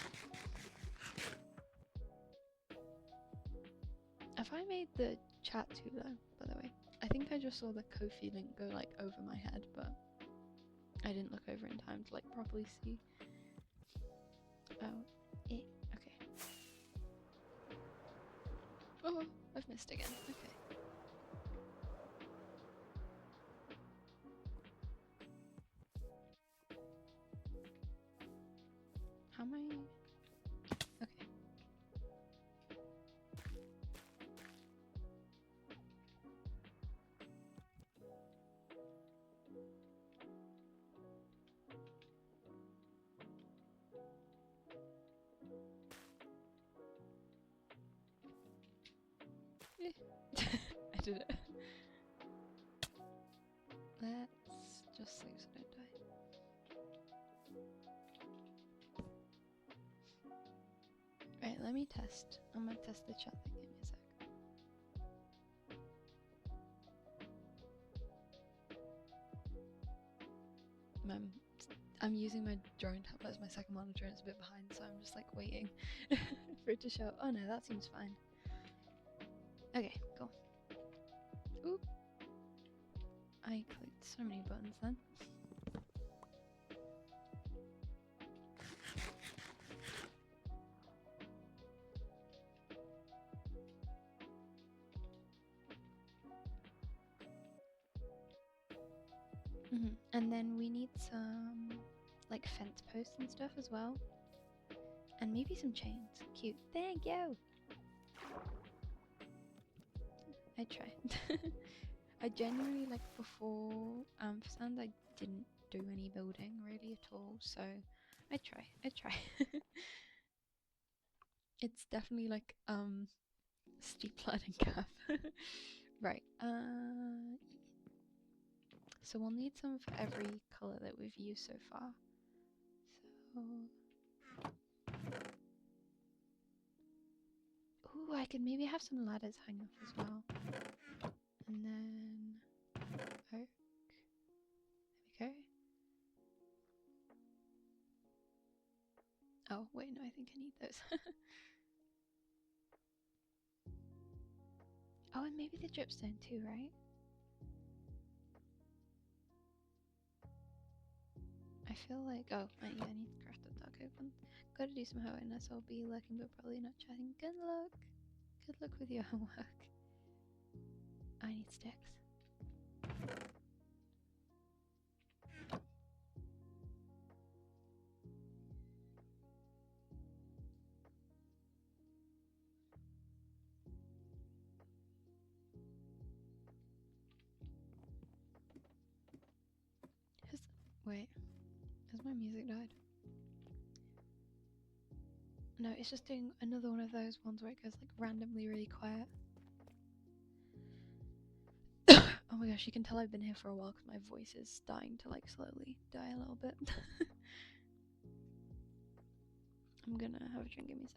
Have I made the chat too low, by the way? I think I just saw the Ko-fi link go like over my head, but I didn't look over in time to like properly see. Oh, okay. Oh, I've missed again. Okay. How am I? Okay. I did it. Let's just sleep so I don't die. Right, let me test. I'm gonna test the chat thing. Give me a sec. I'm using my drone tablet as my second monitor and it's a bit behind, so I'm just like waiting for it to show. Oh no, that seems fine. Okay, cool. Oop. I clicked so many buttons then. And then we need some like fence posts and stuff as well. And maybe some chains. Cute. Thank you! I try. I genuinely, like, before Ampersand, I didn't do any building really at all, so I try. It's definitely like steep learning curve. Right. So we'll need some for every colour that we've used so far. So ooh, I could maybe have some ladders hang up as well. And then oak. There we go. Oh wait, no, I think I need those. Oh, and maybe the dripstone too, right? I feel like, oh, yeah, I need to craft a dark open. Gotta do some hoeing, so I'll be lurking, but probably not chatting. Good luck. Good luck with your homework. I need sticks. Wait, has my music died? No, it's just doing another one of those ones where it goes like randomly really quiet. Oh my gosh, you can tell I've been here for a while because my voice is starting to like slowly die a little bit. I'm gonna have a drink. Give me a sec.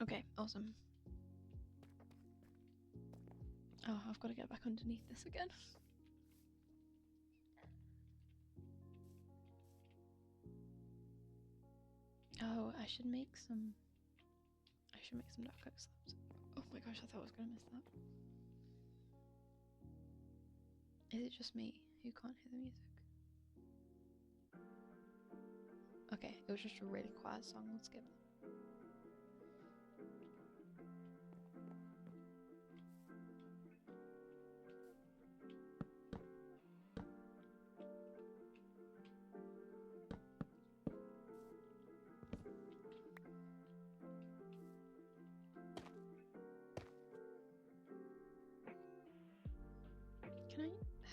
Okay, awesome. Oh, I've got to get back underneath this again. Oh, I should make some dark oak slabs. Oh my gosh, I thought I was gonna miss that. Is it just me who can't hear the music? Okay, it was just a really quiet song. Let's skip that.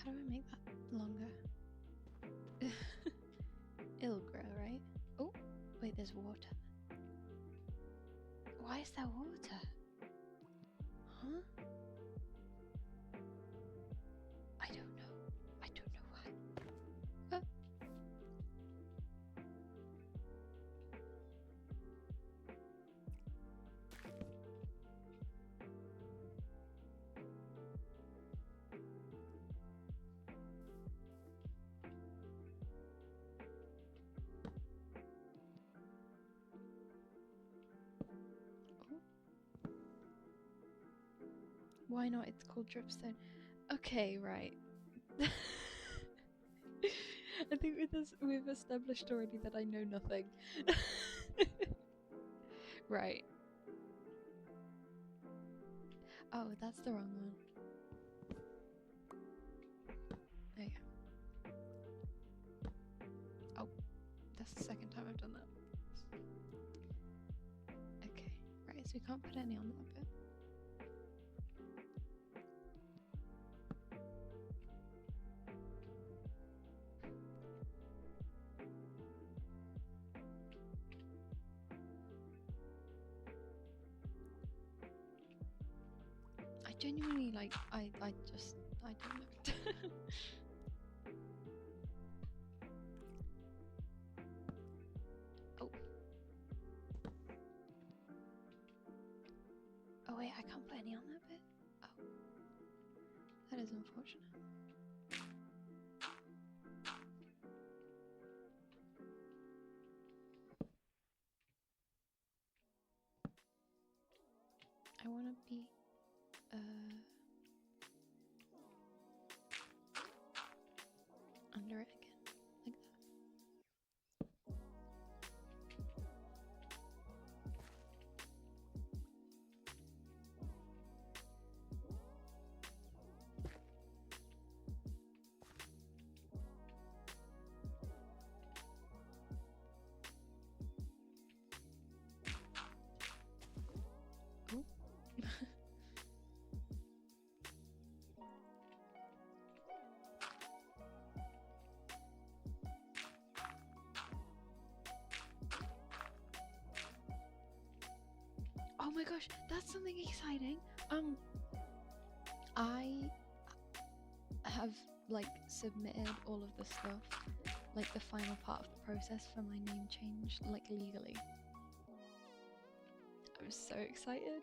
How do I make that longer? It'll grow, right? Oh, wait, there's water. Why is there water? Huh? I don't know. I don't know why. Why not? It's called dripstone. Okay, right. I think we've established already that I know nothing. Right. Oh, that's the wrong one. There you go. Oh, that's the second time I've done that. Okay, right, so we can't put any on that bit. I genuinely like, I don't know. Oh. Oh wait, I can't put any on that bit? Oh. That is unfortunate. I want to be under it again, like that. Oh. Oh my gosh, that's something exciting. I have like submitted all of the stuff, like the final part of the process for my name change, like legally. I'm so excited.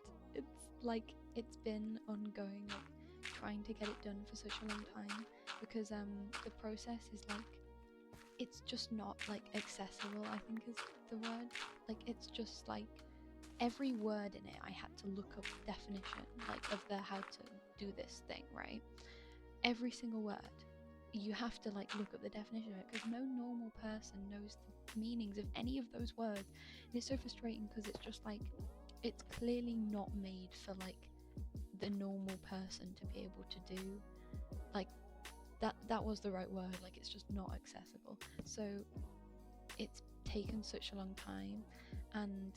It's been ongoing, like trying to get it done for such a long time, because the process is like, it's just not like accessible, I think is the word. Like it's just like every word in it I had to look up the definition, like of the how to do this thing, right? Every single word you have to like look up the definition of it, because no normal person knows the meanings of any of those words. And it's so frustrating because it's just like, it's clearly not made for like the normal person to be able to do. Like that was the right word, like it's just not accessible. So it's taken such a long time, and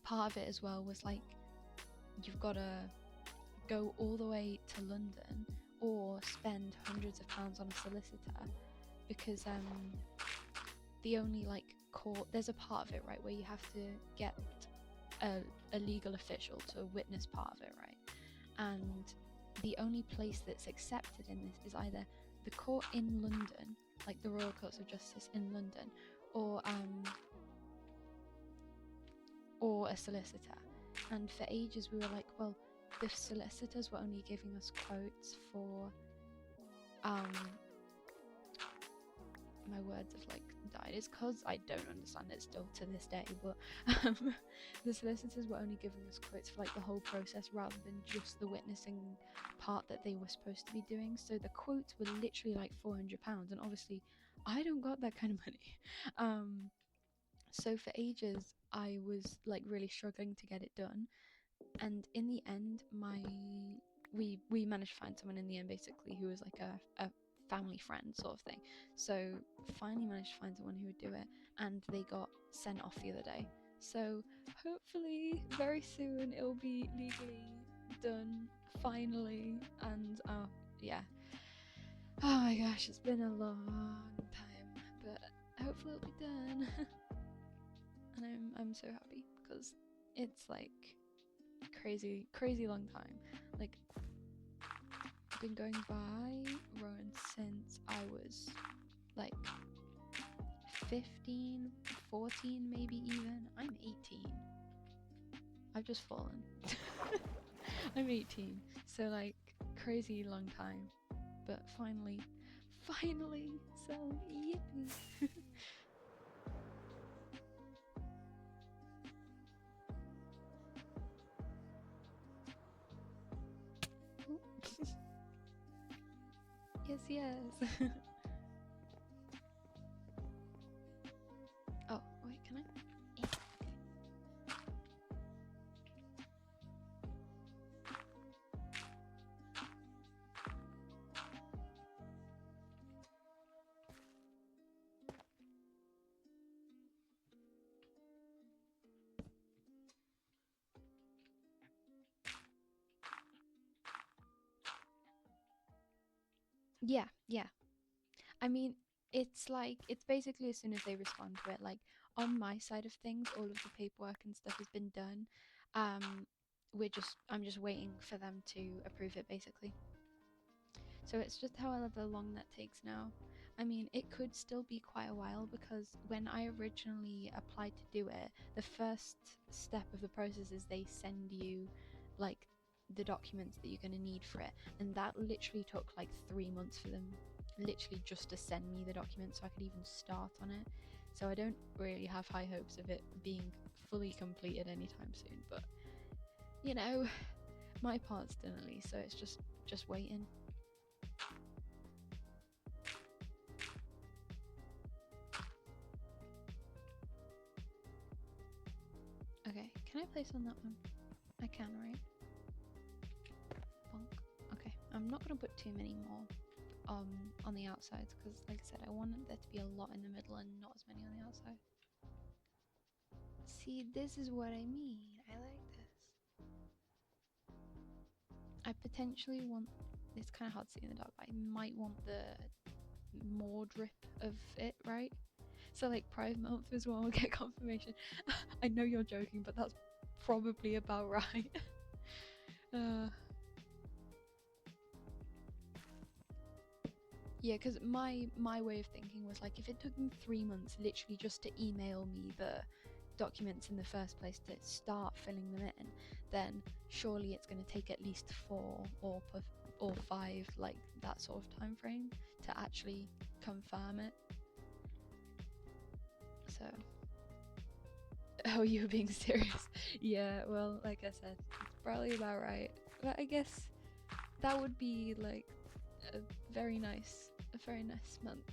part of it as well was like, you've got to go all the way to London or spend hundreds of pounds on a solicitor, because the only like court, there's a part of it, right, where you have to get a legal official to witness part of it, right? And the only place that's accepted in this is either the court in London, like the Royal Courts of Justice in London, or a solicitor. And for ages we were like, well, the solicitors were only giving us quotes for my words have like died. It's because I don't understand it still to this day, but the solicitors were only giving us quotes for like the whole process rather than just the witnessing part that they were supposed to be doing. So the quotes were literally like £400, and obviously I don't got that kind of money. So for ages I was like really struggling to get it done, and in the end we managed to find someone in the end basically who was like a family friend sort of thing. So finally managed to find someone who would do it, and they got sent off the other day. So hopefully very soon it'll be legally done finally. And yeah, oh my gosh, it's been a long time, but hopefully it'll be done. And I'm so happy because it's like crazy long time. Like I've been going by Rowan since I was like 15, 14 maybe even. I'm 18. I've just fallen. I'm 18, so like crazy long time, but finally, so yippee. Yes. Oh, wait, can I? Yeah, okay. Yeah. I mean, it's like, it's basically as soon as they respond to it. Like on my side of things, all of the paperwork and stuff has been done. I'm just waiting for them to approve it basically. So it's just however long that takes now. I mean, it could still be quite a while because when I originally applied to do it, the first step of the process is they send you like the documents that you're going to need for it, and that literally took like 3 months for them literally just to send me the documents so I could even start on it. So I don't really have high hopes of it being fully completed anytime soon, but you know, my part's done at least, so it's just waiting. Okay, can I place on that one? I can, right? Bonk. Okay, I'm not gonna put too many more on the outsides because, like I said, I wanted there to be a lot in the middle and not as many on the outside. See, this is what I mean. I like this. I potentially want. It's kind of hard to see in the dark, but I might want the more drip of it, right? So like Pride Month as well, we'll get confirmation. I know you're joking, but that's probably about right. Yeah, because my way of thinking was like, if it took them 3 months literally just to email me the documents in the first place to start filling them in, then surely it's going to take at least 4 or 5, like that sort of time frame to actually confirm it. So, oh, you were being serious? Yeah, well, like I said, it's probably about right. But I guess that would be like a very nice month.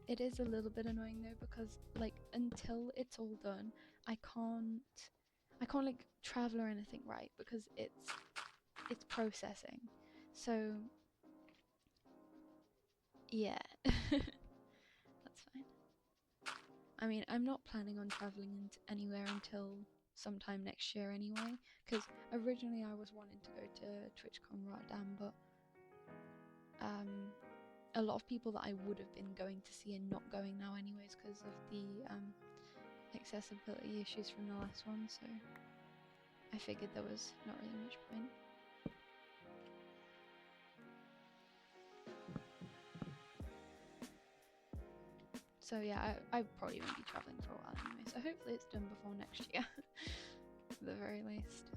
It is a little bit annoying though, because like until it's all done, I can't like travel or anything, right? Because it's processing. So yeah. That's fine. I mean, I'm not planning on traveling anywhere until sometime next year anyway, because originally I was wanting to go to TwitchCon Rotterdam, but a lot of people that I would have been going to see and not going now anyways because of the accessibility issues from the last one, so I figured there was not really much point. So yeah, I probably won't be travelling for a while anyway, so hopefully it's done before next year, at the very least.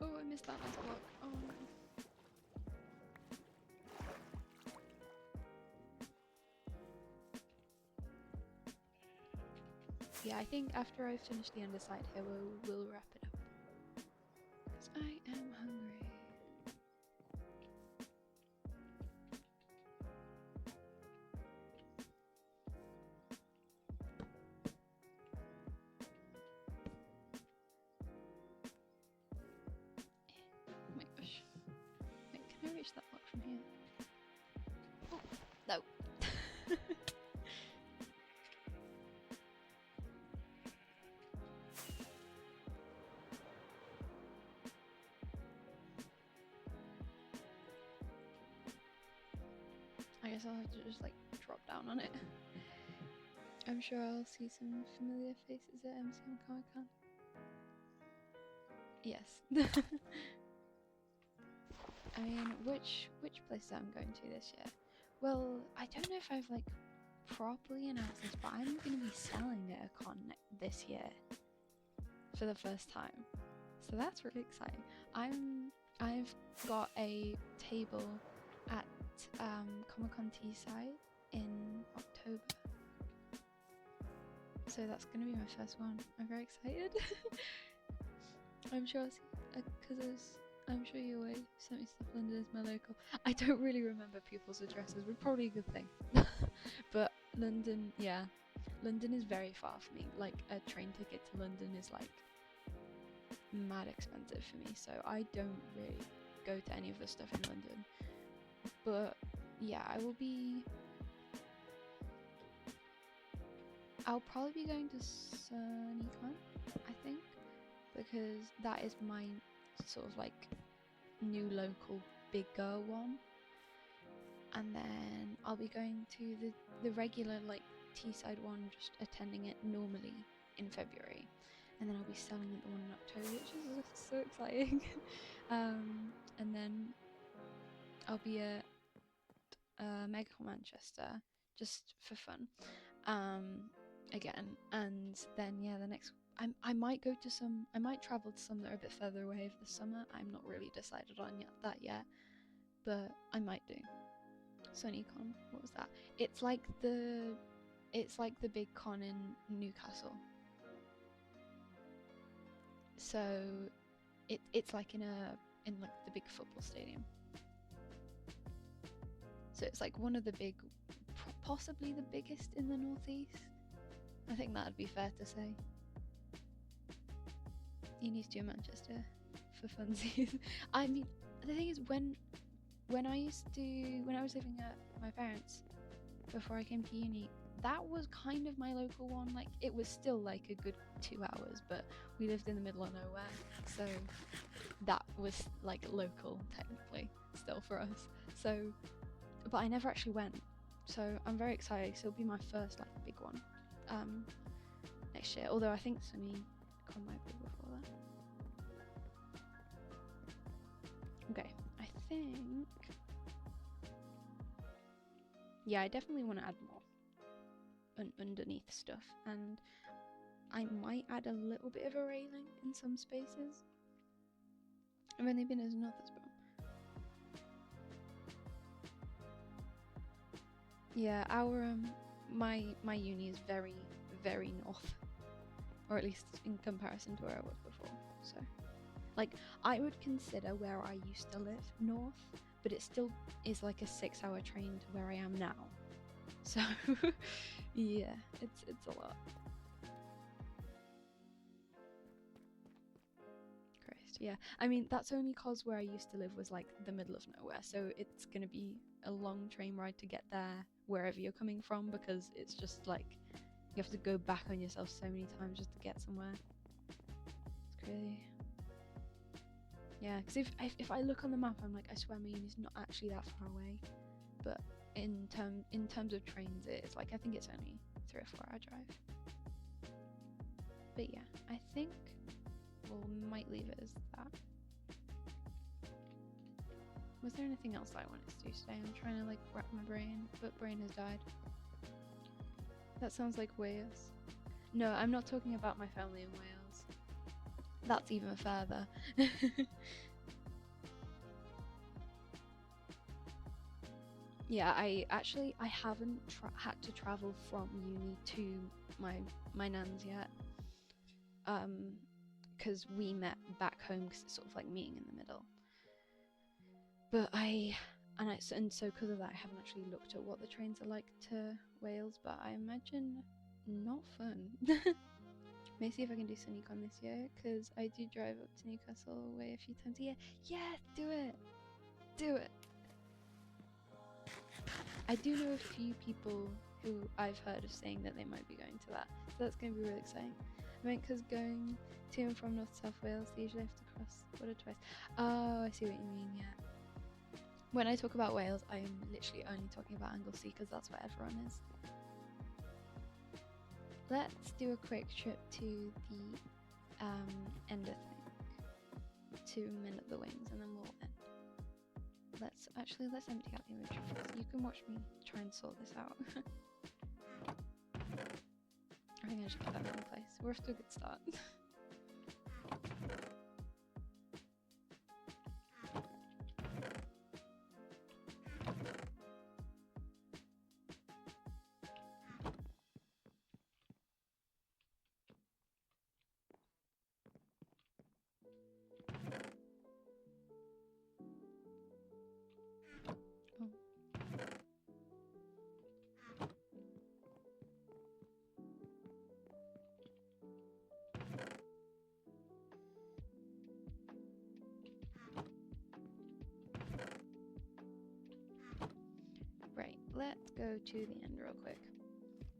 Oh, I missed that last block. Oh no. Yeah, I think after I've finished the underside here, we'll wrap it up. Because I am hungry. Oh my gosh. Wait, can I reach that block from here? Oh, no. I guess I'll have to just like drop down on it. I'm sure I'll see some familiar faces at MCM Comic Con. Yes. I mean, which place I'm going to this year? Well, I don't know if I've like properly announced this, but I'm going to be selling at a con this year for the first time, so that's really exciting. I've got a table at Comic Con Teesside in October, so that's going to be my first one. I'm very excited. I'm sure I'll see, because I'm sure you always sent me stuff. London is my local. I don't really remember people's addresses, but probably a good thing. But London, yeah, London is very far for me. Like a train ticket to London is like mad expensive for me, so I don't really go to any of the stuff in London. But yeah, I'll probably be going to SunnyCon, I think, because that is my sort of like new local bigger one. And then I'll be going to the regular like Teesside one, just attending it normally in February, and then I'll be selling at the one in October, which is so exciting. And then I'll be at Megacon Manchester just for fun, again, and then yeah, the next I might go to some, I might travel to some that are a bit further away over the summer. I'm not really decided on that yet, but I might do. SunnyCon, what was that? It's like the big con in Newcastle. So it's like in like the big football stadium. So it's like one of the big, possibly the biggest in the northeast. I think that'd be fair to say. You need to do Manchester for funsies. I mean, the thing is, when I was living at my parents before I came to uni, that was kind of my local one. Like, it was still like a good 2 hours, but we lived in the middle of nowhere, so that was like local technically still for us. So, but I never actually went, so I'm very excited. So it'll be my first like big one next year. Although I think SunnyCon might be before that. Okay, I think, yeah, I definitely want to add more underneath stuff, and I might add a little bit of a railing in some spaces. I've only been as an others, but yeah, our my uni is very, very north, or at least in comparison to where I was before. So, like, I would consider where I used to live north, but it still is like a 6-hour train to where I am now. So, yeah, it's a lot. Christ, yeah. I mean, that's only cause where I used to live was like the middle of nowhere, so it's gonna be a long train ride to get there wherever you're coming from, because it's just like you have to go back on yourself so many times just to get somewhere. It's crazy. Yeah, because if I look on the map, I'm like, I swear Maine is not actually that far away. But in terms of trains, it's like, I think it's only 3 or 4 hour drive. But yeah, I think we might leave it as that. Was there anything else I wanted to do today? I'm trying to like wrap my brain, but brain has died. That sounds like Wales. No, I'm not talking about my family in Wales. That's even further. Yeah, I haven't had to travel from uni to my nan's yet. Because we met back home because it's sort of like meeting in the middle. But so because of that, I haven't actually looked at what the trains are like to Wales, but I imagine not fun. May see if I can do SunnyCon this year, because I do drive up to Newcastle way a few times a year. Yeah, do it! Do it! I do know a few people who I've heard of saying that they might be going to that, so that's going to be really exciting. I mean, because going to and from North South Wales, they usually have to cross the border twice. Oh, I see what you mean, yeah. When I talk about Wales, I am literally only talking about Anglesey, because that's where everyone is. Let's do a quick trip to the ender thing, to Min at the Wings, and then we'll end. Let's empty out the inventory first. You can watch me try and sort this out. I think I should put that in the wrong place. We're off to a good start. Right, let's go to the end real quick.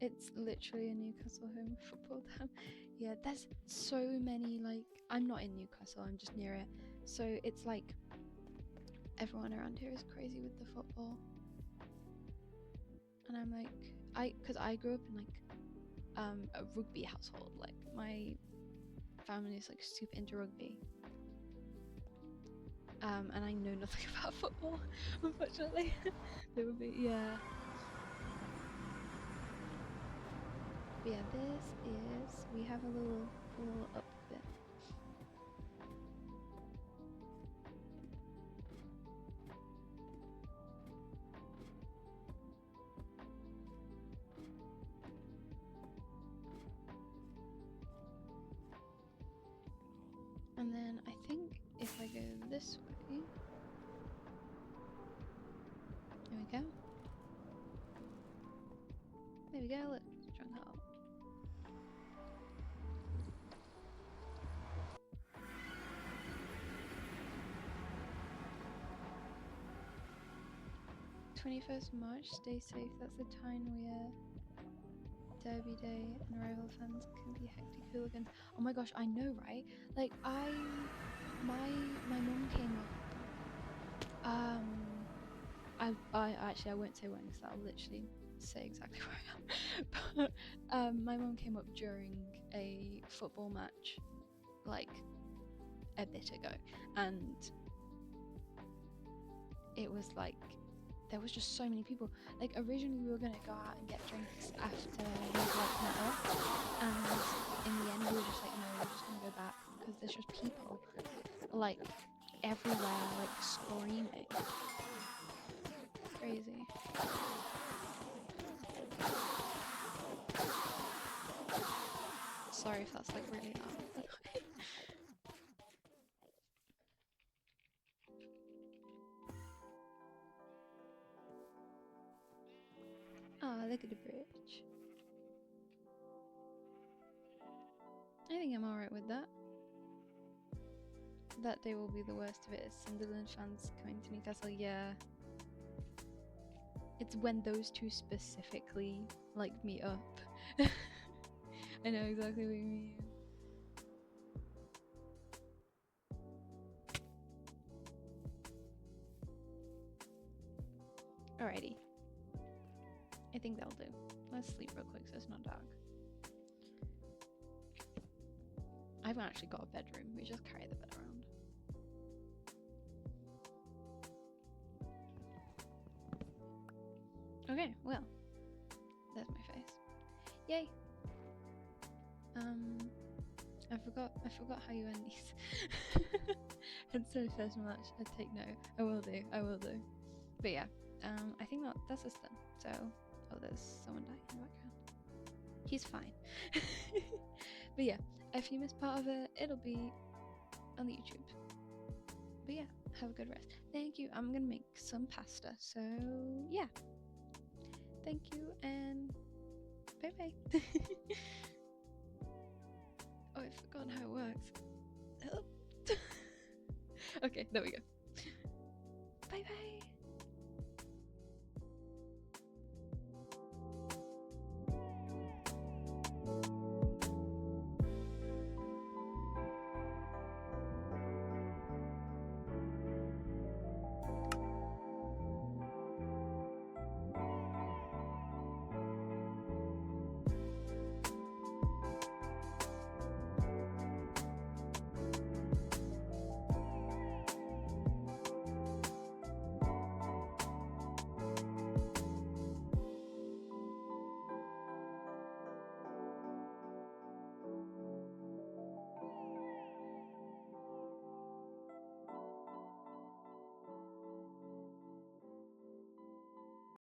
It's literally a Newcastle home football town. Yeah, there's so many, like, I'm not in Newcastle, I'm just near it. So it's like, everyone around here is crazy with the football. And I'm like, because I grew up in like a rugby household. Like, my family is like super into rugby. And I know nothing about football, unfortunately. It would be, yeah. But yeah, we have a little up bit. And then I think if I go this way, there we go. There we go, look, strong heart. March, stay safe. That's the time where Derby Day and rival fans can be hectic hooligans. Oh my gosh, I know, right? Like, my mum came up. I won't say when, because that'll literally say exactly where I am. But my mum came up during a football match, like a bit ago, and it was like, there was just so many people. Like, originally we were gonna go out and get drinks after we like met up, and in the end we were just like, no, we're just gonna go back, because there's just people like everywhere, like screaming. Crazy. Sorry if that's like really loud. Oh, look at the bridge. I think I'm alright with that. That day will be the worst of it, is Sunderland fans coming to Newcastle. Yeah. It's when those two specifically, like, meet up. I know exactly what you mean. Alrighty. I think that'll do. Let's sleep real quick so it's not dark. I haven't actually got a bedroom. We just carry the bed around. Okay, well, there's my face. Yay! I forgot how you end these. It's so first much. I take note. I will do. But yeah, I think that's us done. So, oh, there's someone dying in the background. He's fine. But yeah, if you missed part of it, it'll be on the YouTube. But yeah, have a good rest. Thank you. I'm gonna make some pasta. So yeah, thank you and bye bye. Oh, I've forgotten how it works. Okay, there we go.